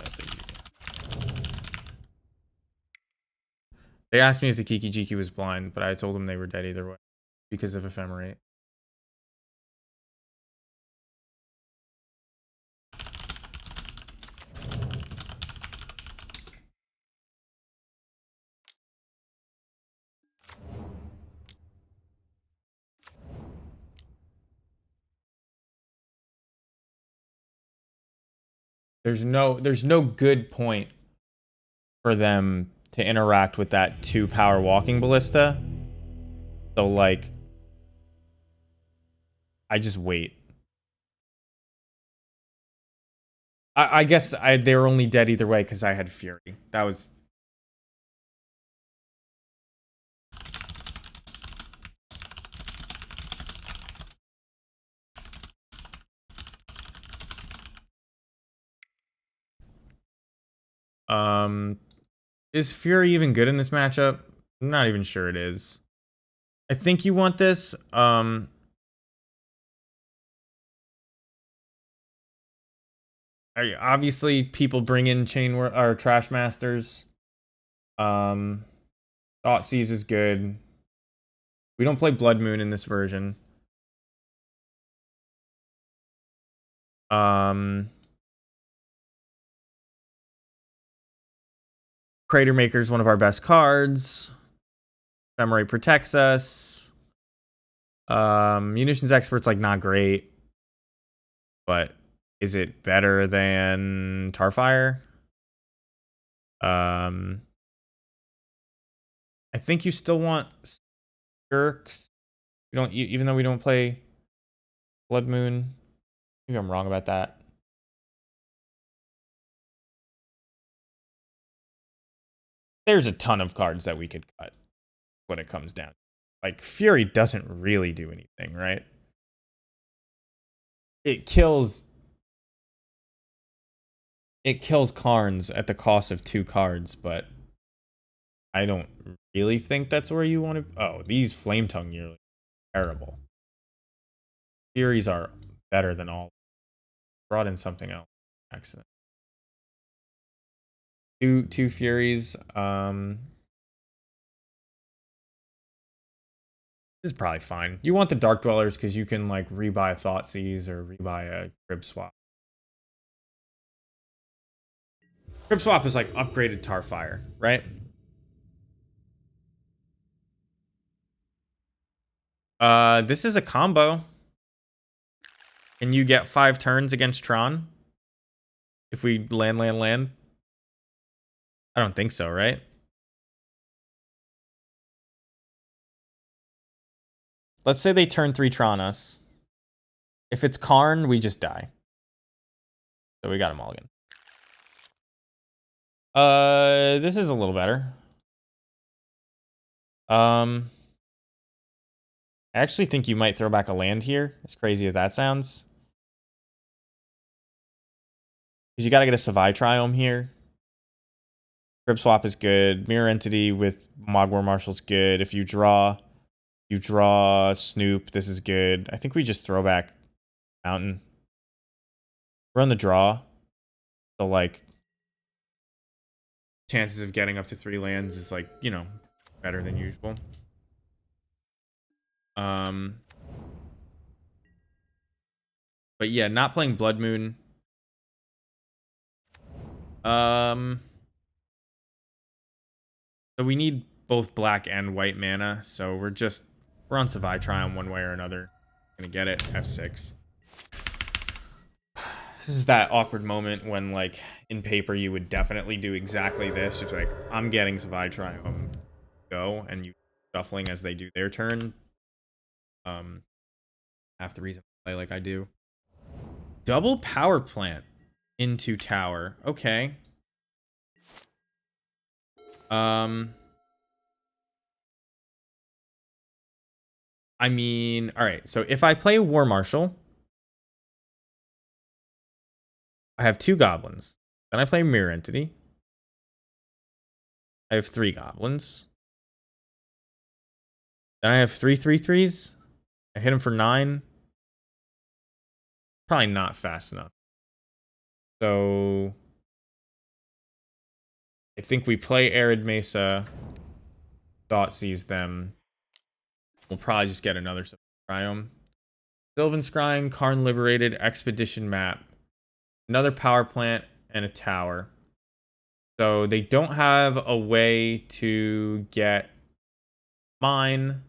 They asked me if the Kiki Jiki was blind, but I told them they were dead either way because of Ephemerate. There's no good point for them to interact with that 2-power Walking Ballista. So like, I just wait. I guess they were only dead either way because I had Fury. That was... Is Fury even good in this matchup? I'm not even sure it is. I think you want this. Obviously, people bring in or Trash Masters. Thoughtseize is good. We don't play Blood Moon in this version. Crater Maker is one of our best cards. Ephemerate protects us. Munitions Expert's like not great, but is it better than Tarfire? I think you still want Skirks. We don't, even though we don't play Blood Moon. Maybe I'm wrong about that. There's a ton of cards that we could cut when it comes down. Like, Fury doesn't really do anything, right? it kills Karns at the cost of 2 cards, but I don't really think that's where you want to. Oh, these Flame Tongue are terrible. Furies are better than all. Brought in something else. Accident. Two Furies. This is probably fine. You want the Dark Dwellers because you can like rebuy a Thoughtseize or rebuy a Crib Swap. Crib Swap is like upgraded Tarfire, right? This is a combo. Can you get 5 turns against Tron? If we land. I don't think so, right? Let's say they turn 3 Tron us. If it's Karn, we just die. So we got him all again. This is a little better. I actually think you might throw back a land here, as crazy as that sounds. Because you got to get a Savai Triome here. Crib Swap is good. Mirror Entity with Mogwar Marshal's good. If you draw Snoop, this is good. I think we just throw back Mountain. We're on the draw. So, like, chances of getting up to 3 lands is, like, you know, better than usual. But yeah, not playing Blood Moon. So we need both black and white mana. So we're on Savai Triumph one way or another. Gonna get it. F6. This is that awkward moment when, like, in paper you would definitely do exactly this. Just like, I'm getting Savai Triumph, go, and you shuffling as they do their turn. Half the reason I play like I do. Double Power Plant into tower. Okay. I mean, all right. So if I play War Marshal, I have 2 goblins. Then I play Mirror Entity. I have 3 goblins. Then I have 3/3/3s. I hit him for 9. Probably not fast enough. So I think we play Arid Mesa. Thoughtseize them. We'll probably just get another Triome. Sylvan Scrying, Karn Liberated, Expedition Map. Another power plant and a tower. So they don't have a way to get mine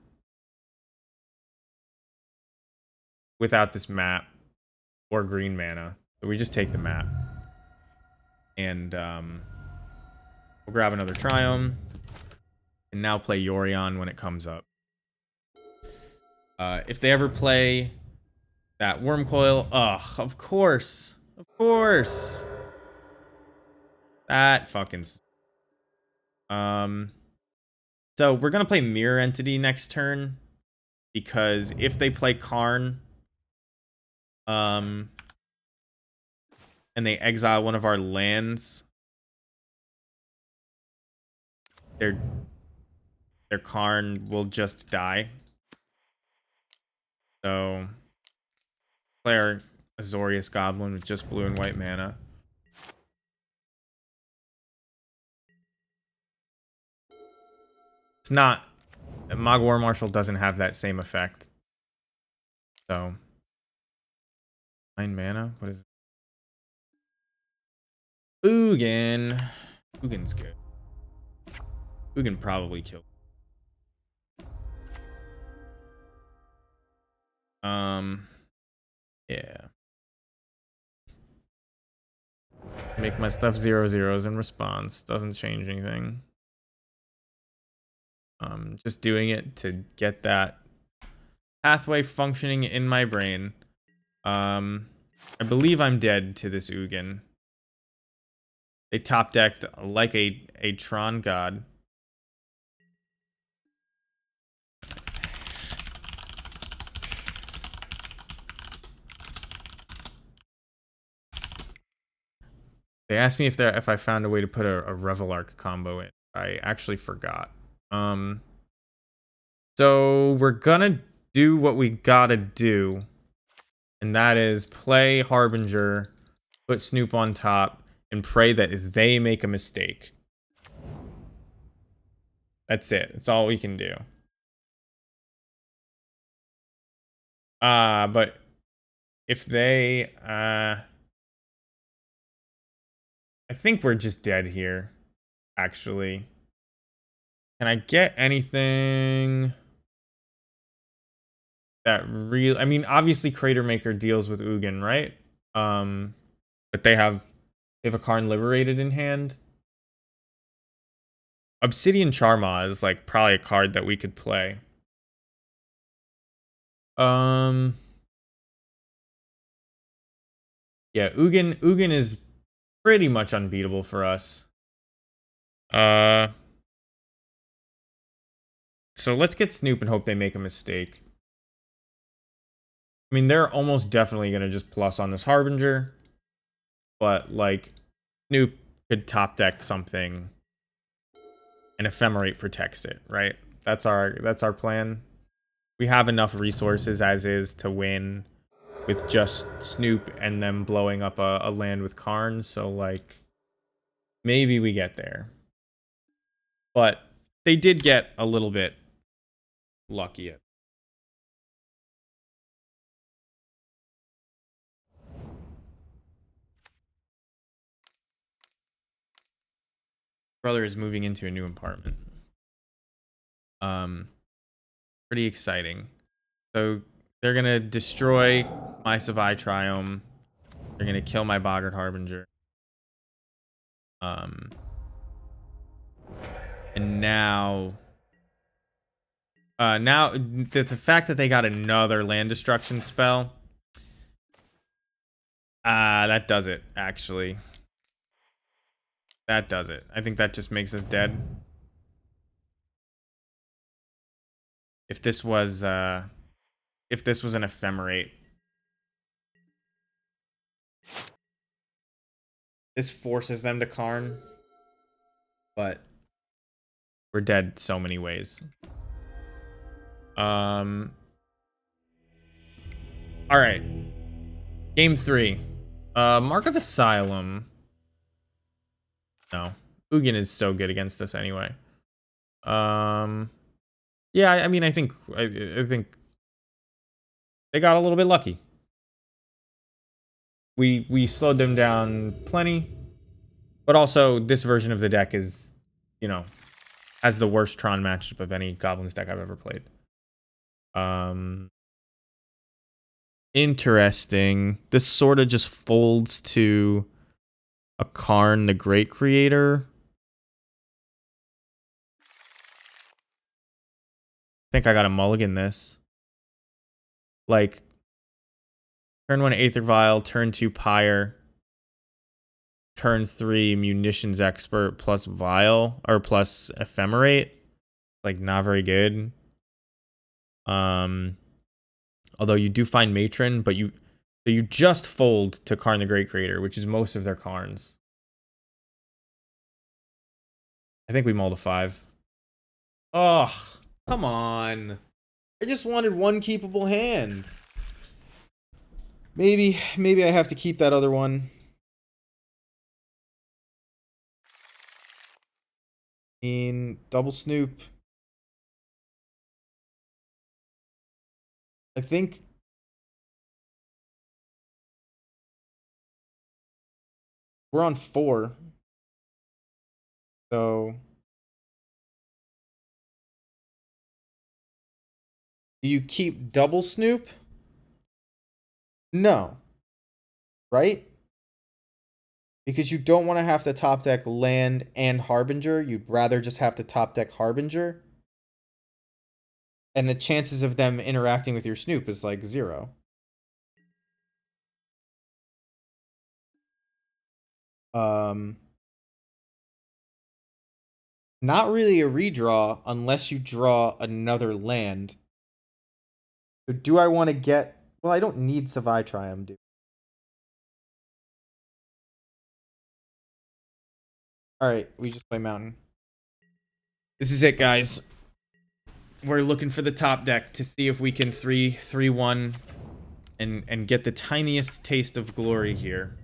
without this map or green mana. So we just take the map. And we'll grab another Triome. And now play Yorion when it comes up. If they ever play that Worm Coil, of course. Of course. That fucking... So we're gonna play Mirror Entity next turn. Because if they play Karn, and they exile one of our lands, their Karn will just die. So play our Azorius Goblin with just blue and white mana. It's not... Mogwar Marshal doesn't have that same effect. So 9 mana? What is it? Ugin. Ugin's good. Ugin probably killed. Yeah. Make my stuff 0/0s in response. Doesn't change anything. Just doing it to get that pathway functioning in my brain. I believe I'm dead to this Ugin. They top decked like a Tron god. They asked me if I found a way to put a Revelark combo in. I actually forgot. So we're gonna do what we gotta do, and that is play Harbinger, put Snoop on top, and pray that they make a mistake. That's it. That's all we can do. But if they, I think we're just dead here, actually. Can I get anything that I mean, obviously Crater Maker deals with Ugin, right? But they have a Karn Liberated in hand. Obsidian Charma is like probably a card that we could play. Yeah, Ugin is pretty much unbeatable for us. So let's get Snoop and hope they make a mistake. I mean, they're almost definitely gonna just plus on this Harbinger, but like Snoop could top deck something, and Ephemerate protects it, right? That's our plan. We have enough resources as is to win with just Snoop and them blowing up a land with Karn, so like maybe we get there. But they did get a little bit lucky. Brother is moving into a new apartment. Pretty exciting. So they're gonna destroy my Savai Triome. They're gonna kill my Boggart Harbinger. And now the fact that they got another land destruction spell, that does it, actually. That does it. I think that just makes us dead. If this was an Ephemerate, this forces them to Karn, but we're dead so many ways. All right. Game 3. Mark of Asylum. No. Ugin is so good against us anyway. Yeah, I mean, I think they got a little bit lucky. We slowed them down plenty, but also this version of the deck is, you know, has the worst Tron matchup of any Goblins deck I've ever played. Interesting. This sort of just folds to a Karn the Great Creator. I think I got a mulligan this. Like, turn 1 Aether Vial, turn 2 Pyre, turn 3 Munitions Expert plus Vial, or plus Ephemerate. Like, not very good. Although you do find Matron, but you just fold to Karn the Great Creator, which is most of their Karns. I think we mulled a 5. Oh, come on. I just wanted one keepable hand. Maybe I have to keep that other one. Double Snoop. I think we're on 4. So do you keep double Snoop? No. Right? Because you don't want to have to top deck land and Harbinger. You'd rather just have to top deck Harbinger. And the chances of them interacting with your Snoop is like 0. Not really a redraw unless you draw another land. So do I want to get... Well, I don't need Savai Triumph, dude. All right, we just play mountain. This is it, guys. We're looking for the top deck to see if we can 3-1 and get the tiniest taste of glory here.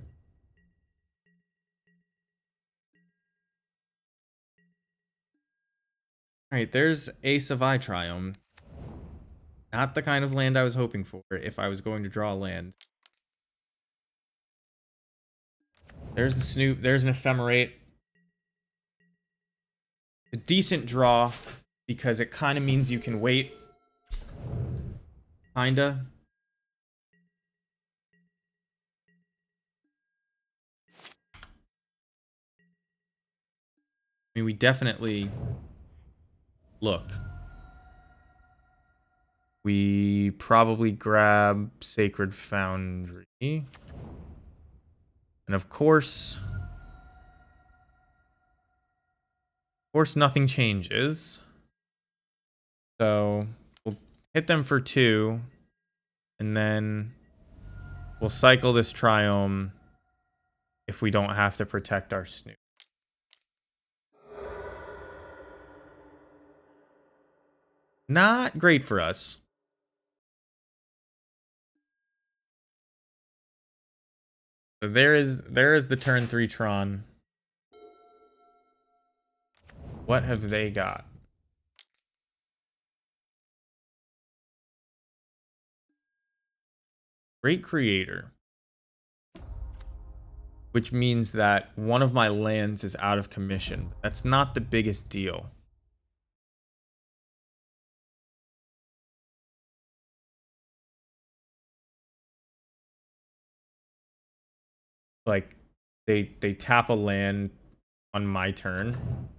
All right, there's Ace of Triome. Not the kind of land I was hoping for if I was going to draw a land. There's the Snoop. There's an Ephemerate. A decent draw because it kind of means you can wait. Kinda. I mean, we definitely look. We probably grab Sacred Foundry. And of course, nothing changes. So we'll hit them for 2. And then we'll cycle this Triome if we don't have to protect our Snoop. Not great for us. So there is the turn 3 Tron. What have they got? Great Creator. Which means that one of my lands is out of commission. That's not the biggest deal. Like, they tap a land on my turn.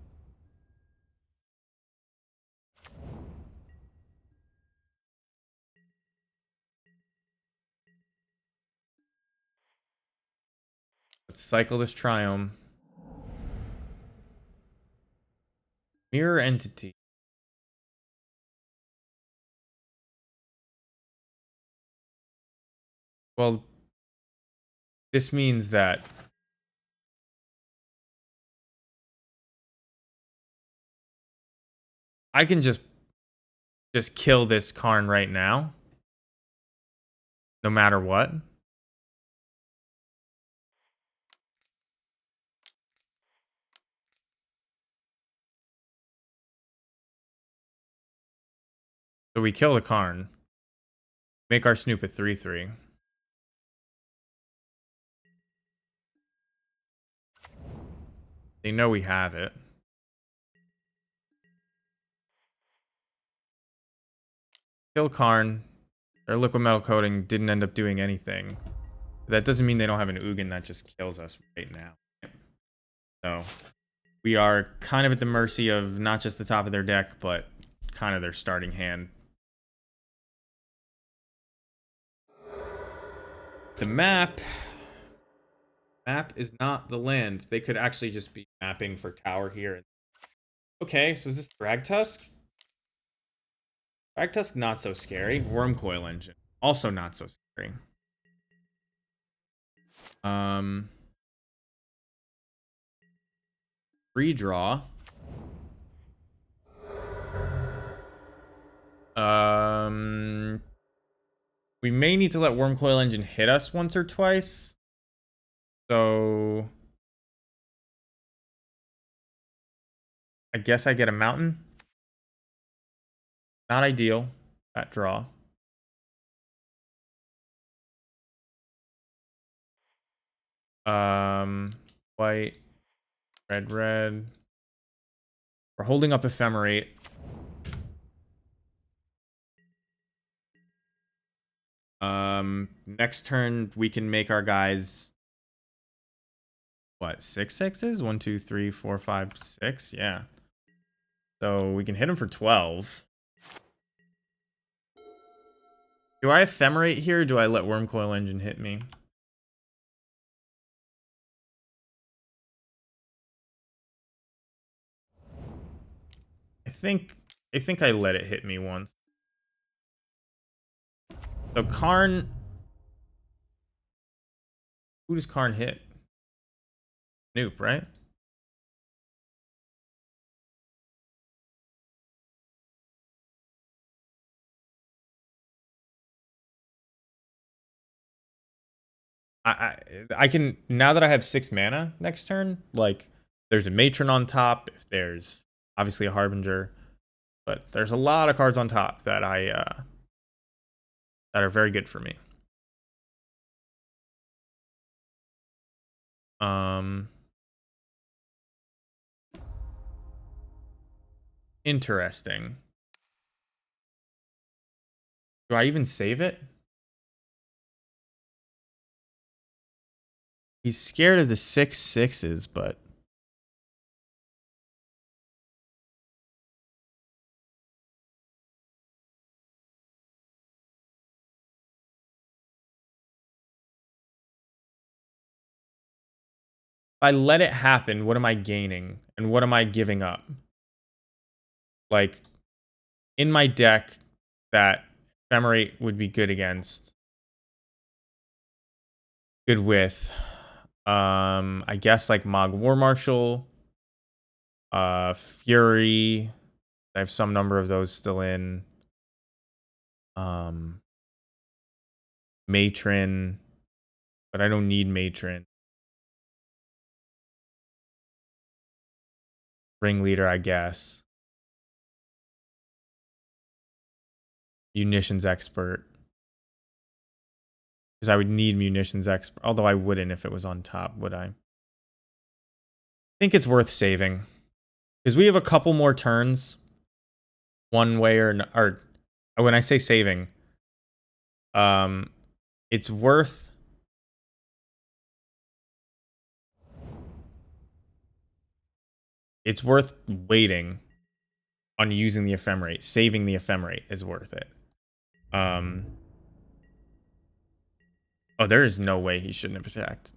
Let's cycle this Triome. Mirror Entity. Well, this means that I can just kill this Karn right now. No matter what. So we kill the Karn. Make our Snoop a 3/3. They know we have it. Kill Karn. Their liquid metal coating didn't end up doing anything. That doesn't mean they don't have an Ugin that just kills us right now. So we are kind of at the mercy of not just the top of their deck, but kind of their starting hand. The map is not the land. They could actually just be mapping for tower here. Okay, so is this Thragtusk? Thragtusk, not so scary. Wormcoil Engine, also not so scary. Redraw. We may need to let Wormcoil Engine hit us once or twice. So I guess I get a mountain. Not ideal, that draw. White, red. We're holding up Ephemerate. Next turn we can make our guys what, 6/6s? 1, 2, 3, 4, 5, 6. Yeah. So we can hit him for 12. Do I Ephemerate here or do I let Wormcoil Engine hit me? I think I let it hit me once. So Karn. Who does Karn hit? Snoop, right? I can, now that I have 6 mana next turn, like there's a matron on top, if there's obviously a harbinger, but there's a lot of cards on top that that are very good for me. Interesting. Do I even save it? He's scared of the 6/6s, but if I let it happen, what am I gaining? And what am I giving up? Like, in my deck, that Ephemerate would be good against. Good with. I guess like Mog War Marshal, Fury. I have some number of those still in. Matron, but I don't need Matron. Ringleader, I guess. Munitions Expert. Because I would need Munitions Expert. Although I wouldn't if it was on top, would I? I think it's worth saving. Because we have a couple more turns. One way or when I say saving, it's worth. It's worth waiting on using the Ephemerate. Saving the Ephemerate is worth it. Oh, there is no way he shouldn't have attacked.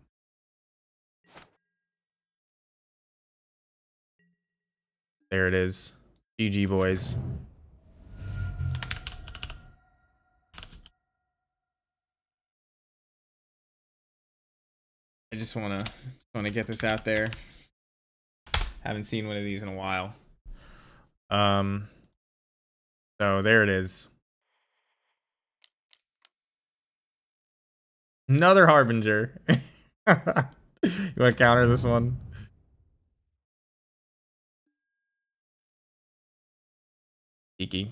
There it is. GG, boys. I just wanna get this out there. Haven't seen one of these in a while. So there it is. Another Harbinger. You want to counter this one? Geeky.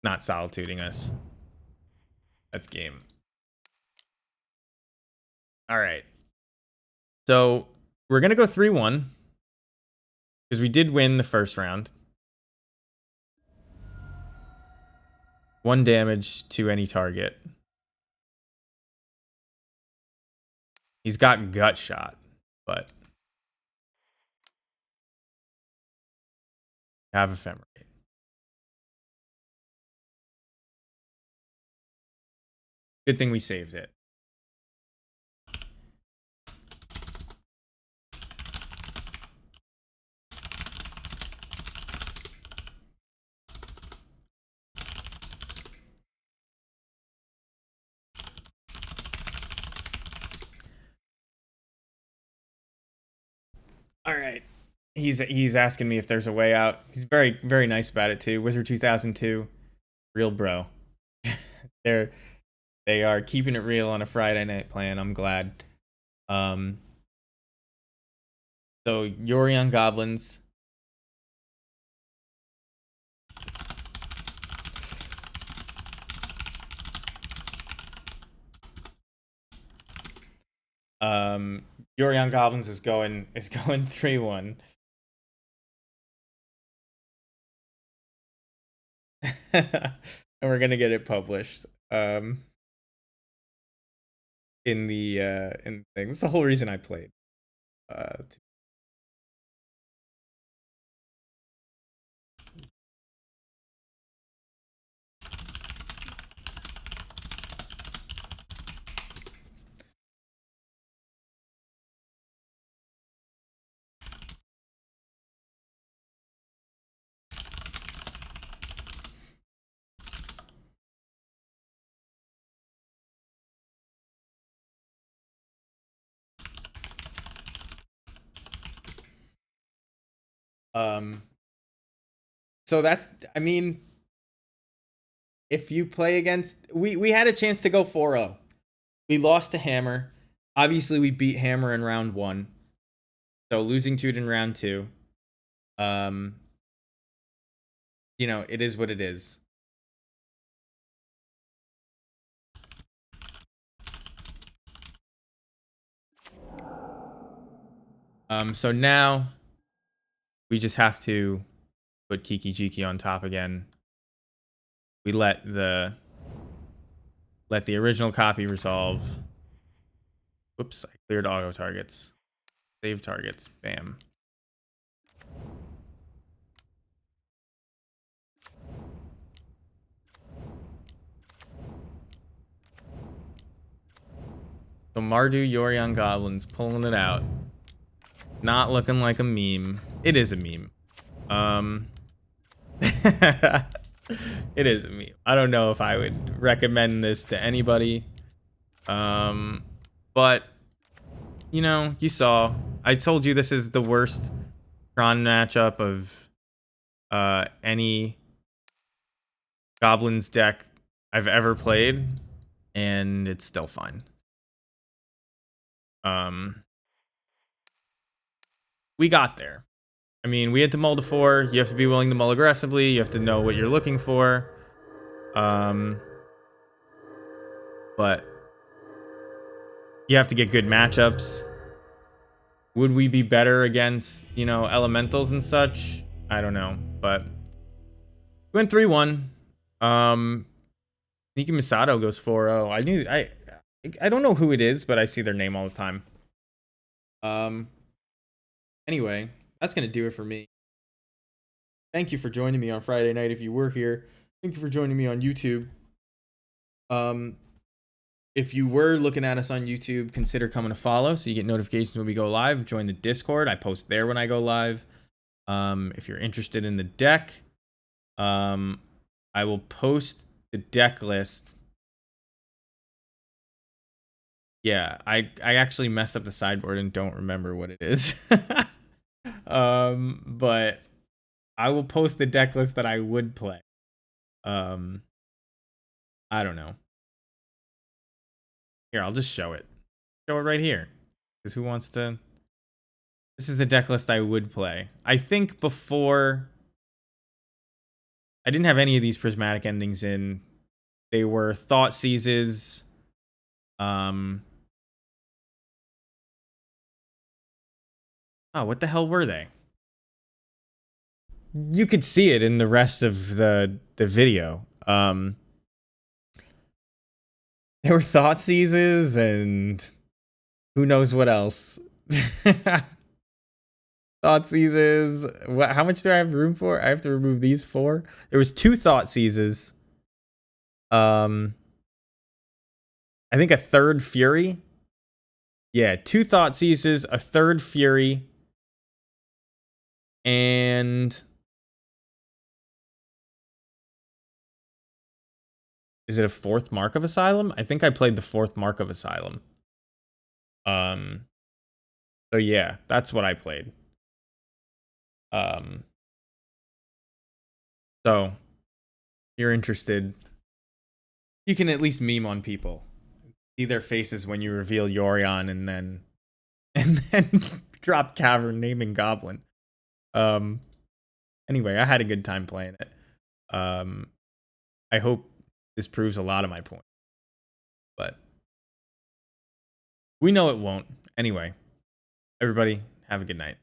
Not solituding us. That's game. All right. So we're going to go 3-1. Because we did win the first round. 1 damage to any target. He's got gut shot, but have Ephemerate. Good thing we saved it. All right. He's asking me if there's a way out. He's very, very nice about it too. Wizard 2002, real bro. They are keeping it real on a Friday night plan. I'm glad. So Yuri on Goblins. Yuri on Goblins is going 3-1. And we're gonna get it published. In the thing. That's the whole reason I played. So that's, I mean, if you play against, we had a chance to go 4-0. We lost to Hammer. Obviously, we beat Hammer in round 1. So losing to it in round 2. You know, it is what it is. So now we just have to put Kiki Jiki on top again. We let the original copy resolve. Whoops, I cleared auto targets. Save targets. Bam. So Mardu Yorion Goblins pulling it out. Not looking like a meme. It is a meme. It is a meme. I don't know if I would recommend this to anybody. But you know, you saw. I told you this is the worst Tron matchup of any Goblins deck I've ever played, and it's still fine. We got there. I mean, we had to mull to 4. You have to be willing to mull aggressively. You have to know what you're looking for. But you have to get good matchups. Would we be better against, you know, elementals and such? I don't know, but we went 3-1. Niki Misato goes 4-0. I don't know who it is, but I see their name all the time. Anyway, that's gonna do it for me. Thank you for joining me on Friday night if you were here. Thank you for joining me on YouTube. If you were looking at us on YouTube, consider coming to follow so you get notifications when we go live. Join the Discord. I post there when I go live. If you're interested in the deck, I will post the deck list. Yeah, I actually messed up the sideboard and don't remember what it is. But I will post the deck list that I would play. I don't know. Here, I'll just show it. Show it right here. Because who wants to... This is the deck list I would play. I think before... I didn't have any of these prismatic endings in. They were Thought Seizes. Oh, what the hell were they? You could see it in the rest of the video. There were Thought Seizes and who knows what else. Thought Seizes. How much do I have room for? I have to remove these 4. There was 2 Thought Seizes. I think a 3rd Fury. Yeah, 2 Thought Seizes, a 3rd Fury, and is it a 4th Mark of Asylum? I think I played the 4th Mark of Asylum. So yeah, that's what I played. So if you're interested, you can at least meme on people. See their faces when you reveal Yorion and then drop Cavern naming Goblin. Anyway, I had a good time playing it. I hope this proves a lot of my point. But we know it won't. Anyway, everybody, have a good night.